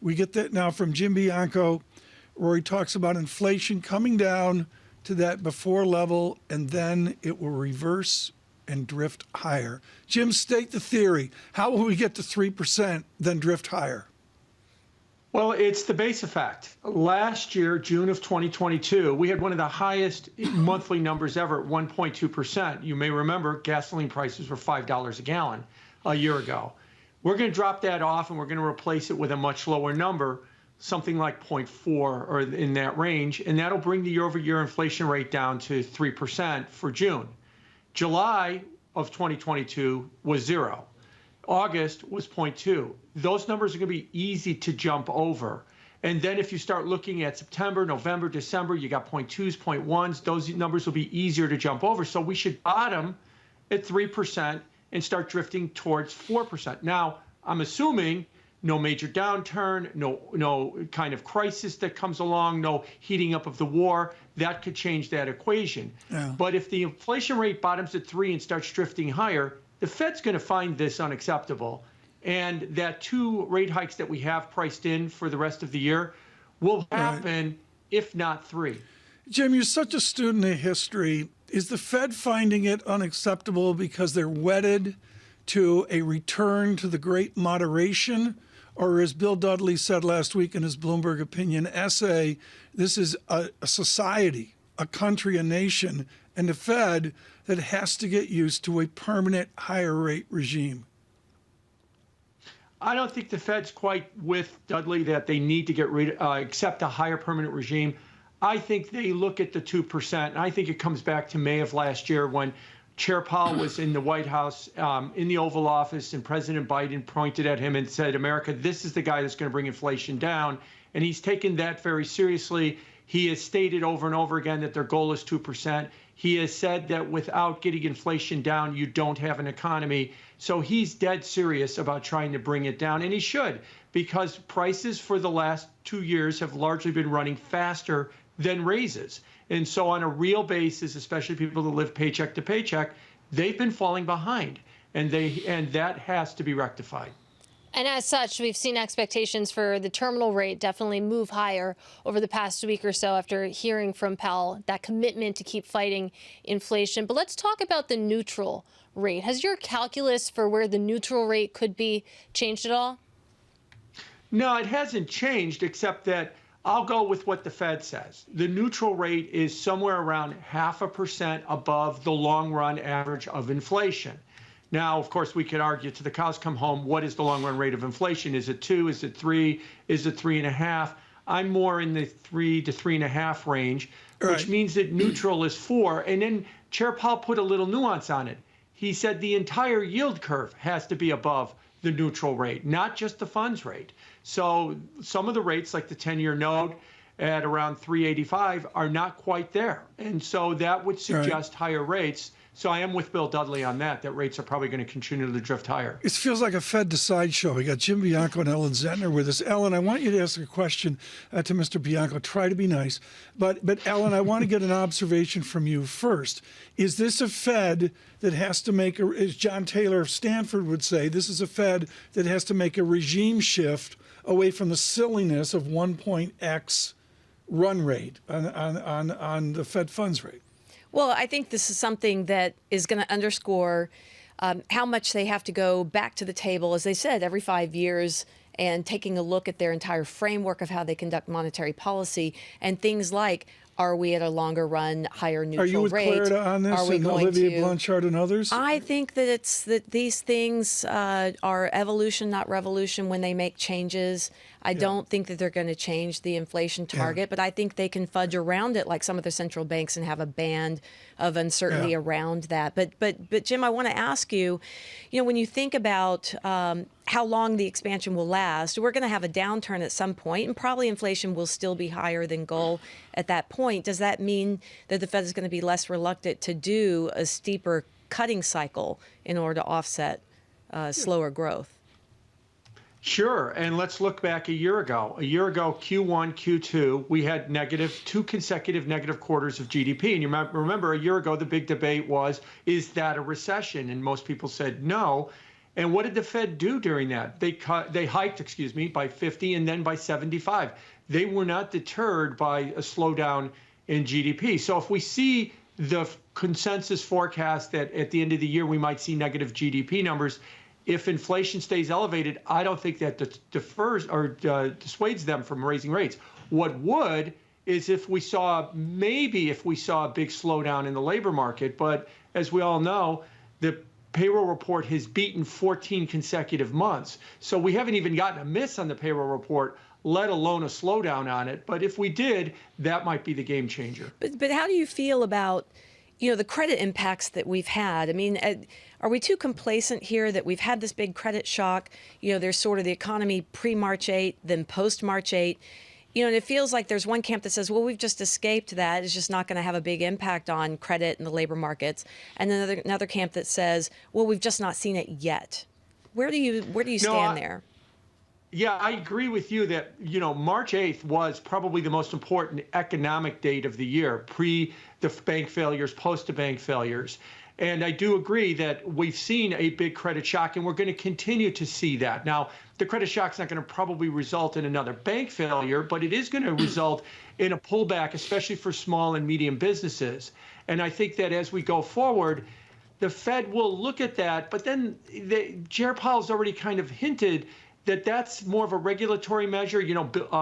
We get that now from Jim Bianco, where he talks about inflation coming down to that before level, and then it will reverse and drift higher. Jim, state the theory. How will we get to 3%, then drift higher? Well, it's the base effect. Last year, June of 2022, we had one of the highest monthly numbers ever at 1.2%. You may remember gasoline prices were $5 a gallon a year ago. We're going to drop that off and we're going to replace it with a much lower number, something like 0.4 or in that range, and that'll bring the year-over-year inflation rate down to 3% for June. July of 2022 was 0. August was 0.2. Those numbers are going to be easy to jump over. And then if you start looking at September, November, December, you got 0.2s, 0.1s. Those numbers will be easier to jump over. So we should bottom at 3% and start drifting towards 4%. Now, I'm assuming no major downturn, no kind of crisis that comes along, no heating up of the war. That could change that equation. Yeah. But if the inflation rate bottoms at 3 and starts drifting higher, the Fed's going to find this unacceptable. And that 2 rate hikes that we have priced in for the rest of the year will happen, if not 3. Jim, you're such a student of history. Is the Fed finding it unacceptable because they're wedded to a return to the great moderation? Or as Bill Dudley said last week in his Bloomberg Opinion essay, this is a society, a country, a nation, and the Fed that has to get used to a permanent higher rate regime? I don't think the Fed's quite with Dudley that they need to accept a higher permanent regime. I think they look at the 2%, and I think it comes back to May of last year when Chair Powell was in the White House, in the Oval Office, and President Biden pointed at him and said, America, this is the guy that's going to bring inflation down. And he's taken that very seriously. He has stated over and over again that their goal is 2%. He has said that without getting inflation down, you don't have an economy. So he's dead serious about trying to bring it down, and he should, because prices for the last 2 years have largely been running faster than raises. And so on a real basis, especially people that live paycheck to paycheck, they've been falling behind, and that has to be rectified. And as such, we've seen expectations for the terminal rate definitely move higher over the past week or so after hearing from Powell that commitment to keep fighting inflation. But let's talk about the neutral rate. Has your calculus for where the neutral rate could be changed at all? No, it hasn't changed, except that I'll go with what the Fed says. The neutral rate is somewhere around 0.5% above the long run average of inflation. Now, of course, we could argue to the cows come home, what is the long run rate of inflation? Is it 2? Is it 3? Is it 3.5? I'm more in the 3 to 3.5 range, which means that neutral is 4. And then Chair Powell put a little nuance on it. He said the entire yield curve has to be above the neutral rate, not just the funds rate. So some of the rates, like the 10-year note at around 3.85, are not quite there. And so that would suggest higher rates. So I am with Bill Dudley on that rates are probably going to continue to drift higher. It feels like a Fed Decide show. We got Jim Bianco and Ellen Zentner with us. Ellen, I want you to ask a question to Mr. Bianco. Try to be nice. But Ellen, I want to get an observation from you first. Is this a Fed that has to make, as John Taylor of Stanford would say, this is a Fed that has to make a regime shift away from the silliness of 1.x run rate on the Fed funds rate? Well, I think this is something that is going to underscore how much they have to go back to the table, as they said, every 5 years, and taking a look at their entire framework of how they conduct monetary policy and things like, are we at a longer run, higher neutral rate? Are you with Clarida on this, and Olivier Blanchard and others? I think that these things are evolution, not revolution, when they make changes. I don't think that they're going to change the inflation target, but I think they can fudge around it like some of the central banks and have a band of uncertainty around that. But Jim, I want to ask you, when you think about how long the expansion will last, we're going to have a downturn at some point, and probably inflation will still be higher than goal at that point. Does that mean that the Fed is going to be less reluctant to do a steeper cutting cycle in order to offset slower growth? Sure. And let's look back a year ago. A year ago, Q1, Q2, we had two consecutive negative quarters of GDP. And you remember a year ago, the big debate was, is that a recession? And most people said no. And what did the Fed do during that? They hiked, by 50 and then by 75. They were not deterred by a slowdown in GDP. So if we see the consensus forecast that at the end of the year we might see negative GDP numbers, if inflation stays elevated, I don't think that dissuades them from raising rates. What would is if we saw a big slowdown in the labor market. But as we all know, the payroll report has beaten 14 consecutive months. So we haven't even gotten a miss on the payroll report, let alone a slowdown on it. But if we did, that might be the game changer. But how do you feel about the credit impacts that we've had? I mean, are we too complacent here that we've had this big credit shock? There's sort of the economy pre-March 8, then post-March 8. And it feels like there's one camp that says, well, we've just escaped that. It's just not going to have a big impact on credit and the labor markets. And then another camp that says, well, we've just not seen it yet. Where do you stand there? Yeah, I agree with you that, March 8th was probably the most important economic date of the year, pre the bank failures, post the bank failures. And I do agree that we've seen a big credit shock, and we're going to continue to see that. Now, the credit shock's not going to probably result in another bank failure, but it is going to result in a pullback, especially for small and medium businesses. And I think that as we go forward, the Fed will look at that. But then Chair Powell's already kind of hinted that that's more of a regulatory measure.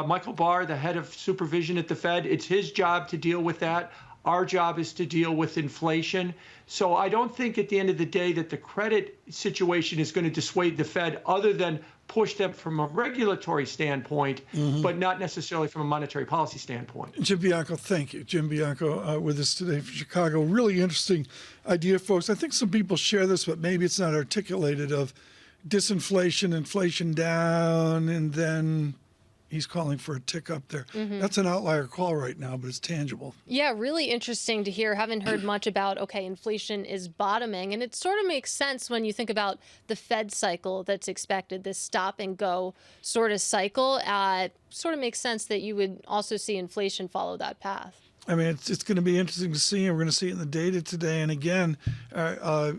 Michael Barr, the head of supervision at the Fed, it's his job to deal with that. Our job is to deal with inflation. So I don't think at the end of the day that the credit situation is going to dissuade the Fed other than push them from a regulatory standpoint, but not necessarily from a monetary policy standpoint. Jim Bianco, thank you. Jim Bianco with us today from Chicago. Really interesting idea, folks. I think some people share this, but maybe it's not articulated, of disinflation, inflation down, and then he's calling for a tick up there. That's an outlier call right now, but it's tangible. Yeah, really interesting to hear. Haven't heard much about, inflation is bottoming. And it sort of makes sense when you think about the Fed cycle that's expected, this stop and go sort of cycle. Sort of makes sense that you would also see inflation follow that path. I mean, it's going to be interesting to see, and we're going to see it in the data today. And again,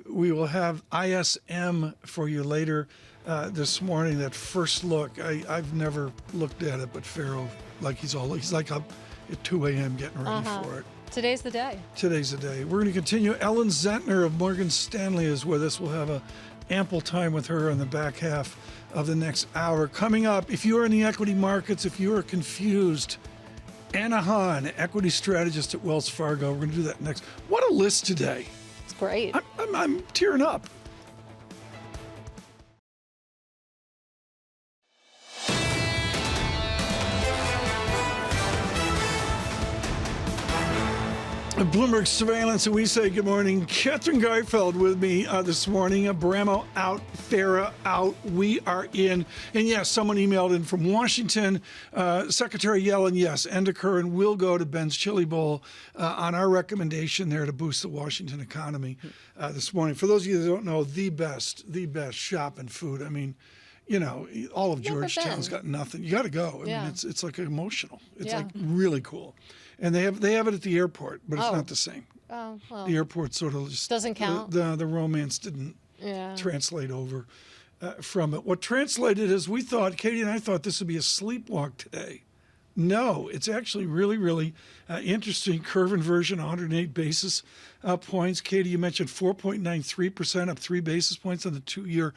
we will have ISM for you later this morning. That first look, I've never looked at it, but Ferro, he's like up at 2 a.m. getting ready for it. Today's the day. Today's the day. We're going to continue. Ellen Zentner of Morgan Stanley is with us. We'll have ample time with her in the back half of the next hour. Coming up, if you are in the equity markets, if you are confused, Anna Hahn, equity strategist at Wells Fargo. We're going to do that next. What a list today. It's great. I'm tearing up. Bloomberg Surveillance, and we say good morning. Catherine Geifeld with me this morning. Abramo out, Ferro out. We are in. And yes, someone emailed in from Washington. Secretary Yellen, yes, Endicott will go to Ben's Chili Bowl on our recommendation there to boost the Washington economy this morning. For those of you that don't know, the best shop and food. I mean, all of Georgetown's got nothing. You got to go. I mean, it's like emotional. It's like really cool. And they have it at the airport, but it's not the same. Oh, well. The airport sort of just doesn't count. The romance didn't translate over from it. What translated is Katie and I thought this would be a sleepwalk today. No, it's actually really, really interesting. Curve inversion, 108 basis points. Katie, you mentioned 4.93%, up 3 basis points on the 2-year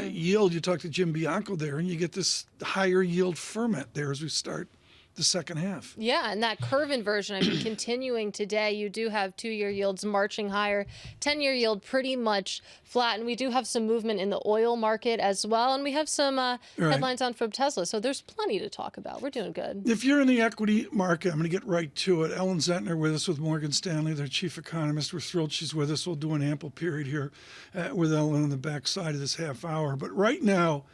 yield. You talked to Jim Bianco there, and you get this higher yield ferment there as we start the second half. Yeah, and that curve inversion, I mean, continuing today, you do have 2-year yields marching higher, 10-year yield pretty much flat, and we do have some movement in the oil market as well, and we have some headlines on from Tesla, so there's plenty to talk about. We're doing good. If you're in the equity market, I'm going to get right to it. Ellen Zentner with us with Morgan Stanley, their chief economist. We're thrilled she's with us. We'll do an ample period here with Ellen on the backside of this half hour. But right now,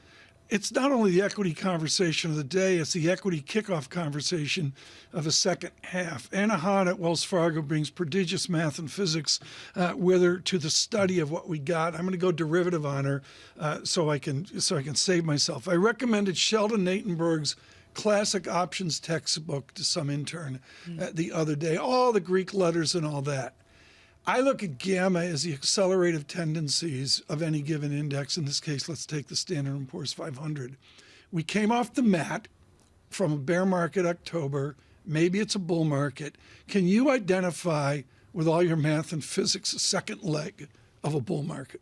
it's not only the equity conversation of the day, it's the equity kickoff conversation of the second half. Anna Hahn at Wells Fargo brings prodigious math and physics with her to the study of what we got. I'm going to go derivative on her so I can save myself. I recommended Sheldon Natenberg's classic options textbook to some intern the other day, all the Greek letters and all that. I look at gamma as the accelerative tendencies of any given index. In this case, let's take the Standard & Poor's 500. We came off the mat from a bear market October. Maybe it's a bull market. Can you identify, with all your math and physics, a second leg of a bull market?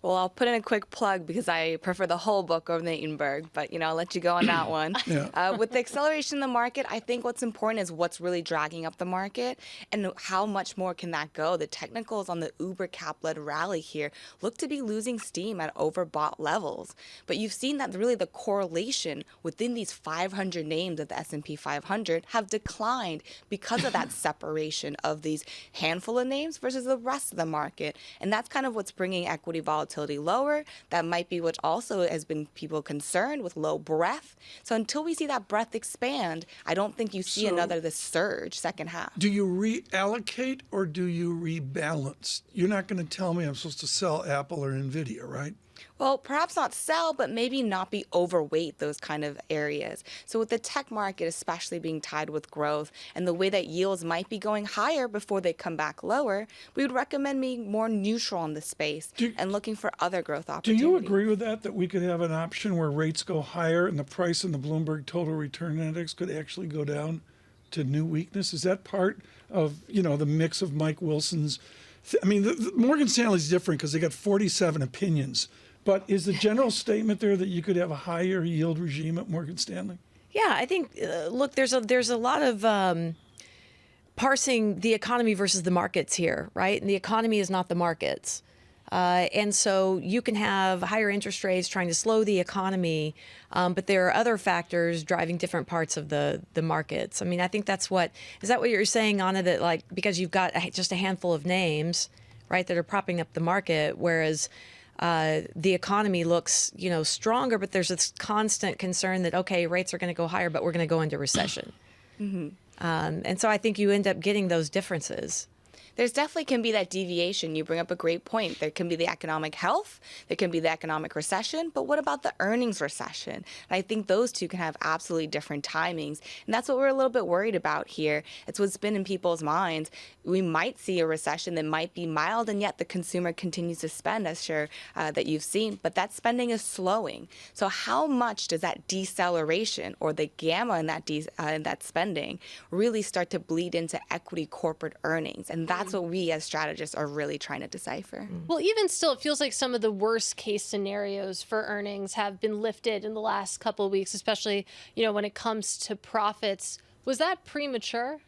Well, I'll put in a quick plug because I prefer the whole book over Natenberg, but, I'll let you go on that one. Yeah. With the acceleration in the market, I think what's important is what's really dragging up the market and how much more can that go. The technicals on the Uber cap-led rally here look to be losing steam at overbought levels. But you've seen that really the correlation within these 500 names of the S&P 500 have declined because of that separation of these handful of names versus the rest of the market. And that's kind of what's bringing equity volatility lower. That might be what also has been people concerned with low breadth. So until we see that breadth expand, I don't think you see this surge second half. Do you reallocate or do you rebalance? You're not going to tell me I'm supposed to sell Apple or Nvidia, right? Well, perhaps not sell, but maybe not be overweight those kind of areas. So with the tech market especially being tied with growth and the way that yields might be going higher before they come back lower, we would recommend being more neutral on the space and looking for other growth opportunities. Do you agree with that we could have an option where rates go higher and the price in the Bloomberg Total Return Index could actually go down to new weakness? Is that part of, the mix of Mike Wilson's? The Morgan Stanley's different because they got 47 opinions. But is the general statement there that you could have a higher yield regime at Morgan Stanley? Yeah, I think, look, there's a lot of parsing the economy versus the markets here, right? And the economy is not the markets. And so you can have higher interest rates trying to slow the economy, but there are other factors driving different parts of the markets. I think is that what you're saying, Anna, that because you've got just a handful of names, right, that are propping up the market, whereas the economy looks, stronger, but there's this constant concern that, okay, rates are going to go higher, but we're going to go into recession. Mm-hmm. And so I think you end up getting those differences. There's definitely can be that deviation. You bring up a great point. There can be the economic health, there can be the economic recession, but what about the earnings recession? And I think those two can have absolutely different timings. And that's what we're a little bit worried about here. It's what's been in people's minds. We might see a recession that might be mild, and yet the consumer continues to spend, as sure that you've seen, but that spending is slowing. So how much does that deceleration or the gamma in that spending really start to bleed into equity corporate earnings? And that's what we as strategists are really trying to decipher. Well, even still, it feels like some of the worst case scenarios for earnings have been lifted in the last couple of weeks, especially, when it comes to profits. Was that premature?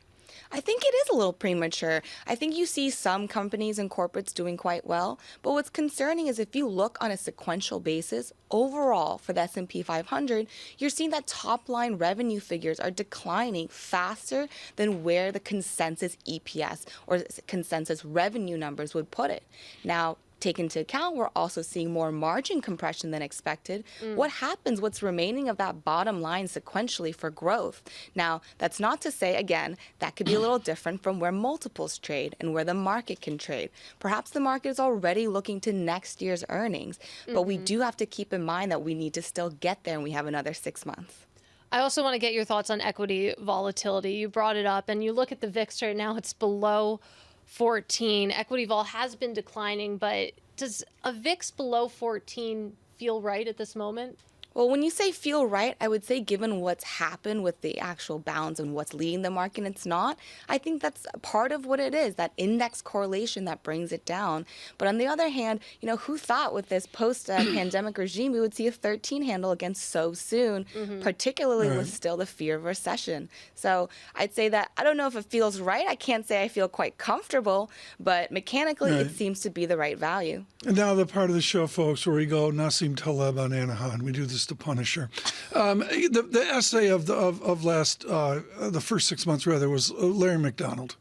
I think it is a little premature. I think you see some companies and corporates doing quite well, but what's concerning is if you look on a sequential basis, overall for the S&P 500, you're seeing that top-line revenue figures are declining faster than where the consensus EPS or consensus revenue numbers would put it. Now, take into account, we're also seeing more margin compression than expected. What happens, what's remaining of that bottom line sequentially for growth? Now, that's not to say, again, that could be a little different from where multiples trade and where the market can trade. Perhaps the market is already looking to next year's earnings, but we do have to keep in mind that we need to still get there and we have another 6 months. I also want to get your thoughts on equity volatility. You brought it up, and you look at the VIX right now, it's below 14. Equity vol has been declining, but does a VIX below 14 feel right at this moment? Well, when you say feel right, I would say given what's happened with the actual bounds and what's leading the market, it's not. I think that's part of what it is, that index correlation that brings it down. But on the other hand, who thought with this post-pandemic regime we would see a 13 handle again so soon, particularly with still the fear of recession. So I'd say that I don't know if it feels right. I can't say I feel quite comfortable, but mechanically it seems to be the right value. And now the part of the show, folks, where we go Nassim Taleb on Anahan. We do this to punish her. The essay of the first 6 months, rather, was Larry McDonald.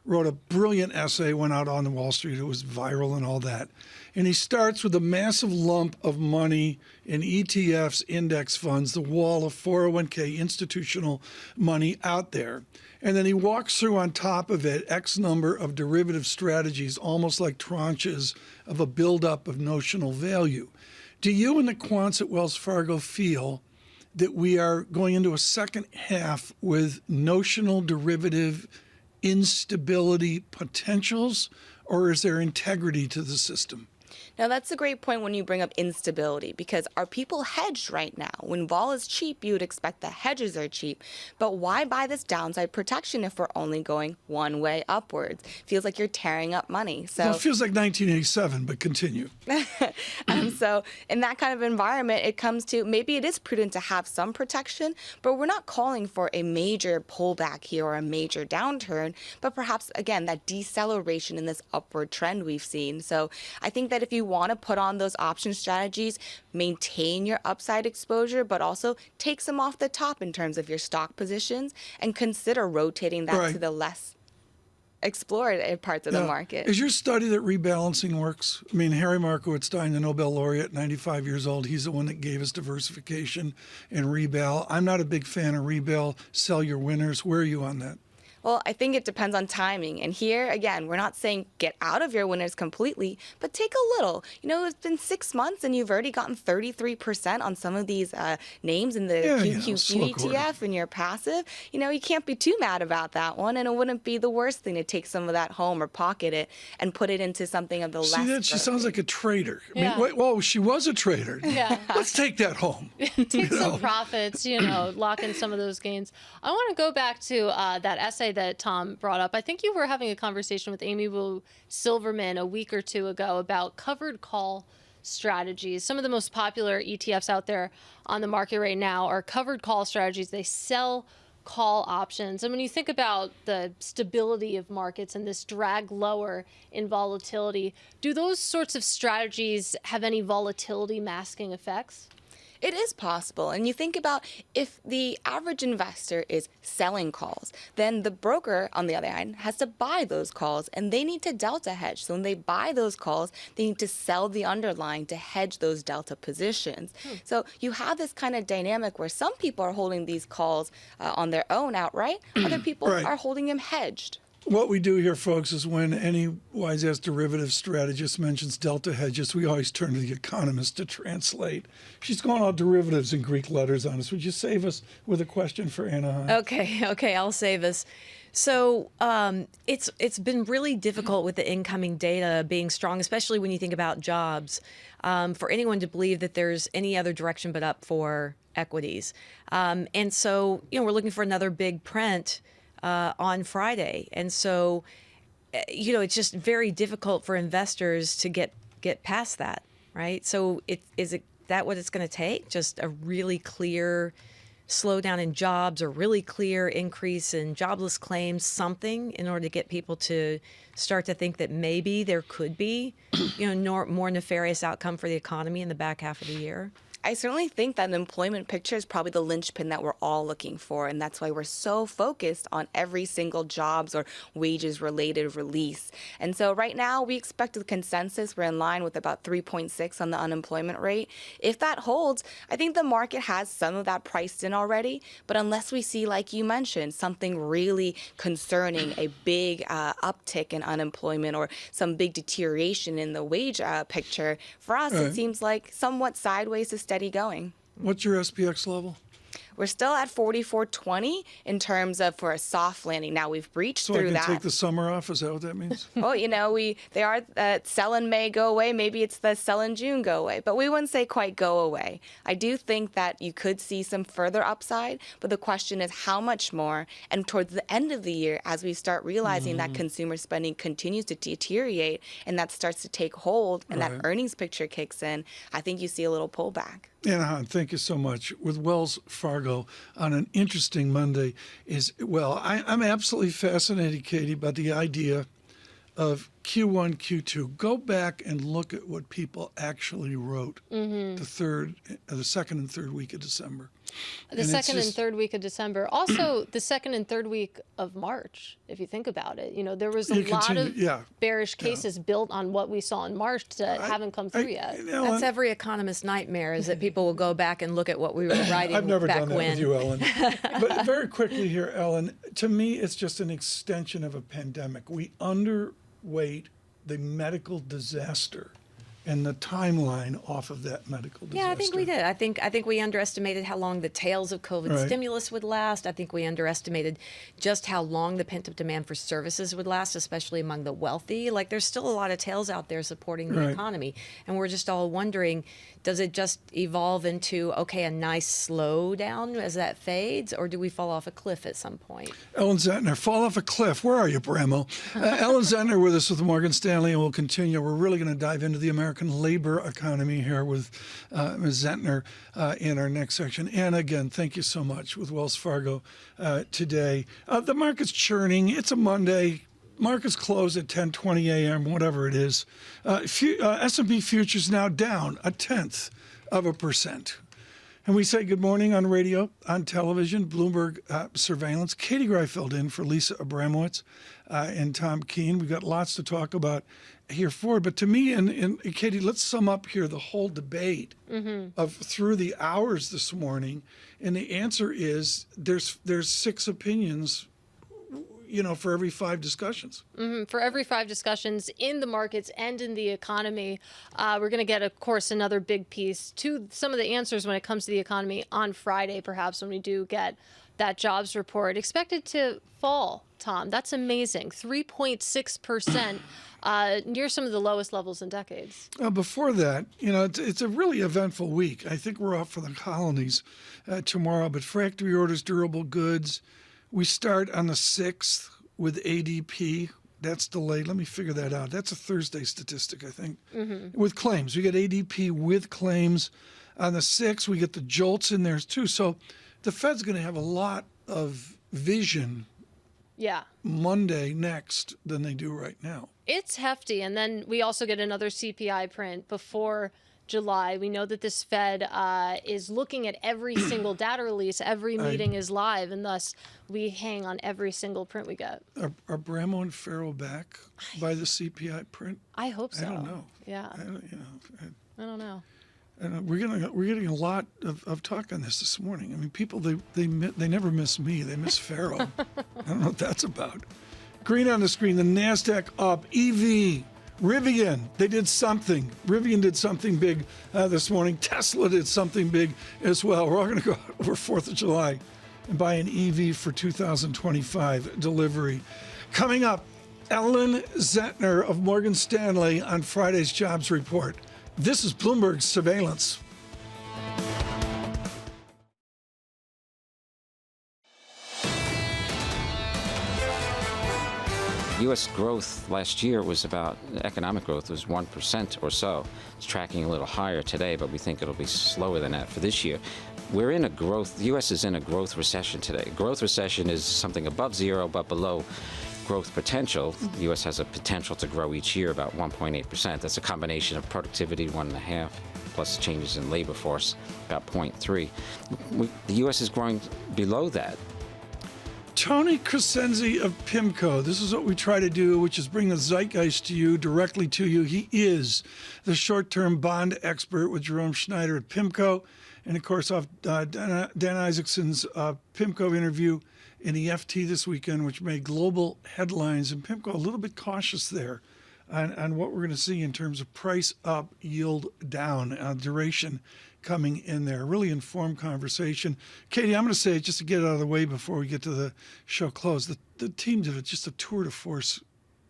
Wrote a brilliant essay, went out on Wall Street. It was viral and all that. And he starts with a massive lump of money in ETFs, index funds, the wall of 401k institutional money out there. And then he walks through on top of it X number of derivative strategies, almost like tranches of a buildup of notional value. Do you and the quants at Wells Fargo feel that we are going into a second half with notional derivative instability potentials, or is there integrity to the system? Now, that's a great point when you bring up instability, because are people hedged right now? When vol is cheap, you would expect the hedges are cheap. But why buy this downside protection if we're only going one way upwards? Feels like you're tearing up money. So well, it feels like 1987, but continue. So in that kind of environment, it comes to maybe it is prudent to have some protection, but we're not calling for a major pullback here or a major downturn, but perhaps, again, that deceleration in this upward trend we've seen. So I think that if you want to put on those option strategies, maintain your upside exposure, but also take some off the top in terms of your stock positions and consider rotating that to the less explored parts of the market. Is your study that rebalancing works? I mean, Harry Markowitz-Stein, the Nobel laureate, 95 years old, he's the one that gave us diversification and rebal. I'm not a big fan of rebal, sell your winners. Where are you on that? Well, I think it depends on timing. And here, again, we're not saying get out of your winners completely, but take a little. It's been 6 months and you've already gotten 33% on some of these names in the QQQ ETF in your passive. You can't be too mad about that one. And it wouldn't be the worst thing to take some of that home or pocket it and put it into something of the less. See that? She sounds like a trader. I mean, she was a trader. Yeah. Let's take that home. Take some profits, lock in some of those gains. I want to go back to that essay that Tom brought up. I think you were having a conversation with Amy Wu Silverman a week or two ago about covered call strategies. Some of the most popular ETFs out there on the market right now are covered call strategies. They sell call options. And when you think about the stability of markets and this drag lower in volatility, do those sorts of strategies have any volatility masking effects? It is possible. And you think about if the average investor is selling calls, then the broker, on the other hand, has to buy those calls and they need to delta hedge. So when they buy those calls, they need to sell the underlying to hedge those delta positions. So you have this kind of dynamic where some people are holding these calls on their own outright, other people are holding them hedged. What we do here, folks, is when any wise-ass derivative strategist mentions delta hedges, we always turn to the economist to translate. She's going all derivatives and Greek letters on us. Would you save us with a question for Anaheim? Okay, I'll save us. So it's been really difficult with the incoming data being strong, especially when you think about jobs, for anyone to believe that there's any other direction but up for equities. And so, we're looking for another big print on Friday. And so, it's just very difficult for investors to get past that, right? So is that what it's going to take? Just a really clear slowdown in jobs, a really clear increase in jobless claims, something in order to get people to start to think that maybe there could be, more nefarious outcome for the economy in the back half of the year? I certainly think that an employment picture is probably the linchpin that we're all looking for, and that's why we're so focused on every single jobs or wages-related release. And so right now, we expect the consensus, we're in line with about 3.6 on the unemployment rate. If that holds, I think the market has some of that priced in already, but unless we see, like you mentioned, something really concerning, a big uptick in unemployment or some big deterioration in the wage picture, for us, it seems like somewhat sideways to steady going. What's your SPX level? We're still at 44.20 in terms of for a soft landing. Now we've breached So through I can that. take the summer off? Is that what that means? Well, they are sell in May, go away. Maybe it's the sell in June, go away. But we wouldn't say quite go away. I do think that you could see some further upside, but the question is how much more? And towards the end of the year, as we start realizing that consumer spending continues to deteriorate and that starts to take hold and that earnings picture kicks in, I think you see a little pullback. Anahan, thank you so much. With Wells Fargo on an interesting Monday I'm absolutely fascinated, Katie, by the idea of Q1, Q2. Go back and look at what people actually wrote the second and third week of December. The second and third week of December. Also, the second and third week of March, if you think about it. There was a lot of bearish cases built on what we saw in March that haven't come through yet. That's every economist's nightmare, is that people will go back and look at what we were writing I've never back done that when. with you, Ellen. But very quickly here, Ellen, to me, it's just an extension of a pandemic. We underweight the medical disaster and the timeline off of that medical disaster. Yeah, I think we did. I think we underestimated how long the tails of COVID stimulus would last. I think we underestimated just how long the pent-up demand for services would last, especially among the wealthy. Like, there's still a lot of tails out there supporting the economy. And we're just all wondering, does it just evolve into, a nice slowdown as that fades, or do we fall off a cliff at some point? Ellen Zentner, fall off a cliff. Where are you, Bramo? Ellen Zentner with us with Morgan Stanley, and we'll continue. We're really going to dive into the American labor economy here with Ms. Zentner in our next section. And again, thank you so much with Wells Fargo today. The market's churning. It's a Monday. Markets close at 10:20 a.m., whatever it is. S&P futures now down 0.1%. And we say good morning on radio, on television, Bloomberg surveillance. Katie Greifeld in for Lisa Abramowicz and Tom Keene. We've got lots to talk about here forward. But to me, and Katie, let's sum up here the whole debate of through the hours this morning. And the answer is there's 6 opinions for every 5 discussions. For every 5 discussions in the markets and in the economy. We're going to get, of course, another big piece to some of the answers when it comes to the economy on Friday, perhaps, when we do get that jobs report. Expected to fall, Tom. That's amazing. 3.6%, near some of the lowest levels in decades. Before that, it's a really eventful week. I think we're off for the colonies tomorrow, but factory orders, durable goods. We start on the 6th with ADP. That's delayed. Let me figure that out. That's a Thursday statistic, I think. With claims. We get ADP with claims. On the 6th, we get the jolts in there too. So the Fed's going to have a lot of vision Monday next than they do right now. It's hefty. And then we also get another CPI print before July. We know that this Fed is looking at every single data release. Every meeting is live, and thus we hang on every single print we get. Are Bramo and Ferro back by the CPI print? I hope so. I don't know. Yeah. I don't know. We're getting a lot of talk on this morning. I mean, people they never miss me. They miss Ferro. I don't know what that's about. Green on the screen. The Nasdaq up. EV. Rivian, they did something. Rivian did something big this morning. Tesla did something big as well. We're all going to go over 4th of July and buy an EV for 2025 delivery. Coming up, Ellen Zentner of Morgan Stanley on Friday's jobs report. This is Bloomberg Surveillance. U.S. growth last year economic growth was 1% or so. It's tracking a little higher today, but we think it'll be slower than that for this year. We're in the U.S. is in a growth recession today. Growth recession is something above 0, but below growth potential. The U.S. has a potential to grow each year about 1.8%. That's a combination of productivity, 1.5%, plus changes in labor force, about 0.3%. The U.S. is growing below that. Tony Crescenzi of PIMCO. This is what we try to do, which is bring the zeitgeist to you, directly to you. He is the short-term bond expert with Jerome Schneider at PIMCO. And, of course, off Dan Isaacson's PIMCO interview in the FT this weekend, which made global headlines. And PIMCO a little bit cautious there on what we're going to see in terms of price up, yield down, duration coming in there. Really informed conversation. Katie, I'm going to say, just to get it out of the way before we get to the show close, the team did just a tour de force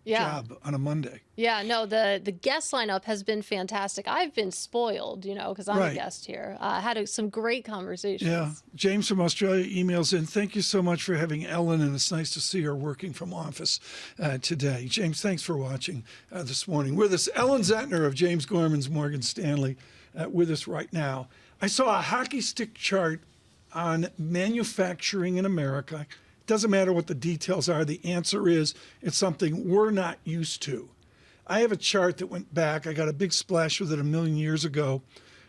job on a Monday. Yeah, no, the guest lineup has been fantastic. I've been spoiled, because I'm a guest here. I had some great conversations. Yeah. James from Australia emails in, thank you so much for having Ellen, and it's nice to see her working from office today. James, thanks for watching this morning. With us, Ellen Zentner of James Gorman's Morgan Stanley with us right now. I saw a hockey stick chart on manufacturing in America. Doesn't matter what the details are. The answer is it's something we're not used to. I have a chart that went back. I got a big splash with it 1 million years ago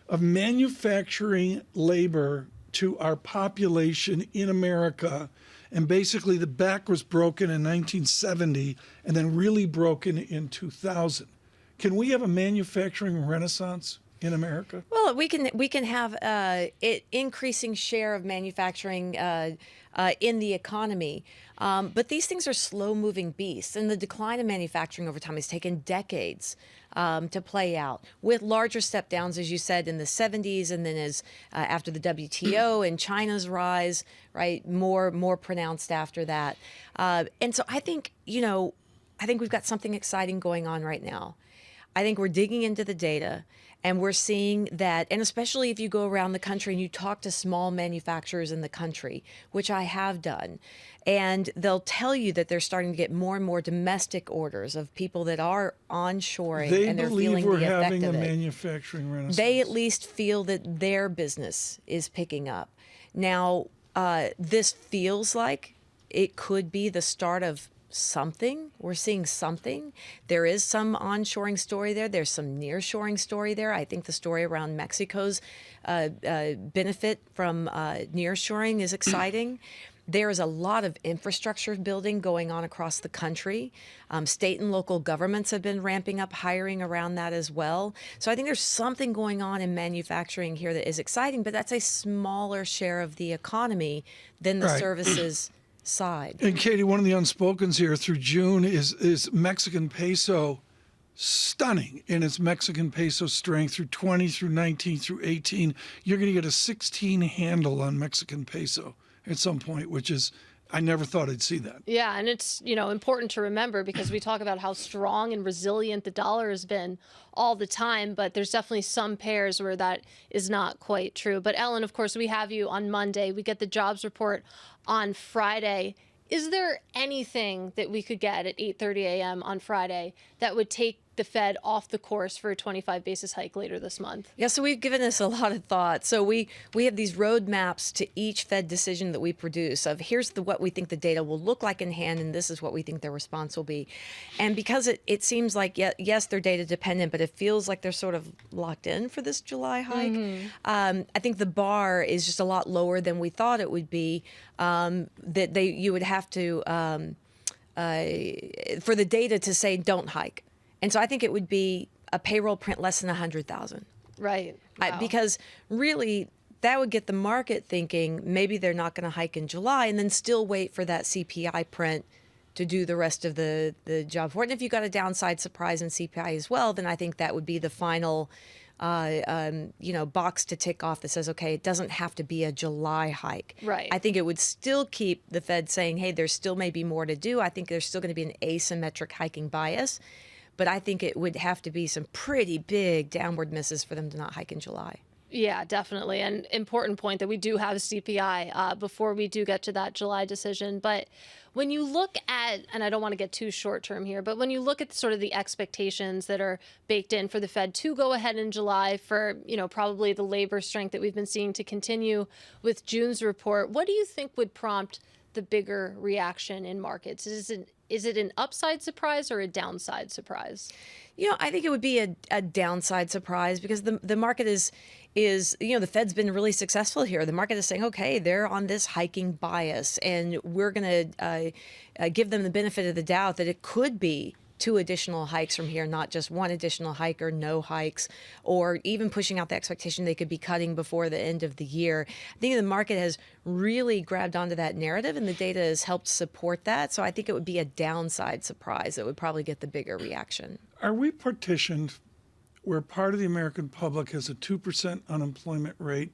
of manufacturing labor to our population in America. And basically the back was broken in 1970 and then really broken in 2000. Can we have a manufacturing renaissance in America? Well, we can have increasing share of manufacturing in the economy. But these things are slow-moving beasts, and the decline in manufacturing over time has taken decades to play out, with larger step downs, as you said, in the 70s, and then as after the WTO and China's rise, right, more pronounced after that. And so I think we've got something exciting going on right now. I think we're digging into the data, and we're seeing that, and especially if you go around the country and you talk to small manufacturers in the country, which I have done, and they'll tell you that they're starting to get more and more domestic orders of people that are onshoring, and they're feeling the effect of it. They believe we're having a manufacturing renaissance. They at least feel that their business is picking up. Now, this feels like it could be the start of something. We're seeing something. There is some onshoring story there. There's some nearshoring story there. I think the story around Mexico's benefit from nearshoring is exciting. There is a lot of infrastructure building going on across the country. State and local governments have been ramping up hiring around that as well. So I think there's something going on in manufacturing here that is exciting, but that's a smaller share of the economy than the services side. And Katie, one of the unspokens here through June is Mexican peso, stunning in its Mexican peso strength through 20, through 19, through 18. You're going to get a 16 handle on Mexican peso at some point, which is, I never thought I'd see that. Yeah, and it's, important to remember because we talk about how strong and resilient the dollar has been all the time, but there's definitely some pairs where that is not quite true. But Ellen, of course, we have you on Monday. We get the jobs report on Friday. Is there anything that we could get at 8:30 a.m. on Friday that would take the Fed off the course for a 25 basis hike later this month? Yeah, so we've given this a lot of thought. So we have these roadmaps to each Fed decision that we produce of here's what we think the data will look like in hand, and this is what we think their response will be. And because it seems like, yes, they're data dependent, but it feels like they're sort of locked in for this July hike. I think the bar is just a lot lower than we thought it would be, that you would have to, for the data to say don't hike. And so I think it would be a payroll print less than 100,000. Right. Wow. Because really, that would get the market thinking maybe they're not going to hike in July and then still wait for that CPI print to do the rest of the job report. And if you got a downside surprise in CPI as well, then I think that would be the final box to tick off that says, okay, it doesn't have to be a July hike. Right. I think it would still keep the Fed saying, hey, there's still maybe more to do. I think there's still going to be an asymmetric hiking bias. But I think it would have to be some pretty big downward misses for them to not hike in July. Yeah, definitely. An important point that we do have CPI before we do get to that July decision. But when you look at, and I don't want to get too short term here, but when you look at sort of the expectations that are baked in for the Fed to go ahead in July for, probably the labor strength that we've been seeing to continue with June's report, what do you think would prompt the bigger reaction in markets? Is it an upside surprise or a downside surprise? I think it would be a downside surprise because the market is the Fed's been really successful here. The market is saying, okay, they're on this hiking bias, and we're going to give them the benefit of the doubt that it could be 2 additional hikes from here, not just 1 additional hike or no hikes, or even pushing out the expectation they could be cutting before the end of the year. I think the market has really grabbed onto that narrative, and the data has helped support that. So I think it would be a downside surprise that would probably get the bigger reaction. Are we partitioned where part of the American public has a 2% unemployment rate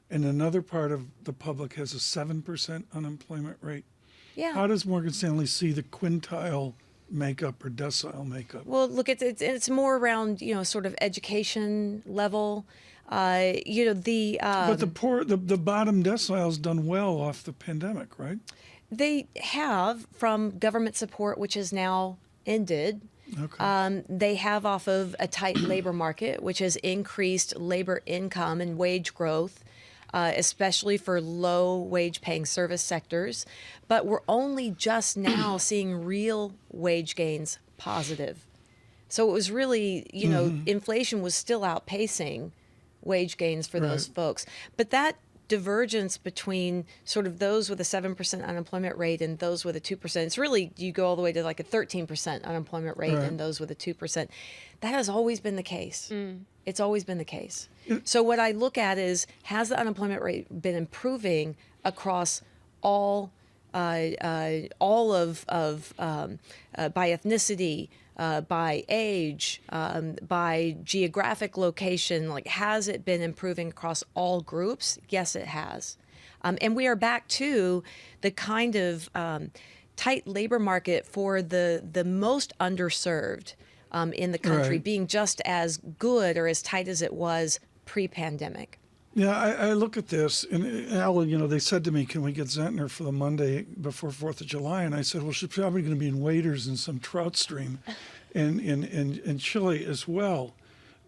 and another part of the public has a 7% unemployment rate? Yeah. How does Morgan Stanley see the quintile makeup or decile makeup? Well, look, it's more around, sort of education level. But the poor, the bottom decile's done well off the pandemic, right? They have, from government support, which has now ended. Okay. They have off of a tight labor market, which has increased labor income and wage growth, especially for low wage paying service sectors. But we're only just now seeing real wage gains positive. So it was really, inflation was still outpacing wage gains for those folks. But that divergence between sort of those with a 7% unemployment rate and those with a 2%, it's really, you go all the way to like a 13% unemployment rate and those with a 2%. That has always been the case. It's always been the case. So what I look at is, has the unemployment rate been improving across all by ethnicity, by age, by geographic location? Like, has it been improving across all groups? Yes, it has. And we are back to the kind of tight labor market for the most underserved in the country being just as good or as tight as it was pre-pandemic. Yeah, I look at this, and Alan, they said to me, can we get Zentner for the Monday before 4th of July? And I said, well, she's probably going to be in waders in some trout stream in Chile as well.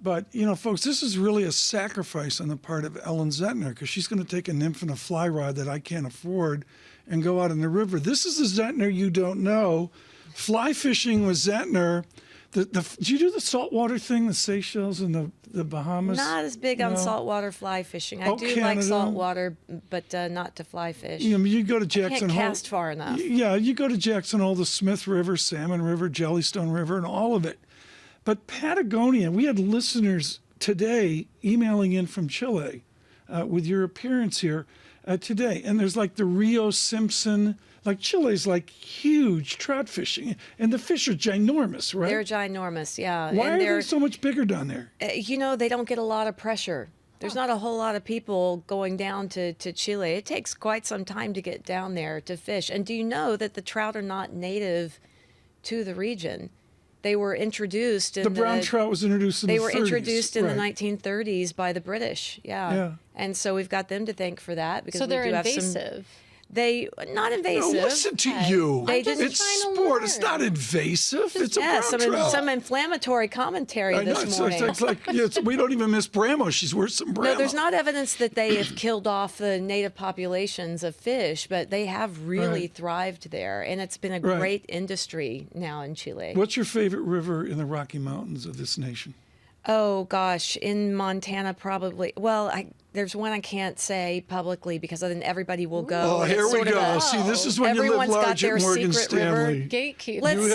But, folks, this is really a sacrifice on the part of Ellen Zentner, because she's going to take a nymph and a fly rod that I can't afford and go out in the river. This is the Zentner you don't know. Fly fishing with Zentner. Do you do the saltwater thing, the Seychelles and the Bahamas? Not as big on saltwater fly fishing. I do like saltwater, but not to fly fish. You go to Jackson Hole. Can't cast far enough. Yeah, you go to Jackson Hole, the Smith River, Salmon River, Jellystone River, and all of it. But Patagonia, we had listeners today emailing in from Chile with your appearance here today. And there's like the Rio Simpson. Like, Chile's like huge trout fishing, and the fish are ginormous, right? They're ginormous, yeah. Why are they so much bigger down there? They don't get a lot of pressure. There's not a whole lot of people going down to Chile. It takes quite some time to get down there to fish. And do you know that the trout are not native to the region? They were introduced in the brown trout was introduced in the 30s. They were introduced in the 1930s by the British, yeah. And so we've got them to thank for that, because so they're we do invasive. Have some. They not invasive. No, listen to you. It's sport. It's not invasive. It's a brown trout. Some inflammatory commentary this morning. It's like we don't even miss Bramo. She's worth some Bramo. No, there's not evidence that they have killed off the native populations of fish, but they have really thrived there, and it's been a great industry now in Chile. What's your favorite river in the Rocky Mountains of this nation? Oh, gosh, in Montana, probably. Well, there's one I can't say publicly because then everybody will go. Oh, here we go. See, this is when you live large at Morgan Stanley. Gatekeeper. Let's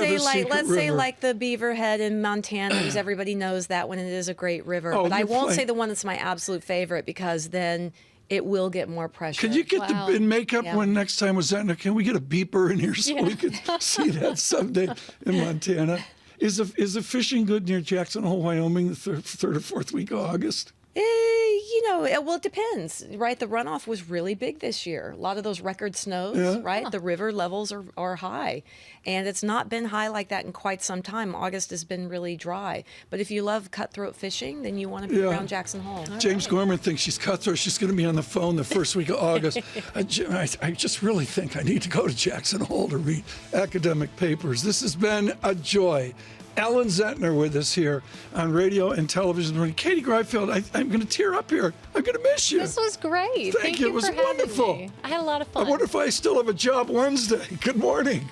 say like the Beaverhead in Montana, because everybody knows that one. It is a great river. But I won't say the one that's my absolute favorite, because then it will get more pressure. Can you get in makeup when next time was that? Can we get a beeper in here so we can see that someday in Montana? Is the fishing good near Jackson Hole, Wyoming, the third or fourth week of August? Well, it depends, right? The runoff was really big this year. A lot of those record snows, right? The river levels are high, and it's not been high like that in quite some time. August has been really dry. But if you love cutthroat fishing, then you want to be around Jackson Hole. James Gorman thinks she's cutthroat. She's going to be on the phone the first week of August. I just really think I need to go to Jackson Hole to read academic papers. This has been a joy. Ellen Zentner with us here on radio and television. Katie Greifeld, I'm going to tear up here. I'm going to miss you. This was great. Thank you. It was wonderful. I had a lot of fun. I wonder if I still have a job Wednesday. Good morning.